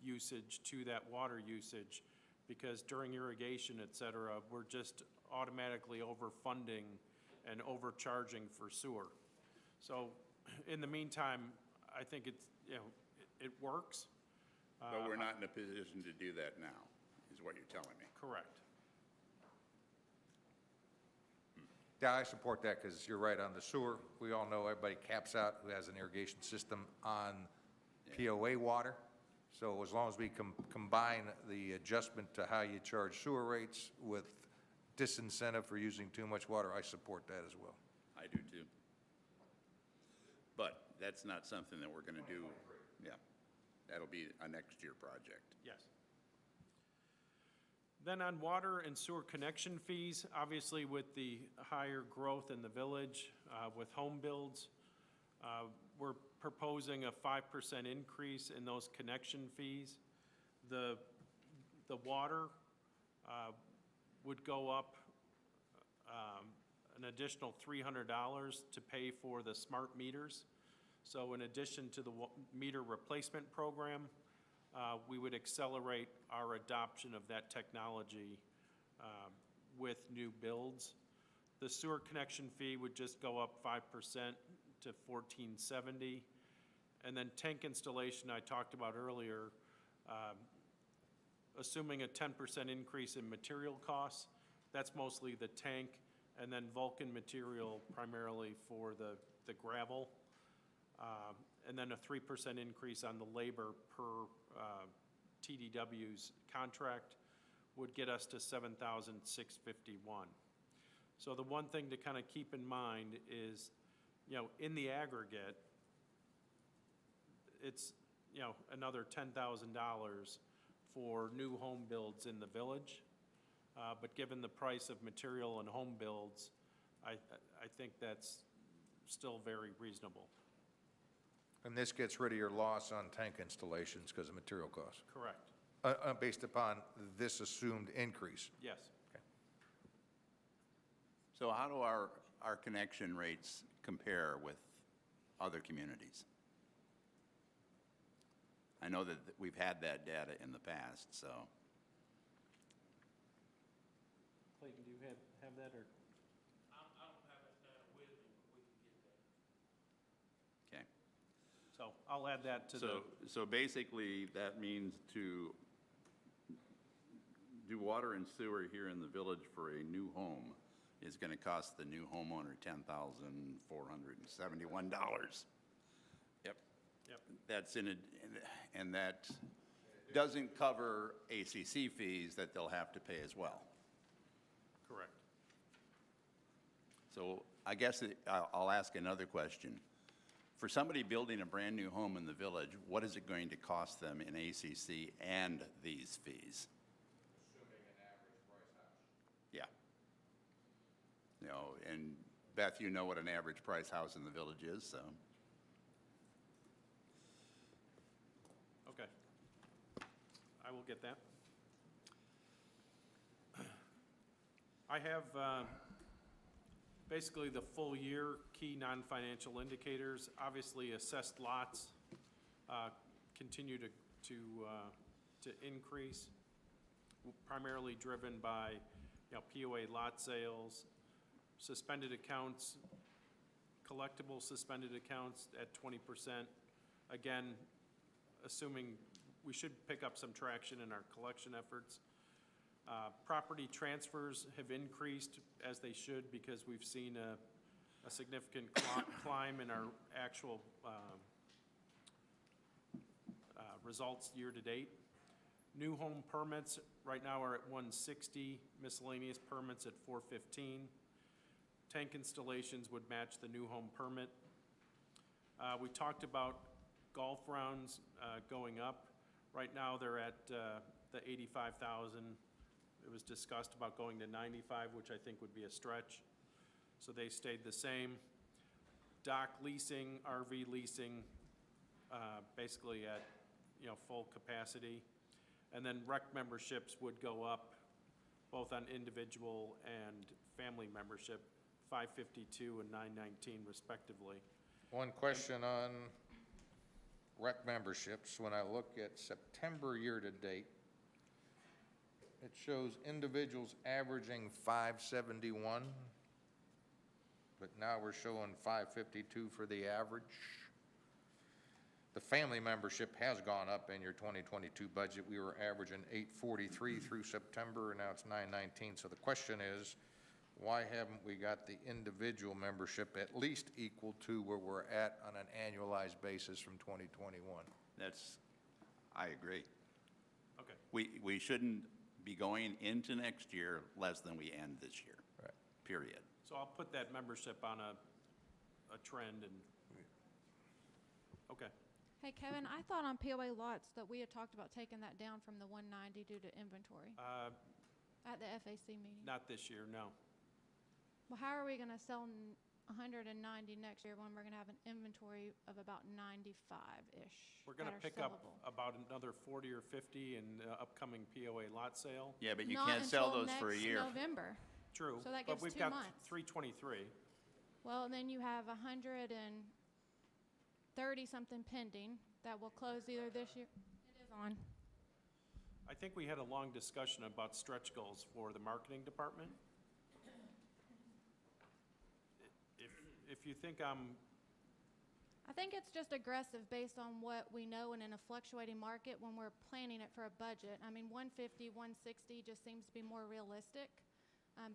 usage to that water usage, because during irrigation, et cetera, we're just automatically overfunding and overcharging for sewer. So in the meantime, I think it's, it works.
But we're not in a position to do that now, is what you're telling me.
Correct.
Yeah, I support that because you're right on the sewer. We all know everybody caps out who has an irrigation system on POA water. So as long as we combine the adjustment to how you charge sewer rates with disincentive for using too much water, I support that as well.
I do too. But that's not something that we're going to do. Yeah, that'll be a next year project.
Yes. Then on water and sewer connection fees, obviously with the higher growth in the village, with home builds, we're proposing a 5% increase in those connection fees. The water would go up an additional $300 to pay for the smart meters. So in addition to the meter replacement program, we would accelerate our adoption of that technology with new builds. The sewer connection fee would just go up 5% to $14.70. And then tank installation I talked about earlier, assuming a 10% increase in material costs, that's mostly the tank, and then Vulcan material primarily for the gravel. And then a 3% increase on the labor per TDW's contract would get us to $7,651. So the one thing to kind of keep in mind is, in the aggregate, it's, another $10,000 for new home builds in the village. But given the price of material and home builds, I think that's still very reasonable.
And this gets rid of your loss on tank installations because of material costs,
Correct.
based upon this assumed increase.
Yes.
So how do our connection rates compare with other communities? I know that we've had that data in the past, so.
Clayton, do you have that, or?
I don't have that data with me, but we can get that.
Okay.
So I'll add that to the.
So basically, that means to do water and sewer here in the village for a new home is going to cost the new homeowner $10,471. Yep.
Yep.
That's and that doesn't cover ACC fees that they'll have to pay as well.
Correct.
So I guess I'll ask another question. For somebody building a brand-new home in the village, what is it going to cost them in ACC and these fees?
Assuming an average price house.
Yeah. And Beth, you know what an average price house in the village is, so.
Okay. I will get that. I have basically the full year key non-financial indicators. Obviously, assessed lots continue to increase, primarily driven by POA lot sales, suspended accounts, collectible suspended accounts at 20%. Again, assuming we should pick up some traction in our collection efforts. Property transfers have increased, as they should, because we've seen a significant climb in our actual results year to date. New home permits right now are at 160, miscellaneous permits at 415. Tank installations would match the new home permit. We talked about golf rounds going up. Right now they're at the 85,000. It was discussed about going to 95, which I think would be a stretch. So they stayed the same. Dock leasing, RV leasing, basically at full capacity. And then rec memberships would go up both on individual and family membership, 552 and 919 respectively.
One question on rec memberships. When I look at September year-to-date, it shows individuals averaging 571, but now we're showing 552 for the average. The family membership has gone up in your 2022 budget. We were averaging 843 through September, and now it's 919. So the question is, why haven't we got the individual membership at least equal to where we're at on an annualized basis from 2021?
I agree.
Okay.
We shouldn't be going into next year less than we end this year.
Right.
Period.
So I'll put that membership on a trend and, okay.
Hey, Kevin, I thought on POA lots that we had talked about taking that down from the 190 due to inventory at the FAC meeting.
Not this year, no.
Well, how are we going to sell 190 next year when we're going to have an inventory of about 95-ish?
We're going to pick up about another 40 or 50 in the upcoming POA lot sale.
Yeah, but you can't sell those for a year.
Not until November.
True.
So that
but
gives
we've
2
got
months.
323.
Well, then you have 130-something pending that will close either this year. It is on.
I think we had a long discussion about stretch goals for the marketing department. If you think
I think it's just aggressive based on what we know and in a fluctuating market when we're planning it for a budget. I mean, 150, 160 just seems to be more realistic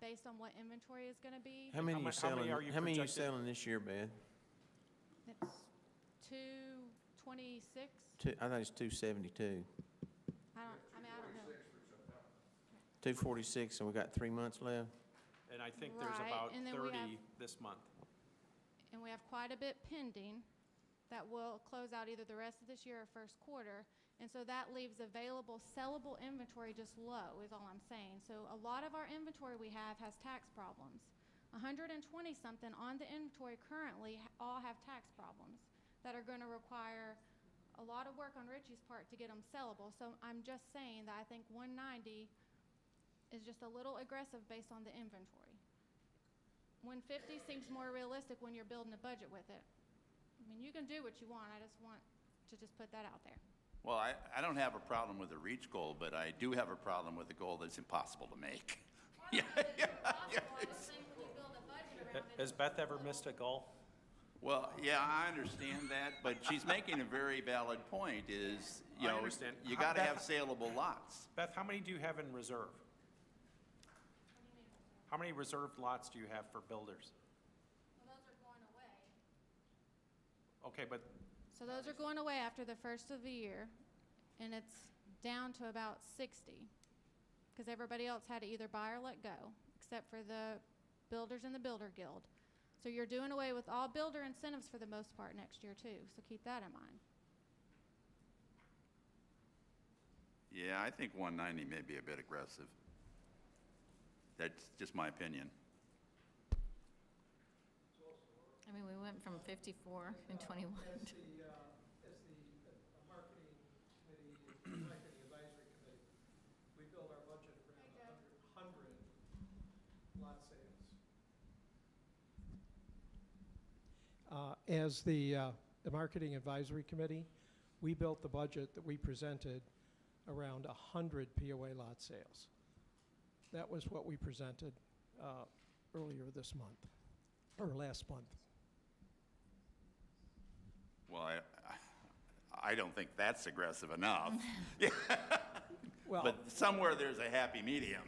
based on what inventory is going to be.
How many
mu-
you
how many
selling,
are you
how many you
projected?
selling this year, Beth?
It's 226.
I think it's 272.
I don't know.
246, and we got 3 months left?
and I think there's
Right,
about
and then we
30 this month.
And we have quite a bit pending that will close out either the rest of this year or first quarter. And so that leaves available sellable inventory just low, is all I'm saying. So a lot of our inventory we have has tax problems. 120-something on the inventory currently all have tax problems that are going to require a lot of work on Richie's part to get them sellable. So I'm just saying that I think 190 is just a little aggressive based on the inventory. 150 seems more realistic when you're building a budget with it. I mean, you can do what you want. I just want to just put that out there.
Well, I don't have a problem with the reach goal, but I do have a problem with a goal that's impossible to make.
Has Beth ever missed a goal?
Well, yeah, I understand that, but she's making a very valid point is, you
I
know,
understand.
you
How-
got to
Beth-
have saleable lots.
Beth, how many do you have in reserve? How many reserved lots do you have for builders?
Well, those are going away.
Okay, but
So those are going away after the first of the year, and it's down to about 60, because everybody else had to either buy or let go, except for the builders in the Builder Guild. So you're doing away with all builder incentives for the most part next year too, so keep that in mind.
Yeah, I think 190 may be a bit aggressive. That's just my opinion.
I mean, we went from 54 in '21.
As the marketing committee, marketing advisory committee, we build our budget around 100 lot sales. As the marketing advisory committee, we built the budget that we presented around 100 POA lot sales. That was what we presented earlier this month, or last month.
Well, I don't think that's aggressive enough.
Well,
But somewhere there's a happy medium.
I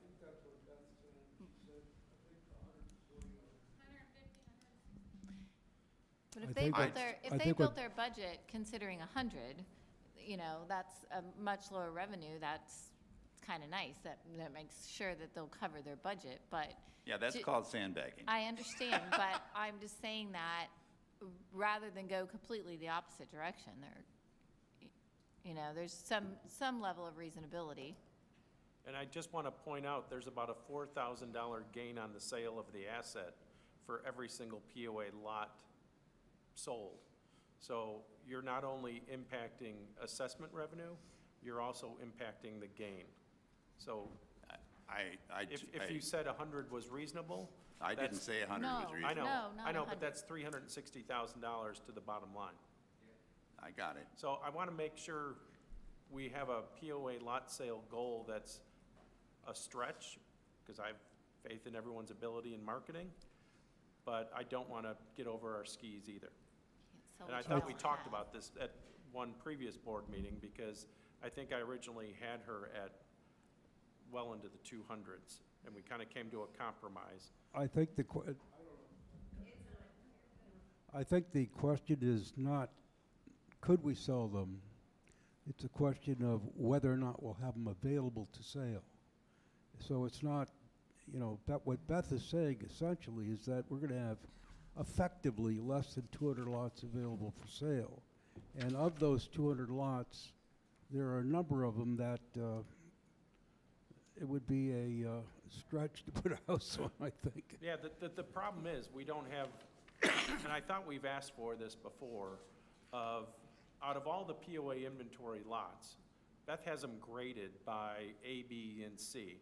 think that's what Beth said. She said, I think 140.
But
I
if they
think
built
what-
their,
I
if they
think
built
what-
their budget considering 100, you know, that's a much lower revenue, that's kind of nice. That makes sure that they'll cover their budget, but.
Yeah, that's
to-
called sandbagging.
I understand, but I'm just saying that rather than go completely the opposite direction, you know, there's some level of reasonability.
And I just want to point out, there's about a $4,000 gain on the sale of the asset for every single POA lot sold. So you're not only impacting assessment revenue, you're also impacting the gain. So if you said 100 was reasonable,
I didn't
that's-
say 100 was
No.
reasonable.
No, not
I know, but
100.
that's $360,000 to the bottom line.
I got it.
So I want to make sure we have a POA lot sale goal that's a stretch, because I have faith in everyone's ability in marketing, but I don't want to get over our skis either.
So
And I
what
thought
you
we
don't
talked
have.
about this at one previous board meeting, because I think I originally had her at well into the 200s, and we kind of came to a compromise.
I think the question is not, could we sell them? It's a question of whether or not we'll have them available to sale. So it's not, you know, what Beth is saying essentially is that we're going to have effectively less than 200 lots available for sale. And of those 200 lots, there are a number of them that it would be a stretch to put a house on, I think.
Yeah, the problem is, we don't have, and I thought we've asked for this before, out of all the POA inventory lots, Beth has them graded by A, B, and C.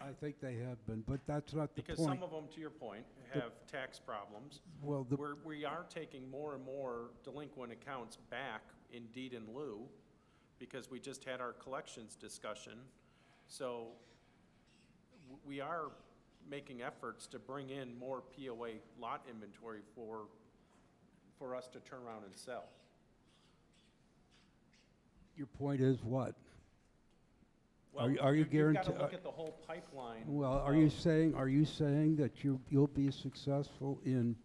I think they have been, but that's not the point.
Because some of them, to your point, have tax problems.
Well,
We are taking more and more delinquent accounts back in deed in lieu, because we just had our collections discussion. So we are making efforts to bring in more POA lot inventory for us to turn around and sell.
Your point is what?
Well,
Are you
you've got
guaranteed?
to look at the whole pipeline.
Well, are you saying that you'll be successful in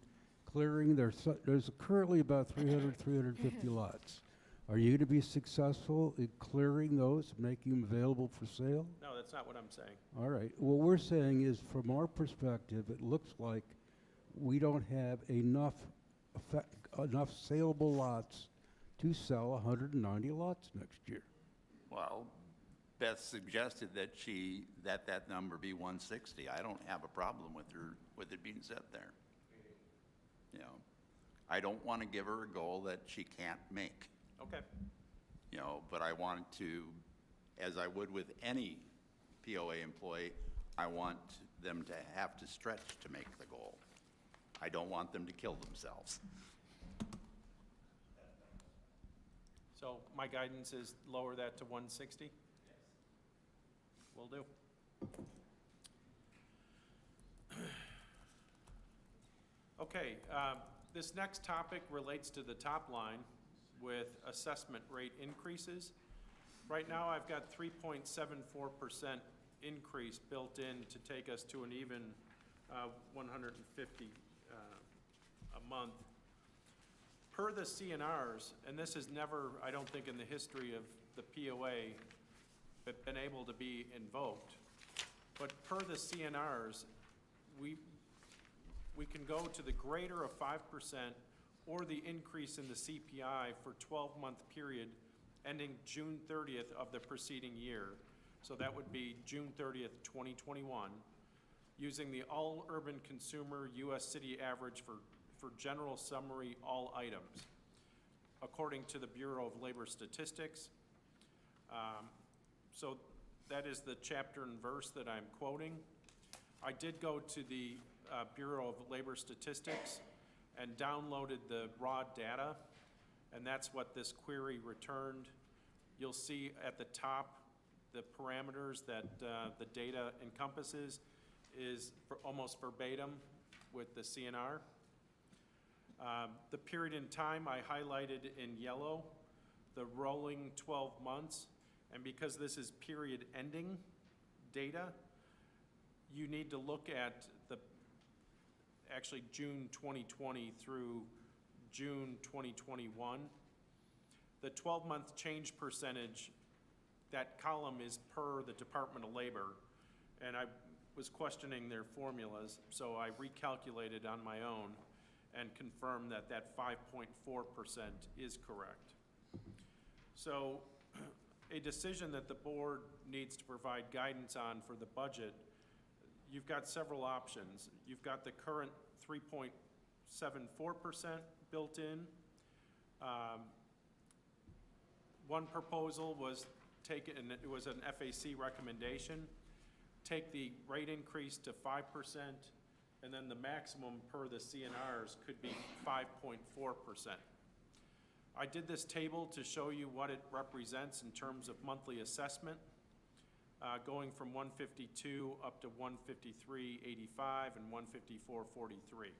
clearing, there's currently about 350 lots. Are you going to be successful in clearing those, making them available for sale?
No, that's not what I'm saying.
All right. What we're saying is, from our perspective, it looks like we don't have enough saleable lots to sell 190 lots next year.
Well, Beth suggested that that number be 160. I don't have a problem with it being set there. You know, I don't want to give her a goal that she can't make.
Okay.
You know, but I want to, as I would with any POA employee, I want them to have to stretch to make the goal. I don't want them to kill themselves.
So my guidance is lower that to 160? Yes. Will do. Okay, this next topic relates to the top line with assessment rate increases. Right now, I've got 3.74% increase built in to take us to an even 150 a month. Per the CNRs, and this has never, I don't think in the history of the POA, been able to be invoked, but per the CNRs, we can go to the greater of 5% or the increase in the CPI for 12-month period ending June 30th of the preceding year. So that would be June 30th, 2021, using the all urban consumer U.S. city average for general summary all items, according to the Bureau of Labor Statistics. So that is the chapter and verse that I'm quoting. I did go to the Bureau of Labor Statistics and downloaded the raw data, and that's what this query returned. You'll see at the top the parameters that the data encompasses is almost verbatim with the CNR. The period in time I highlighted in yellow, the rolling 12 months, and because this is period ending data, you need to look at actually June 2020 through June 2021. The 12-month change percentage, that column is per the Department of Labor, and I was questioning their formulas, so I recalculated on my own and confirmed that that 5.4% is correct. So a decision that the board needs to provide guidance on for the budget, you've got several options. You've got the current 3.74% built in. One proposal was taken, and it was an FAC recommendation, take the rate increase to 5%, and then the maximum per the CNRs could be 5.4%. I did this table to show you what it represents in terms of monthly assessment. going from 152 up to 153.85 and 154.43.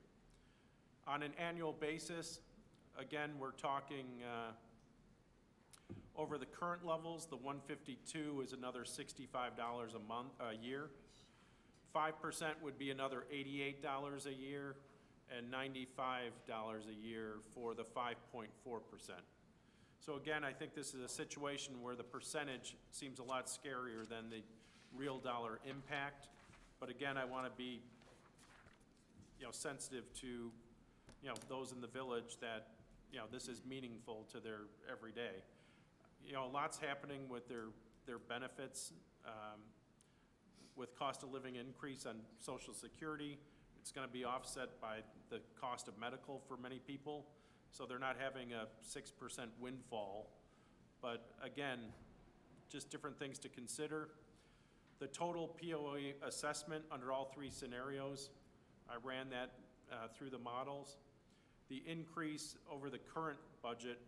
On an annual basis, again, we're talking over the current levels, the 152 is another $65 a year. 5% would be another $88 a year, and $95 a year for the 5.4%. So again, I think this is a situation where the percentage seems a lot scarier than the real dollar impact. But again, I want to be, sensitive to, those in the village that, this is meaningful to their everyday. Lots happening with their benefits, with cost of living increase on Social Security. It's going to be offset by the cost of medical for many people. So they're not having a 6% windfall. But again, just different things to consider. The total POA assessment under all three scenarios, I ran that through the models. The increase over the current budget,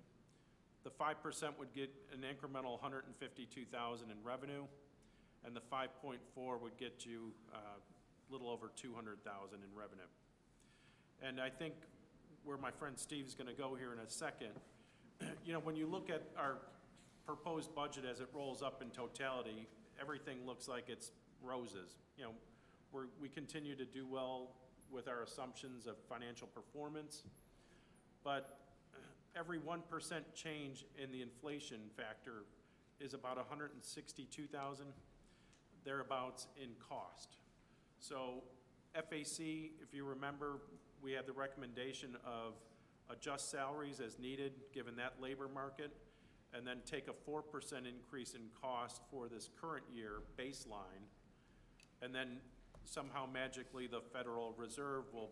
the 5% would get an incremental $152,000 in revenue, and the 5.4 would get you a little over $200,000 in revenue. And I think where my friend Steve's going to go here in a second, when you look at our proposed budget as it rolls up in totality, everything looks like it's roses. We continue to do well with our assumptions of financial performance, but every 1% change in the inflation factor is about $162,000 thereabouts in cost. So FAC, if you remember, we had the recommendation of adjust salaries as needed given that labor market, and then take a 4% increase in cost for this current year baseline, and then somehow magically the Federal Reserve will,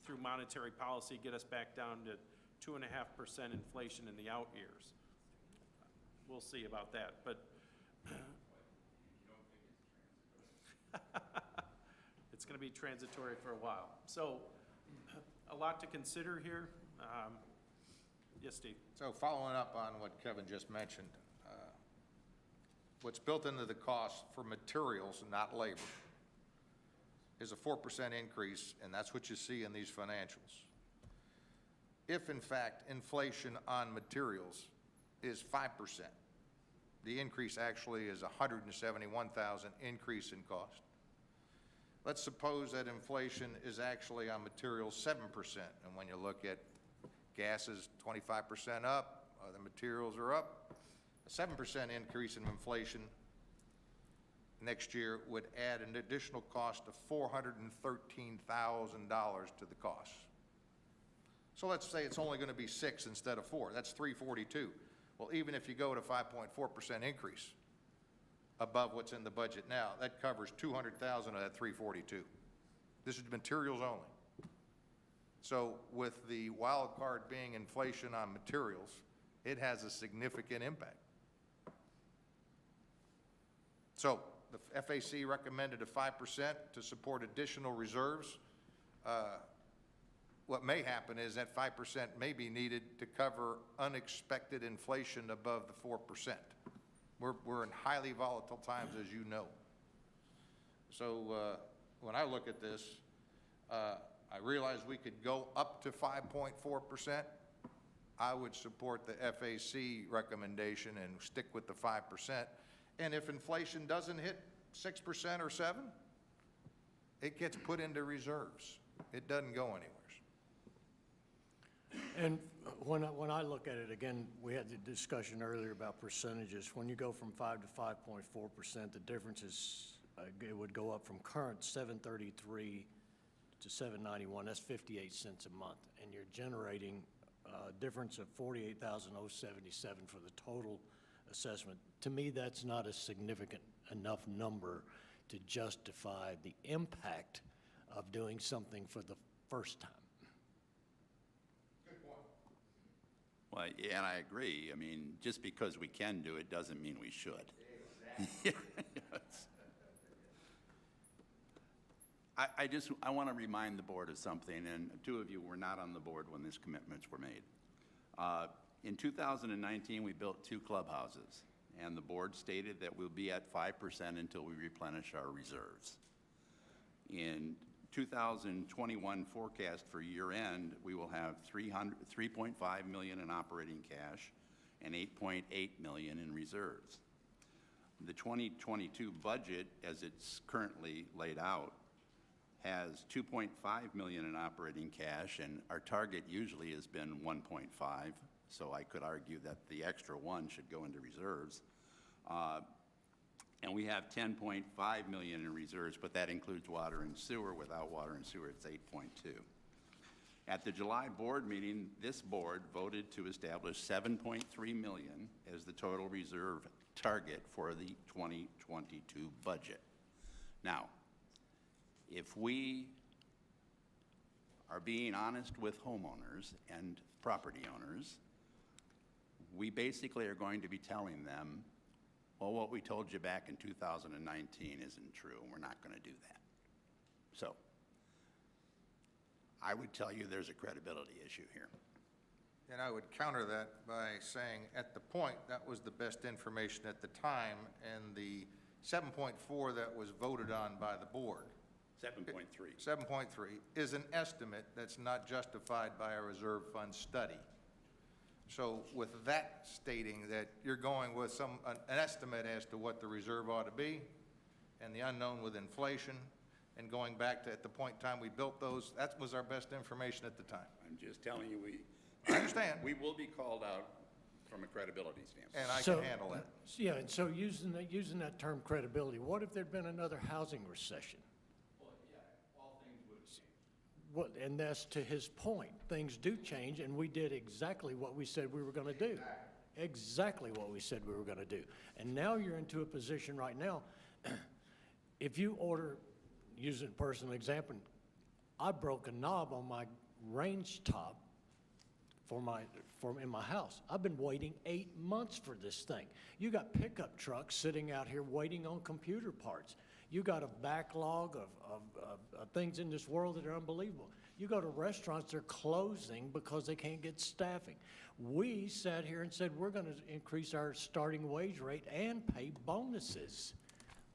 through monetary policy, get us back down to 2.5% inflation in the out years. We'll see about that, but it's going to be transitory for a while. So a lot to consider here. Yes, Steve?
So following up on what Kevin just mentioned, what's built into the cost for materials, not labor, is a 4% increase, and that's what you see in these financials. If, in fact, inflation on materials is 5%, the increase actually is $171,000 increase in cost. Let's suppose that inflation is actually on materials 7%, and when you look at gas is 25% up, other materials are up. A 7% increase in inflation next year would add an additional cost of $413,000 to the cost. So let's say it's only going to be 6 instead of 4. That's $342,000. Well, even if you go to 5.4% increase above what's in the budget now, that covers $200,000 of that $342,000. This is materials only. So with the wild card being inflation on materials, it has a significant impact. So the FAC recommended a 5% to support additional reserves. What may happen is that 5% may be needed to cover unexpected inflation above the 4%. We're in highly volatile times, as you know. So when I look at this, I realize we could go up to 5.4%. I would support the FAC recommendation and stick with the 5%. And if inflation doesn't hit 6% or 7%, it gets put into reserves. It doesn't go anywhere.
And when I look at it, again, we had the discussion earlier about percentages. When you go from 5 to 5.4%, the difference is, it would go up from current $733 to $791. That's 58 cents a month. And you're generating a difference of $48,077 for the total assessment. To me, that's not a significant enough number to justify the impact of doing something for the first time.
Well, yeah, and I agree. I mean, just because we can do it doesn't mean we should. Exactly. I want to remind the board of something, and two of you were not on the board when these commitments were made. In 2019, we built 2 clubhouses, and the board stated that we'll be at 5% until we replenish our reserves. In 2021 forecast for year end, we will have 3.5 million in operating cash and 8.8 million in reserves. The 2022 budget, as it's currently laid out, has 2.5 million in operating cash, and our target usually has been 1.5, so I could argue that the extra one should go into reserves. And we have 10.5 million in reserves, but that includes water and sewer. Without water and sewer, it's 8.2. At the July board meeting, this board voted to establish 7.3 million as the total reserve target for the 2022 budget. Now, if we are being honest with homeowners and property owners, we basically are going to be telling them, well, what we told you back in 2019 isn't true, and we're not going to do that. So I would tell you there's a credibility issue here.
And I would counter that by saying, at the point, that was the best information at the time, and the 7.4 that was voted on by the board.
7.3.
7.3 is an estimate that's not justified by a reserve fund study. So with that stating that you're going with an estimate as to what the reserve ought to be, and the unknown with inflation, and going back to at the point in time we built those, that was our best information at the time.
I'm just telling you,
I understand.
we will be called out from a credibility standpoint.
And I can handle that.
Yeah, and so using that term credibility, what if there'd been another housing recession?
Well, yeah, all things would change.
What, and that's to his point. Things do change, and we did exactly what we said we were going to do. Exactly what we said we were going to do. And now you're into a position right now, if you order, using a personal example, I broke a knob on my range top in my house. I've been waiting 8 months for this thing. You got pickup trucks sitting out here waiting on computer parts. You got a backlog of things in this world that are unbelievable. You go to restaurants, they're closing because they can't get staffing. We sat here and said we're going to increase our starting wage rate and pay bonuses.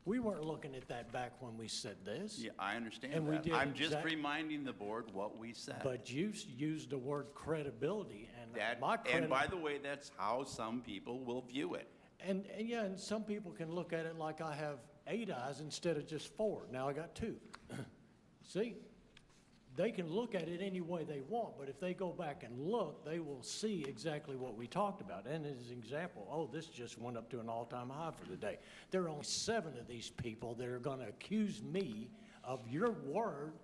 We weren't looking at that back when we said this.
Yeah, I understand
And we
that.
did
I'm just reminding the board what we said.
But you used the word credibility, and
And by the way, that's how some people will view it.
And yeah, and some people can look at it like I have 8 eyes instead of just 4. Now I got 2. See? They can look at it any way they want, but if they go back and look, they will see exactly what we talked about. And as an example, oh, this just went up to an all-time high for the day. There are only 7 of these people that are going to accuse me of your word.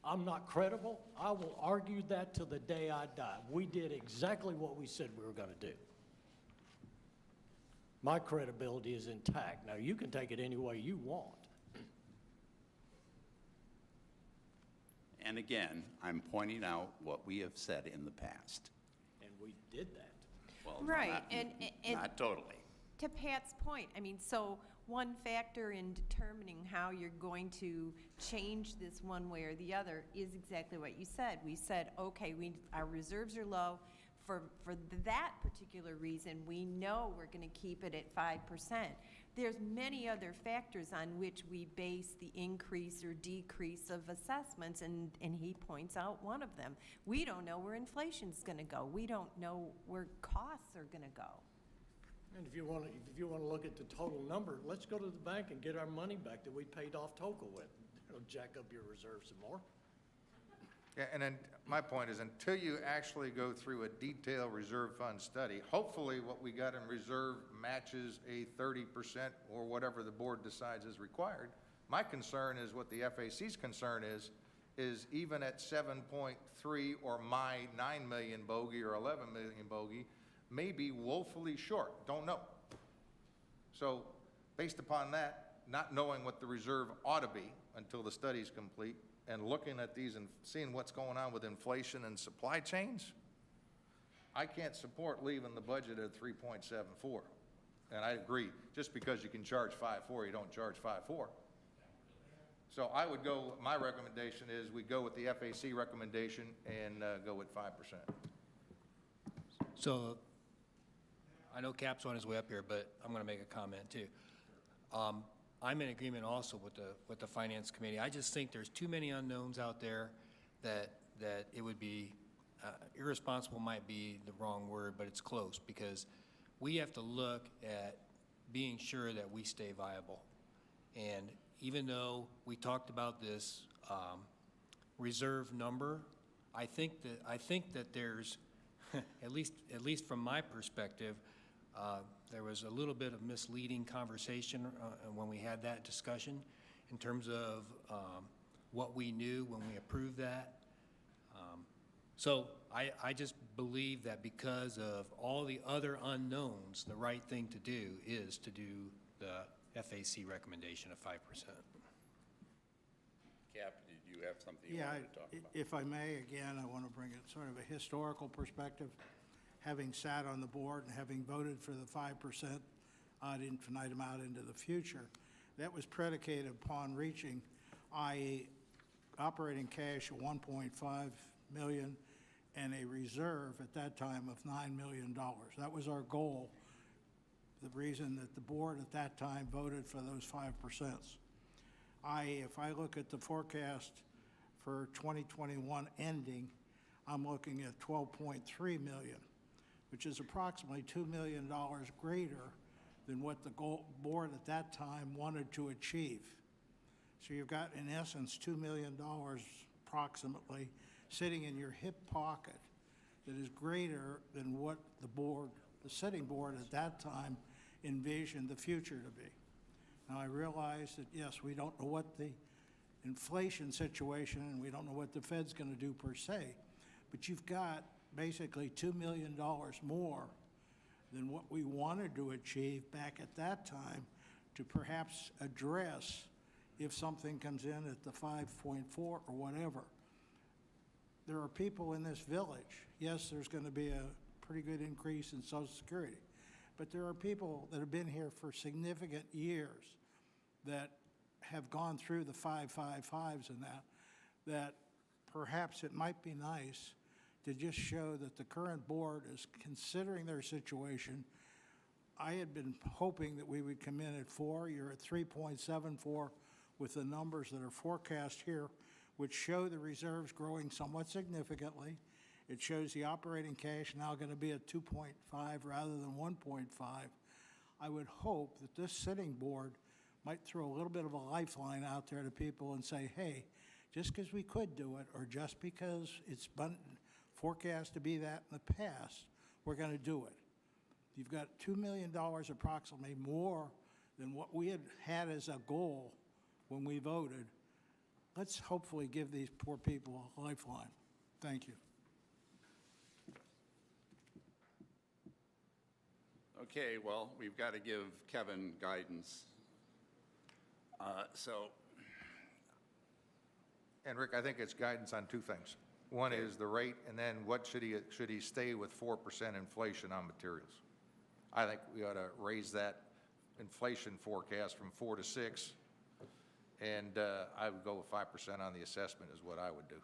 I'm not credible. I will argue that till the day I die. We did exactly what we said we were going to do. My credibility is intact. Now, you can take it any way you want.
And again, I'm pointing out what we have said in the past.
And we did that.
Well,
Right,
not-
and
Not totally.
to Pat's point, I mean, so one factor in determining how you're going to change this one way or the other is exactly what you said. We said, okay, our reserves are low. For that particular reason, we know we're going to keep it at 5%. There's many other factors on which we base the increase or decrease of assessments, and he points out one of them. We don't know where inflation's going to go. We don't know where costs are going to go.
And if you want to look at the total number, let's go to the bank and get our money back that we paid off TOCA with. It'll jack up your reserves some more.
Yeah, and then my point is, until you actually go through a detailed reserve fund study, hopefully what we got in reserve matches a 30% or whatever the board decides is required. My concern is what the FAC's concern is even at 7.3 or my 9 million bogey or 11 million bogey, may be woefully short, don't know. So based upon that, not knowing what the reserve ought to be until the study's complete, and looking at these and seeing what's going on with inflation and supply chains, I can't support leaving the budget at 3.74. And I agree, just because you can charge 5.4, you don't charge 5.4. So I would go, my recommendation is we go with the FAC recommendation and go with 5%.
So I know Cap's on his way up here, but I'm going to make a comment too. I'm in agreement also with the Finance Committee. I just think there's too many unknowns out there that it would be, irresponsible might be the wrong word, but it's close, because we have to look at being sure that we stay viable. And even though we talked about this reserve number, I think that there's, at least from my perspective, there was a little bit of misleading conversation when we had that discussion in terms of what we knew when we approved that. So I just believe that because of all the other unknowns, the right thing to do is to do the FAC recommendation of 5%.
Cap, did you have something you wanted to talk about?
If I may, again, I want to bring it sort of a historical perspective. Having sat on the board and having voted for the 5% ad infinitum out into the future, that was predicated upon reaching, i.e., operating cash of $1.5 million and a reserve at that time of $9 million. That was our goal, the reason that the board at that time voted for those 5%. i.e., if I look at the forecast for 2021 ending, I'm looking at $12.3 million, which is approximately $2 million greater than what the board at that time wanted to achieve. So you've got, in essence, $2 million approximately sitting in your hip pocket that is greater than what the sitting board at that time envisioned the future to be. Now, I realize that, yes, we don't know what the inflation situation, and we don't know what the Fed's going to do per se, but you've got basically $2 million more than what we wanted to achieve back at that time to perhaps address if something comes in at the 5.4 or whatever. There are people in this village, yes, there's going to be a pretty good increase in Social Security, but there are people that have been here for significant years that have gone through the 555s and that perhaps it might be nice to just show that the current board is considering their situation. I had been hoping that we would come in at 4. You're at 3.74 with the numbers that are forecast here, which show the reserves growing somewhat significantly. It shows the operating cash now going to be at 2.5 rather than 1.5. I would hope that this sitting board might throw a little bit of a lifeline out there to people and say, hey, just because we could do it, or just because it's been forecast to be that in the past, we're going to do it. You've got $2 million approximately more than what we had as a goal when we voted. Let's hopefully give these poor people a lifeline. Thank you.
Okay, well, we've got to give Kevin guidance.
And Rick, I think it's guidance on two things. One is the rate, and then what should he stay with 4% inflation on materials? I think we ought to raise that inflation forecast from 4 to 6, and I would go with 5% on the assessment is what I would do.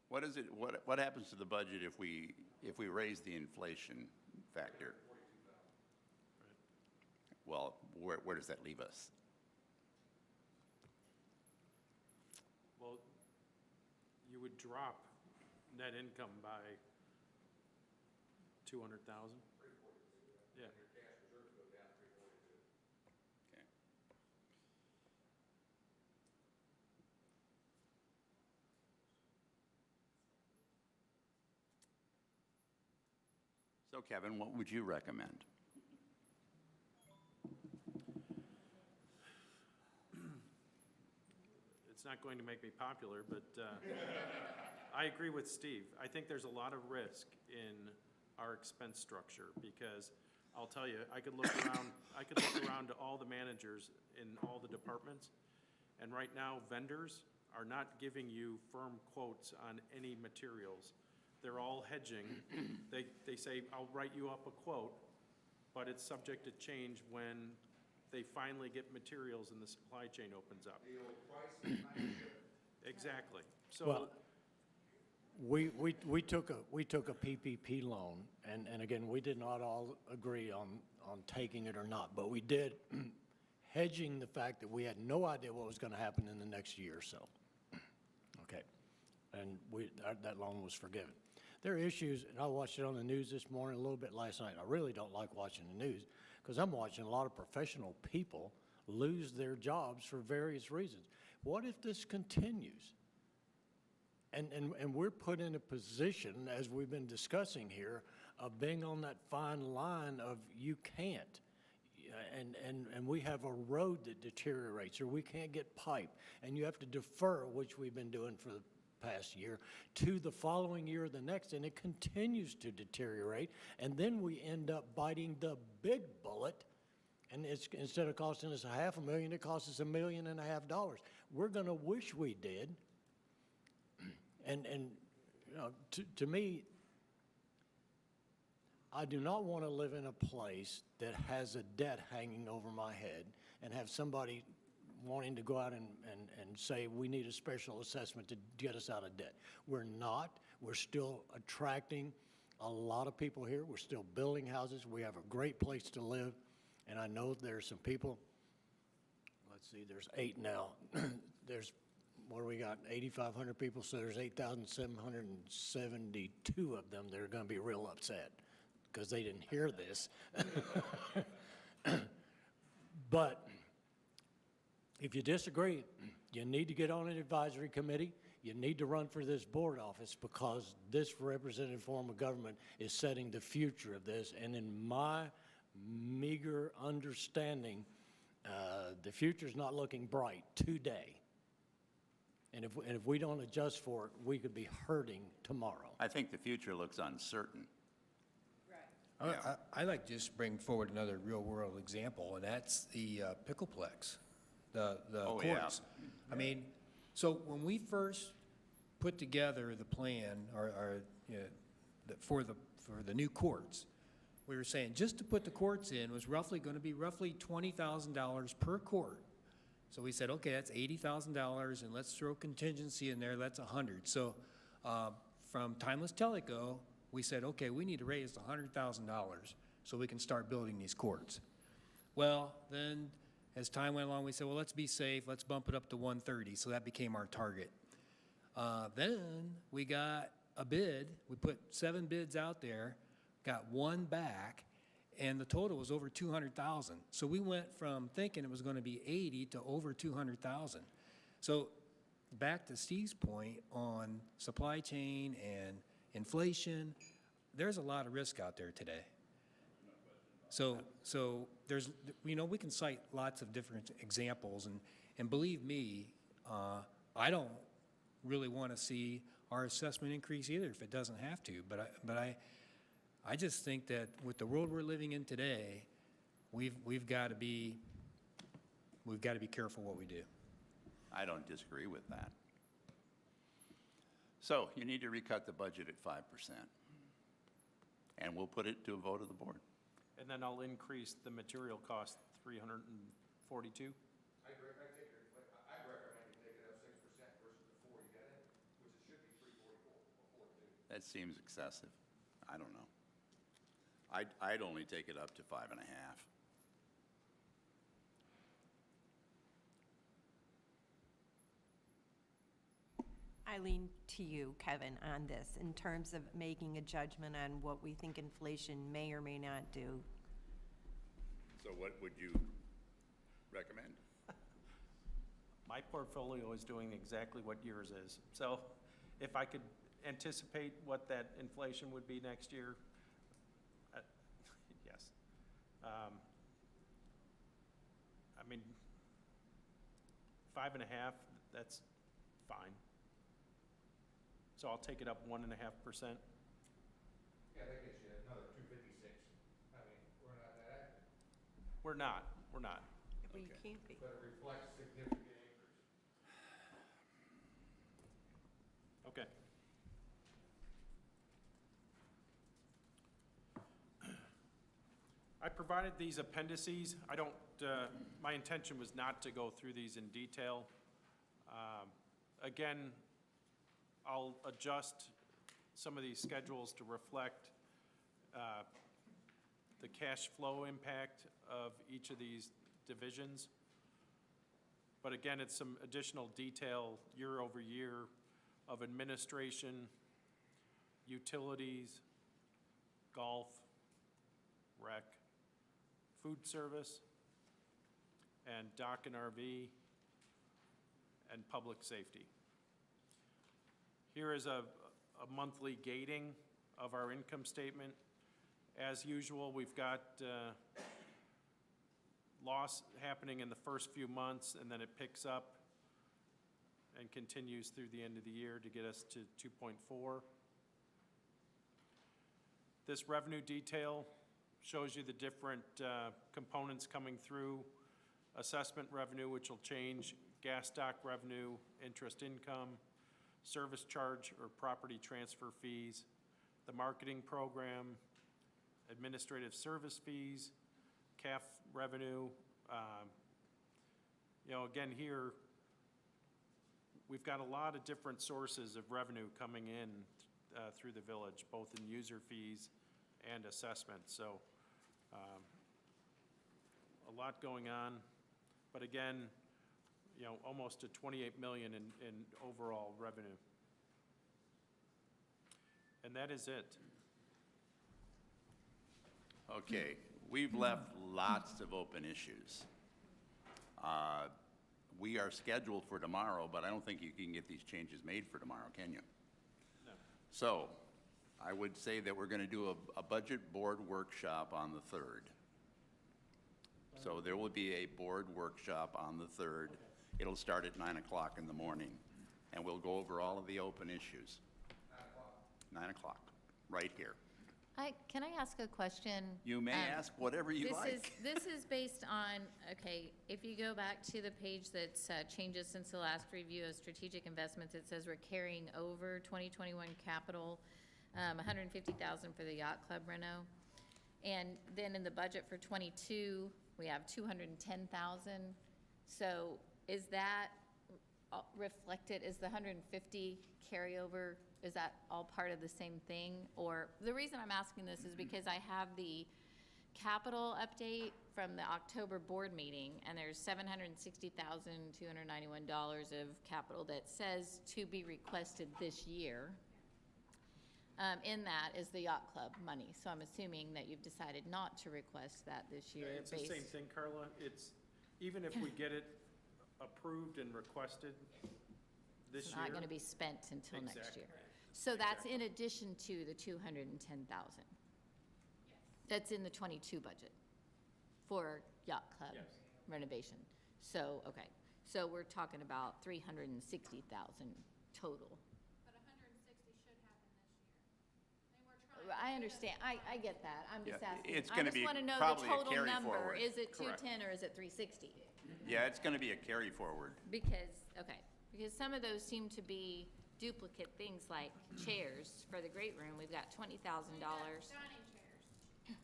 What happens to the budget if we raise the inflation factor? Well, where does that leave us?
Well, you would drop net income by 200,000. Yeah.
Okay. So, Kevin, what would you recommend?
It's not going to make me popular, but I agree with Steve. I think there's a lot of risk in our expense structure because I'll tell you, I could look around to all the managers in all the departments, and right now vendors are not giving you firm quotes on any materials. They're all hedging. They say, I'll write you up a quote, but it's subject to change when they finally get materials and the supply chain opens up.
The old price.
Exactly. So
Well,
we took a PPP loan, and again, we did not all agree on taking it or not, but we did, hedging the fact that we had no idea what was going to happen in the next year or so. Okay, and that loan was forgiven. There are issues, and I watched it on the news this morning, a little bit last night. I really don't like watching the news because I'm watching a lot of professional people lose their jobs for various reasons. What if this continues? And we're put in a position, as we've been discussing here, of being on that fine line of you can't. And we have a road that deteriorates, or we can't get pipe, and you have to defer, which we've been doing for the past year, to the following year or the next, and it continues to deteriorate, and then we end up biting the big bullet, and it's, instead of costing us $500,000, it costs us $1.5 million. We're going to wish we did. And you know, to me, I do not want to live in a place that has a debt hanging over my head and have somebody wanting to go out and say we need a special assessment to get us out of debt. We're not. We're still attracting a lot of people here. We're still building houses. We have a great place to live. And I know there's some people, let's see, there's 8 now. There's, what do we got, 8,500 people, so there's 8,772 of them that are going to be real upset because they didn't hear this. But if you disagree, you need to get on an advisory committee. You need to run for this board office because this representative form of government is setting the future of this. And in my meager understanding, the future's not looking bright today. And if we don't adjust for it, we could be hurting tomorrow.
I think the future looks uncertain.
I'd like to just bring forward another real-world example, and that's the Pickleplex, the
Oh,
courts.
yeah.
I mean, so when we first put together the plan, you know, for the new courts, we were saying just to put the courts in was going to be roughly $20,000 per court. So we said, okay, that's $80,000, and let's throw contingency in there. That's $100,000. So from Timeless Teleco, we said, okay, we need to raise $100,000 so we can start building these courts. Well, then as time went along, we said, well, let's be safe. Let's bump it up to $130,000. So that became our target. Then we got a bid. We put 7 bids out there, got 1 back, and the total was over $200,000. So we went from thinking it was going to be $80,000 to over $200,000. So back to Steve's point on supply chain and inflation, there's a lot of risk out there today. So there's, you know, we can cite lots of different examples, and believe me, I don't really want to see our assessment increase either if it doesn't have to, but I just think that with the world we're living in today, we've got to be careful what we do.
I don't disagree with that. So you need to recut the budget at 5%, and we'll put it to a vote of the board.
And then I'll increase the material cost 342.
I'd recommend you take it up 6% versus the 4 you got in, which it should be 344 or 42.
That seems excessive. I don't know. I'd only take it up to 5.5.
I lean to you, Kevin, on this in terms of making a judgment on what we think inflation may or may not do.
So what would you recommend?
My portfolio is doing exactly what yours is. So if I could anticipate what that inflation would be next year, yes. I mean, 5.5, that's fine. So I'll take it up 1.5%.
Yeah, that gets you another 256. I mean, we're not that active.
We're not.
Well, you can't be.
But it reflects significant increase.
Okay. I provided these appendices. I don't, my intention was not to go through these in detail. Again, I'll adjust some of these schedules to reflect the cash flow impact of each of these divisions. But again, it's some additional detail year over year of administration, utilities, golf, rec, food service, and dock and RV, and public safety. Here is a monthly gating of our income statement. As usual, we've got loss happening in the first few months, and then it picks up and continues through the end of the year to get us to 2.4. This revenue detail shows you the different components coming through. Assessment revenue, which will change, gas dock revenue, interest income, service charge or property transfer fees, the marketing program, administrative service fees, CAF revenue. You know, again, here, we've got a lot of different sources of revenue coming in through the village, both in user fees and assessment. So a lot going on. But again, you know, almost to 28 million in overall revenue. And that is it.
Okay, we've left lots of open issues. We are scheduled for tomorrow, but I don't think you can get these changes made for tomorrow, can you?
No.
So I would say that we're going to do a budget board workshop on the 3rd. So there will be a board workshop on the 3rd. It'll start at 9 o'clock in the morning, and we'll go over all of the open issues. 9 o'clock, right here.
Can I ask a question?
You may ask whatever you like.
This is based on, okay, if you go back to the page that's changes since the last review of strategic investments, it says we're carrying over 2021 capital, 150,000 for the yacht club reno. And then in the budget for 22, we have 210,000. So is that reflected, is the 150 carryover, is that all part of the same thing? Or the reason I'm asking this is because I have the capital update from the October board meeting, and there's $760,291 of capital that says to be requested this year. In that is the yacht club money. So I'm assuming that you've decided not to request that this year.
It's the same thing, Carla. It's, even if we get it approved and requested this
It's
year.
not going to be spent until next
Exactly.
year. So that's in addition to the 210,000. That's in the 22 budget for yacht club
Yes.
renovation. So, okay, so we're talking about 360,000 total.
But 160 should happen this year. And we're trying.
I understand, I get that, I'm just
Yeah,
asking.
it's gonna be
I just want to know
probably
the
a
total
carry
number.
forward.
Is it
Correct.
210 or is it 360?
Yeah, it's going to be a carry forward.
Because, okay, because some of those seem to be duplicate things like chairs for the great room. We've got $20,000.
Dining chairs. So,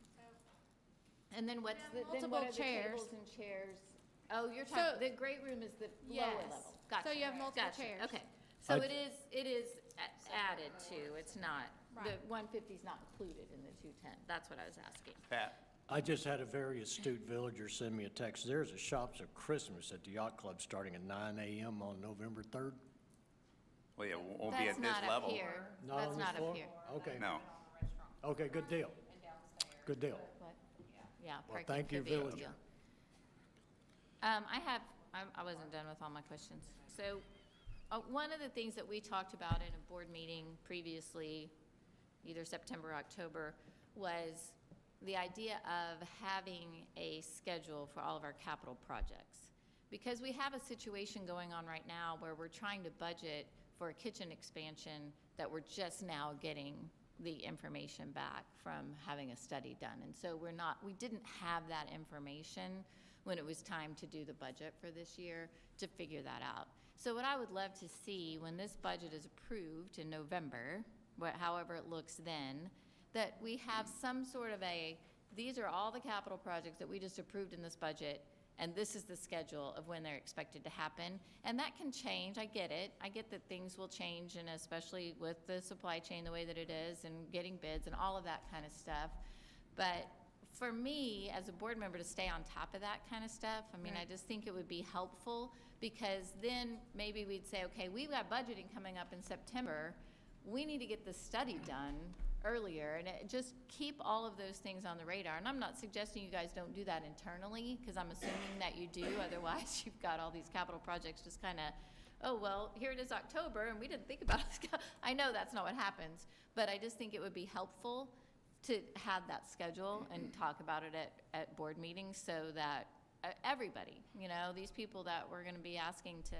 And then what's
We
the,
have
then what are
multiple
the
chairs.
tables and chairs? Oh, you're
So-
talking, the great room is the lower
Yes.
level. Gotcha.
So you have multiple
Gotcha.
chairs.
Okay, so it is added to, it's not, the
Right.
150 is not included in the 210. That's what I was asking.
Pat?
I just had a very astute villager send me a text. There's a Shops of Christmas at the yacht club starting at 9 a.m. on November 3rd.
Well, it won't be
That's
at this
not up
level.
here.
Not
That's
on this
not up
floor?
here.
Okay.
No.
Okay, good deal. Good deal.
What? Yeah,
Well,
parking
thank you,
could be a
villager.
deal. I wasn't done with all my questions. So, one of the things that we talked about in a board meeting previously, either September or October, was the idea of having a schedule for all of our capital projects. Because we have a situation going on right now where we're trying to budget for a kitchen expansion that we're just now getting the information back from having a study done. And so we didn't have that information when it was time to do the budget for this year to figure that out. So what I would love to see when this budget is approved in November, however it looks then, that we have some sort of these are all the capital projects that we just approved in this budget, and this is the schedule of when they're expected to happen. And that can change, I get it. I get that things will change, and especially with the supply chain the way that it is, and getting bids and all of that kind of stuff. But for me, as a board member, to stay on top of that kind of stuff, I mean, I just think it would be helpful, because then maybe we'd say, okay, we've got budgeting coming up in September. We need to get the study done earlier, and just keep all of those things on the radar. And I'm not suggesting you guys don't do that internally, because I'm assuming that you do. Otherwise, you've got all these capital projects just kind of, oh, well, here it is October, and we didn't think about it. I know that's not what happens, but I just think it would be helpful to have that schedule and talk about it at board meetings, so that everybody, you know, these people that we're going to be asking to,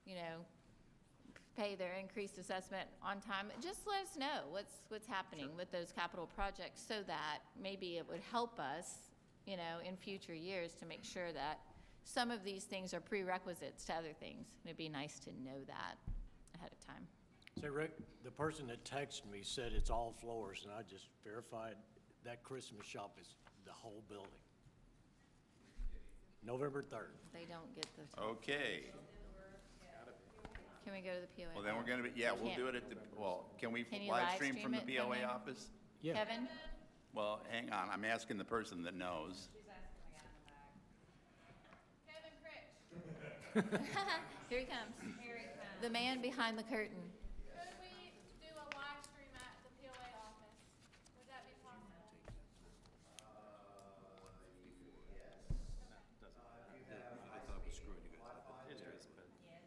you know, pay their increased assessment on time, just let us know what's happening with those capital projects, so that maybe it would help us, you know, in future years, to make sure that some of these things are prerequisites to other things. It'd be nice to know that ahead of time.
Say, Rick, the person that texted me said it's all floors, and I just verified that Christmas shop is the whole building. November 3rd.
They don't get the,
Okay.
can we go to the POA?
Well, then we're going to be, yeah, we'll do it at the, well, can we
Can you
live
live
stream from the
stream it from
POA
there?
office?
Yeah.
Kevin?
Well, hang on, I'm asking the person that knows.
Kevin Critch,
Here he comes. The man behind the curtain.
could we do a live stream at the POA office? Would that be possible?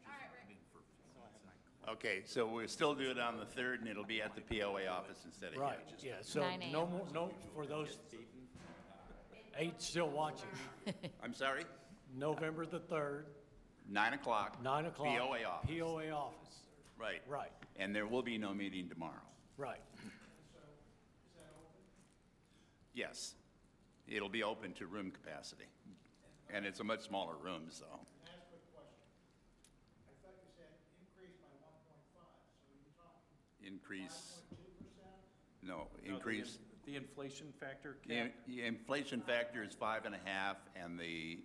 All right, Rick.
Okay, so we'll still do it on the 3rd, and it'll be at the POA office instead of here.
Right, yeah, so
9
no
a.m.
more, no, for those 8 still watching,
I'm sorry?
November the 3rd,
9 o'clock.
9 o'clock.
POA office.
POA office,
Right.
right,
And there will be no meeting tomorrow.
right.
Yes. It'll be open to room capacity. And it's a much smaller room, so.
Ask a quick question. I thought you said increase by 1.5, so you're talking
Increase,
5.2%?
no, increase.
The inflation factor
The
cap?
the inflation factor is 5.5, and the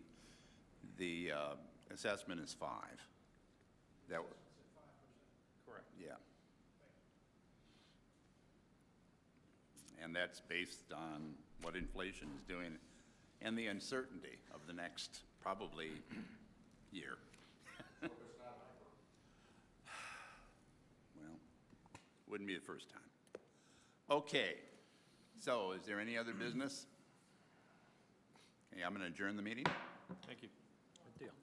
assessment is 5. That,
Correct.
yeah. And that's based on what inflation is doing and the uncertainty of the next, probably, year. Well, wouldn't be the first time. Okay, so is there any other business? Okay, I'm going to adjourn the meeting.
Thank you.
Good deal.